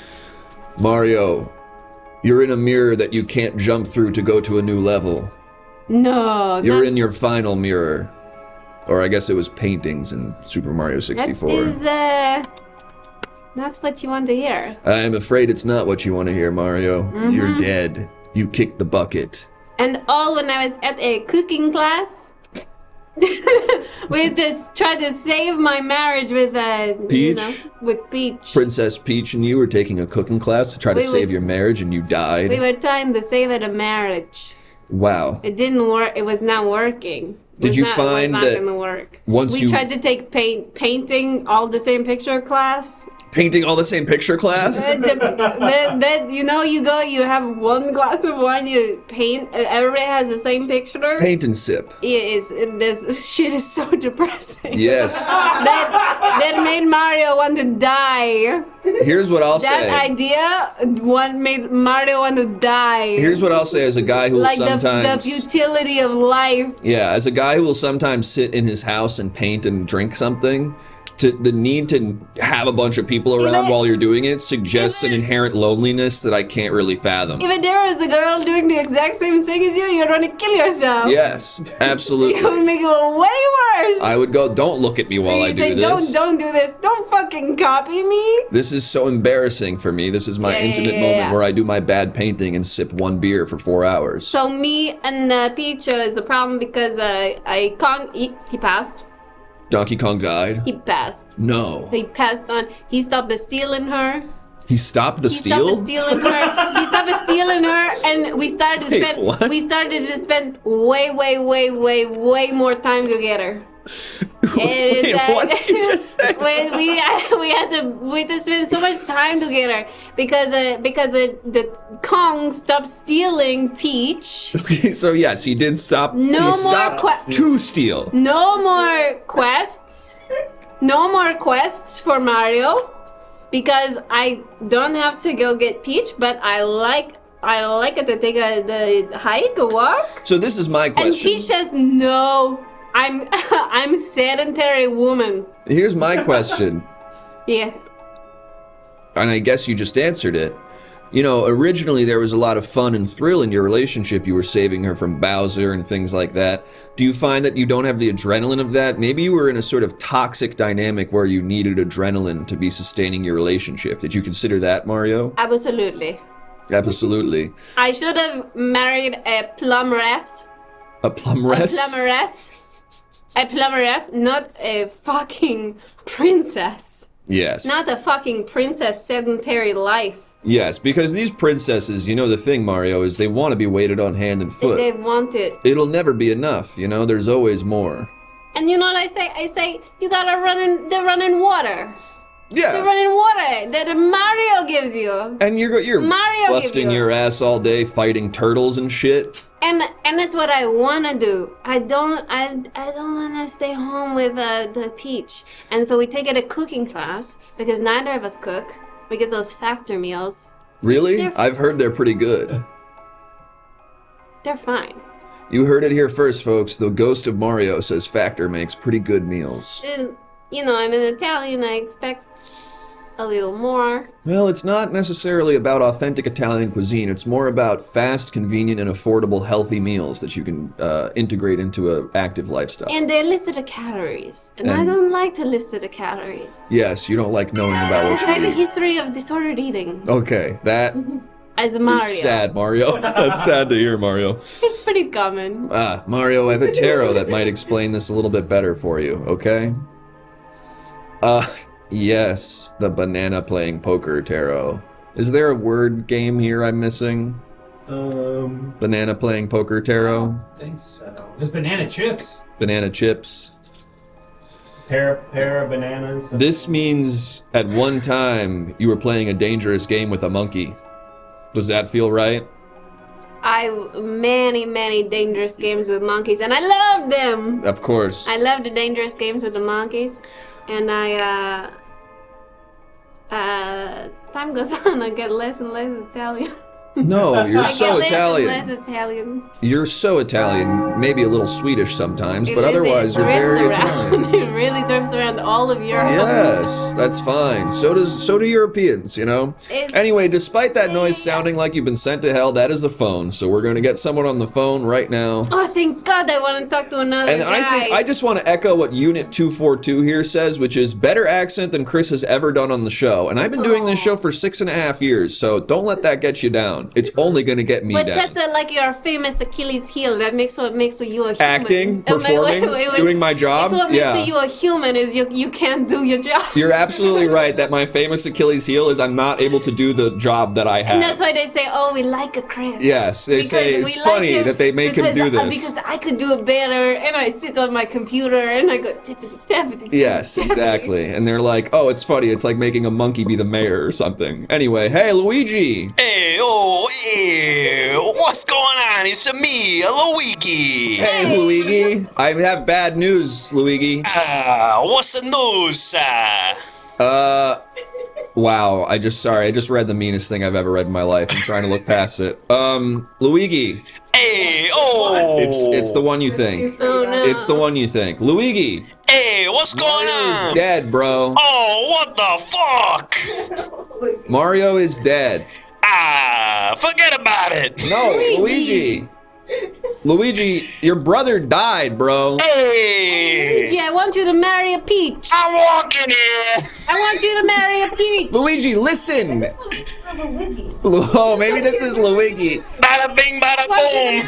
Mario, you're in a mirror that you can't jump through to go to a new level. No. You're in your final mirror. Or I guess it was paintings in Super Mario 64. That is, that's what you want to hear. I am afraid it's not what you want to hear, Mario. Mhm. You're dead. You kicked the bucket. And all when I was at a cooking class, we just tried to save my marriage with Peach? with Peach. Princess Peach and you were taking a cooking class to try to We save would- your marriage and you died. We were trying to save it a marriage. Wow. It didn't work. It was not working. Did you find it was not that gonna work? once we you- tried to take painting all the same picture class. Painting all the same picture class? That you have one glass of wine, you paint. Everybody has the same picture. Paint and sip. This shit is so depressing. Yes. That made Mario want to die. Here's what I'll That say. idea made Mario want to die. Here's what I'll say as a guy who will like sometimes... the futility of life. Yeah, as a guy who will sometimes sit in his house and paint and drink something, the need to have a bunch of people around Even- while you're doing it suggests an inherent loneliness that I can't really fathom. If there was a girl doing the exact same thing as you'd want to kill yourself. Yes, absolutely. It would make it way worse. I would go, don't look at me while you I say, do this. don't do this. Don't fucking copy me. This is so embarrassing for me. This is my Yeah, intimate yeah, moment yeah. where I do my bad painting and sip one beer for 4 hours. So me and Peach is a problem because he passed. Donkey Kong died? He passed. No. He passed on. He stopped stealing her. He stopped the He steal? stopped stealing her. He stopped stealing her, and we started to Wait, spend. what? We started to spend way more time together. Wait, what did you just say? we had to spend so much time together because the Kong stopped stealing Peach. Okay, so yes, he did stop. No he more stopped to steal. No more quests. No more quests for Mario. Because I don't have to go get Peach, but I like it to take the hike, a walk. So this is my question. And Peach says, no, I'm sedentary woman. Here's my question. Yeah. and I guess you just answered it. You know, originally there was a lot of fun and thrill in your relationship. You were saving her from Bowser and things like that. Do you find that you don't have the adrenaline of that? Maybe you were in a sort of toxic dynamic where you needed adrenaline to be sustaining your relationship. Did you consider that, Mario? Absolutely. Absolutely. I should have married a plumberess. A plumberess? A plumberess, not a fucking princess. Yes. Not a fucking princess sedentary life. Yes, because these princesses, you know the thing, Mario, is they want to be weighted on hand and foot. They want it. It'll never be enough, you know, there's always more. And you know what I say? I say, you gotta run in water. Yeah. The running water that Mario gives you. And you're Mario busting your ass all day fighting turtles and shit. And that's what I wanna do. I don't wanna stay home with the Peach. And so we take it a cooking class because neither of us cook. We get those factor meals. Really? I've heard they're pretty good. They're fine. You heard it here first, folks. The ghost of Mario says Factor makes pretty good meals. And, you know, I'm an Italian. I expect a little more. Well, it's not necessarily about authentic Italian cuisine. It's more about fast, convenient, and affordable healthy meals that you can integrate into an active lifestyle. And they listed the calories. And I don't like to list the calories. Yes, you don't like knowing about what I have you a eat. history of disordered eating. Okay, that As Mario. is sad, Mario. That's sad to hear, Mario. It's pretty common. Mario, I have a tarot that might explain this a little bit better for you, okay? Yes, the banana playing poker tarot. Is there a word game here I'm missing? Banana playing poker tarot? I think so. There's banana chips. Banana chips. Pair of bananas. This means at one time you were playing a dangerous game with a monkey. Does that feel right? Many dangerous games with monkeys, and I love them. Of course. I love the dangerous games with the monkeys, and time goes on, I get less and less Italian. No, you're so Italian. Less Italian. You're so Italian, maybe a little Swedish sometimes, but It otherwise you're very Italian. It really drifts around all of Europe. Yes, that's fine. So do Europeans, you know? Anyway, despite that noise sounding like you've been sent to hell, that is the phone. So we're going to get someone on the phone right now. Oh, thank God I want to talk to another And guy. I just want to echo what Unit 242 here says, which is better accent than Chris has ever done on the show. And I've been doing this show for 6.5 years, so don't let that get you down. It's only going to get me But down. that's like your famous Achilles heel. That makes you a human. Acting, performing, doing my job. It's what Yeah. makes you a human is you can't do your job. You're absolutely right that my famous Achilles heel is I'm not able to do the job that I And have. that's why they say, oh, we like a Chris. Yes, they say Because it's we like funny him that they make him do this. Because I could do it better, and I sit on my computer, and I go tippity tappity. Yes, exactly. And they're like, oh, it's funny. It's like making a monkey be the mayor or something. Anyway, hey, Luigi. Hey, what's going on? It's me, Luigi. Hey, Luigi. I have bad news, Luigi. What's the news? Wow. I just read the meanest thing I've ever read in my life. I'm trying to look past it. Luigi. Hey, It's the one you think. Oh, no. It's the one you think. Luigi. Hey, what's going on? Mario's dead, bro. Oh, what the fuck? Mario is dead. Forget about it. No, Luigi. Luigi, your brother died, bro. Hey! Luigi, I want you to marry a peach. I'm walking here. I want you to marry a peach. Luigi, listen. Oh, maybe this is Luigi. Bada bing, bada boom.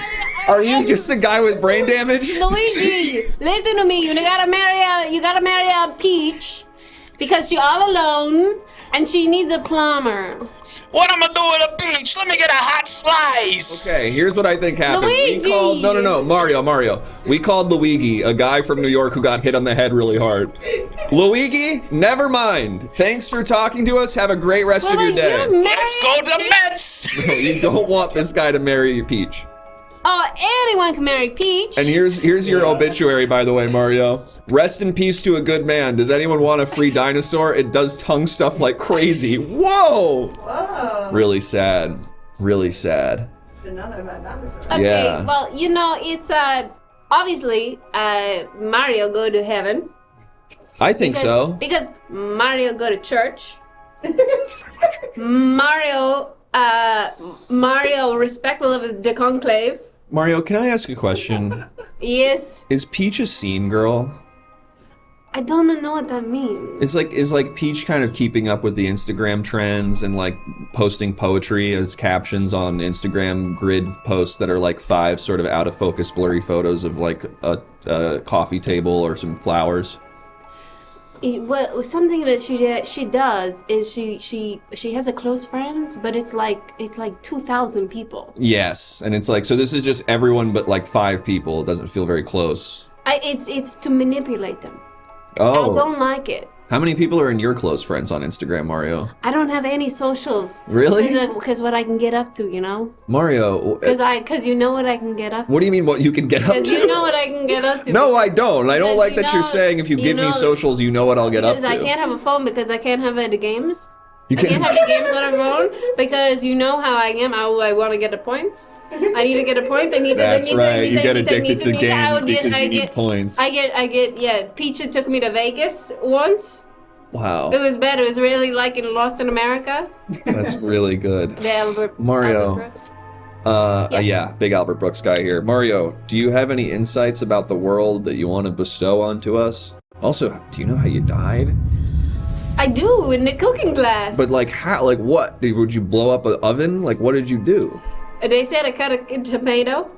Are you just a guy with brain damage? Luigi, listen to me. You gotta marry a peach because she's all alone and she needs a plumber. What am I doing with a peach? Let me get a hot slice. Okay, here's what I think happened. Luigi! We called, no, Mario. We called Luigi, a guy from New York who got hit on the head really hard. Luigi, never mind. Thanks for talking to us. Have a great rest of your day. Let's go to the Mets. No, you don't want this guy to marry Peach. Oh, anyone can marry Peach. And here's your obituary, by the way, Mario. Rest in peace to a good man. Does anyone want a free dinosaur? It does tongue stuff like crazy. Whoa! Whoa. Really sad. Really sad. Another bad dinosaur. Okay, Yeah. well, you know, it's obviously Mario go to heaven. I think so. Because Mario go to church. Mario, respectful of the conclave. Mario, can I ask a question? Yes. Is Peach a scene girl? I don't know what that means. Is like Peach kind of keeping up with the Instagram trends and like posting poetry as captions on Instagram grid posts that are like 5 sort of out of focus blurry photos of like a coffee table or some flowers? Well, something that she does is she has a close friends, but it's like 2,000 people. Yes, and it's like, so this is just everyone but like 5 people. It doesn't feel very close. It's to manipulate them. Oh. I don't like it. How many people are in your close friends on Instagram, Mario? I don't have any socials. Really? Because what I can get up to, you know? Mario. Because you know what I can get up to. What do you mean what you can get up to? Because you know what I can get up to. No, I don't. I don't like Because that you're saying if you give me know- socials, you know what I'll get up to. Because I can't have a phone because I can't have the games. You I can't have the games on a phone because you know how I am. I want to get the points. I need to get the points. I need to. That's right. You get addicted to games because you need points. Yeah. Peach took me to Vegas once. Wow. It was bad. It was really like in Lost in America. That's really good. The Albert Brooks. Yeah, big Albert Brooks guy here. Mario, do you have any insights about the world that you want to bestow onto us? Also, do you know how you died? I do, in the cooking class. But like how? Like what? Would you blow up an oven? Like what did you do? They said I cut a tomato.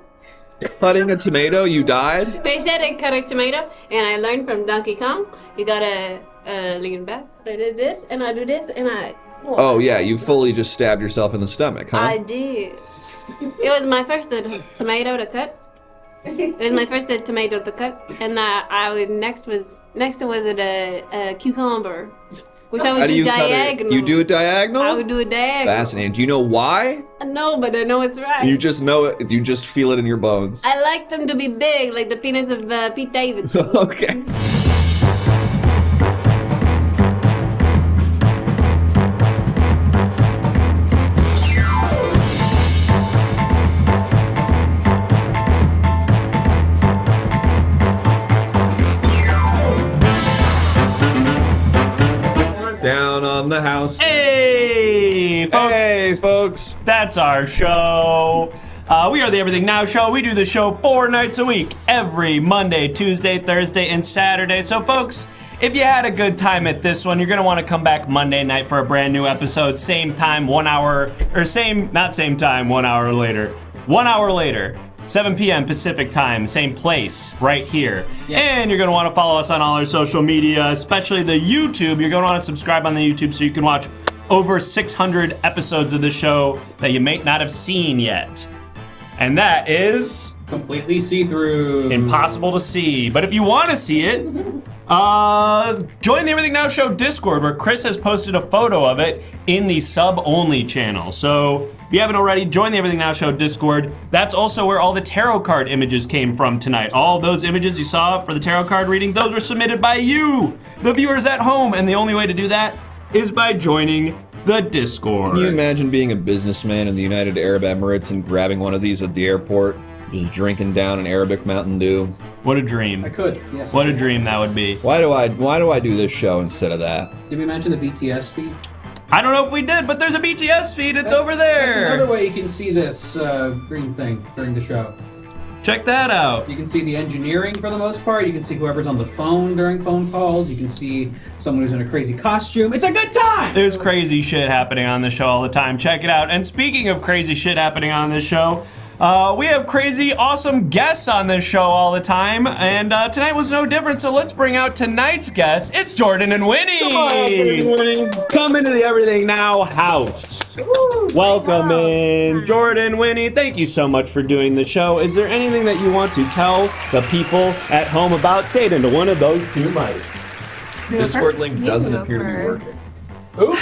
Cutting a tomato? You died? They said I cut a tomato, and I learned from Donkey Kong. You gotta lean back. I did this, and I do this, and I... Oh yeah, you fully just stabbed yourself in the stomach, huh? I did. It was my first tomato to cut. It was my first tomato to cut, and next was a cucumber, which I would do diagonal. You do it diagonal? I would do it diagonal. Fascinating. Do you know why? No, but I know it's right. You just know it. You just feel it in your bones. I like them to be big, like the penis of Pete Davidson. Okay. Down on the house. Hey, folks. Hey, folks. That's our show. We are the Everything Now Show. We do the show 4 nights a week, every Monday, Tuesday, Thursday, and Saturday. So, folks, if you had a good time at this one, you're going to want to come back Monday night for a brand new episode. Same time, 1 hour, or not same time, 1 hour later. 1 hour later. 7 p.m. Pacific time, same place, right here. Yeah. And you're going to want to follow us on all our social media, especially the YouTube. You're going to want to subscribe on the YouTube so you can watch over 600 episodes of the show that you may not have seen yet. And that is... completely see-through. Impossible to see. But if you want to see it, join the Everything Now Show Discord, where Chris has posted a photo of it in the sub-only channel. So... if you haven't already, join the Everything Now Show Discord. That's also where all the tarot card images came from tonight. All those images you saw for the tarot card reading, those were submitted by you, the viewers at home. And the only way to do that is by joining the Discord. Can you imagine being a businessman in the United Arab Emirates and grabbing one of these at the airport, just drinking down an Arabic Mountain Dew? What a dream. I could, yes. What a dream that would be. Why do I do this show instead of that? Did we mention the BTS feed? I don't know if we did, but there's a BTS feed. It's over there. That's another way you can see this green thing during the show. Check that out. You can see the engineering for the most part. You can see whoever's on the phone during phone calls. You can see someone who's in a crazy costume. It's a good time! There's crazy shit happening on this show all the time. Check it out. And speaking of crazy shit happening on this show, we have crazy, awesome guests on this show all the time, and tonight was no different, so let's bring out tonight's guests. It's Jordan and Winnie! Come on, Winnie. Come into the Everything Now house. Welcome in, Jordan, Winnie. Thank you so much for doing the show. Is there anything that you want to tell the people at home about? Say it into one of those two mics. Discord link doesn't appear to be working. Oops.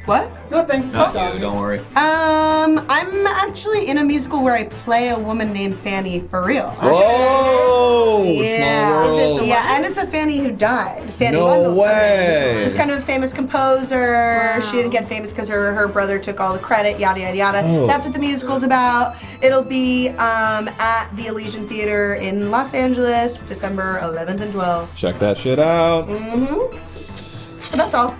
What? Nothing. No, don't worry. I'm actually in a musical where I play a woman named Fanny for real. Whoa! Yeah. Small world. Yeah, and it's a Fanny who died. Fanny No Wendelson. way. Who's kind of a famous composer. Wow. She didn't get famous because her brother took all the credit, yada, yada, yada. Oh. That's what the musical's about. It'll be at the Elysian Theater in Los Angeles, December 11th and 12th. Check that shit out. Mm-hmm. But that's all.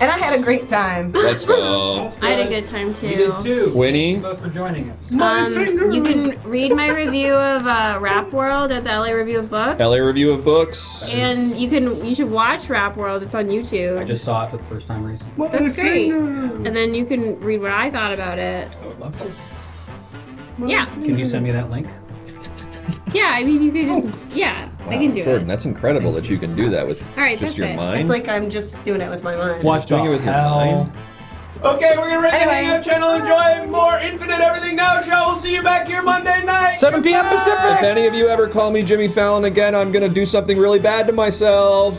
And I had a great time. Let's go. I had a good time too. You did too. Winnie? Thank you both for joining us. You can read my review of Rap World at the LA Review of Books. LA Review of Books. And you should watch Rap World. It's on YouTube. I just saw it for the first time recently. That's great. And then you can read what I thought about it. I would love to. Yeah. Can you send me that link? Yeah, I mean, you could just, I can do Jordan, it. that's incredible that you can do that with All right, just that's your it. I mind. feel like I'm just doing it with my mind. Watch doing it with your mind. Okay, we're gonna rate the Anyway. Hangout channel. Enjoy more Infinite Everything Now show. We'll see you back here Monday night. 7 p.m. Pacific. If any of you ever call me Jimmy Fallon again, I'm gonna do something really bad to myself.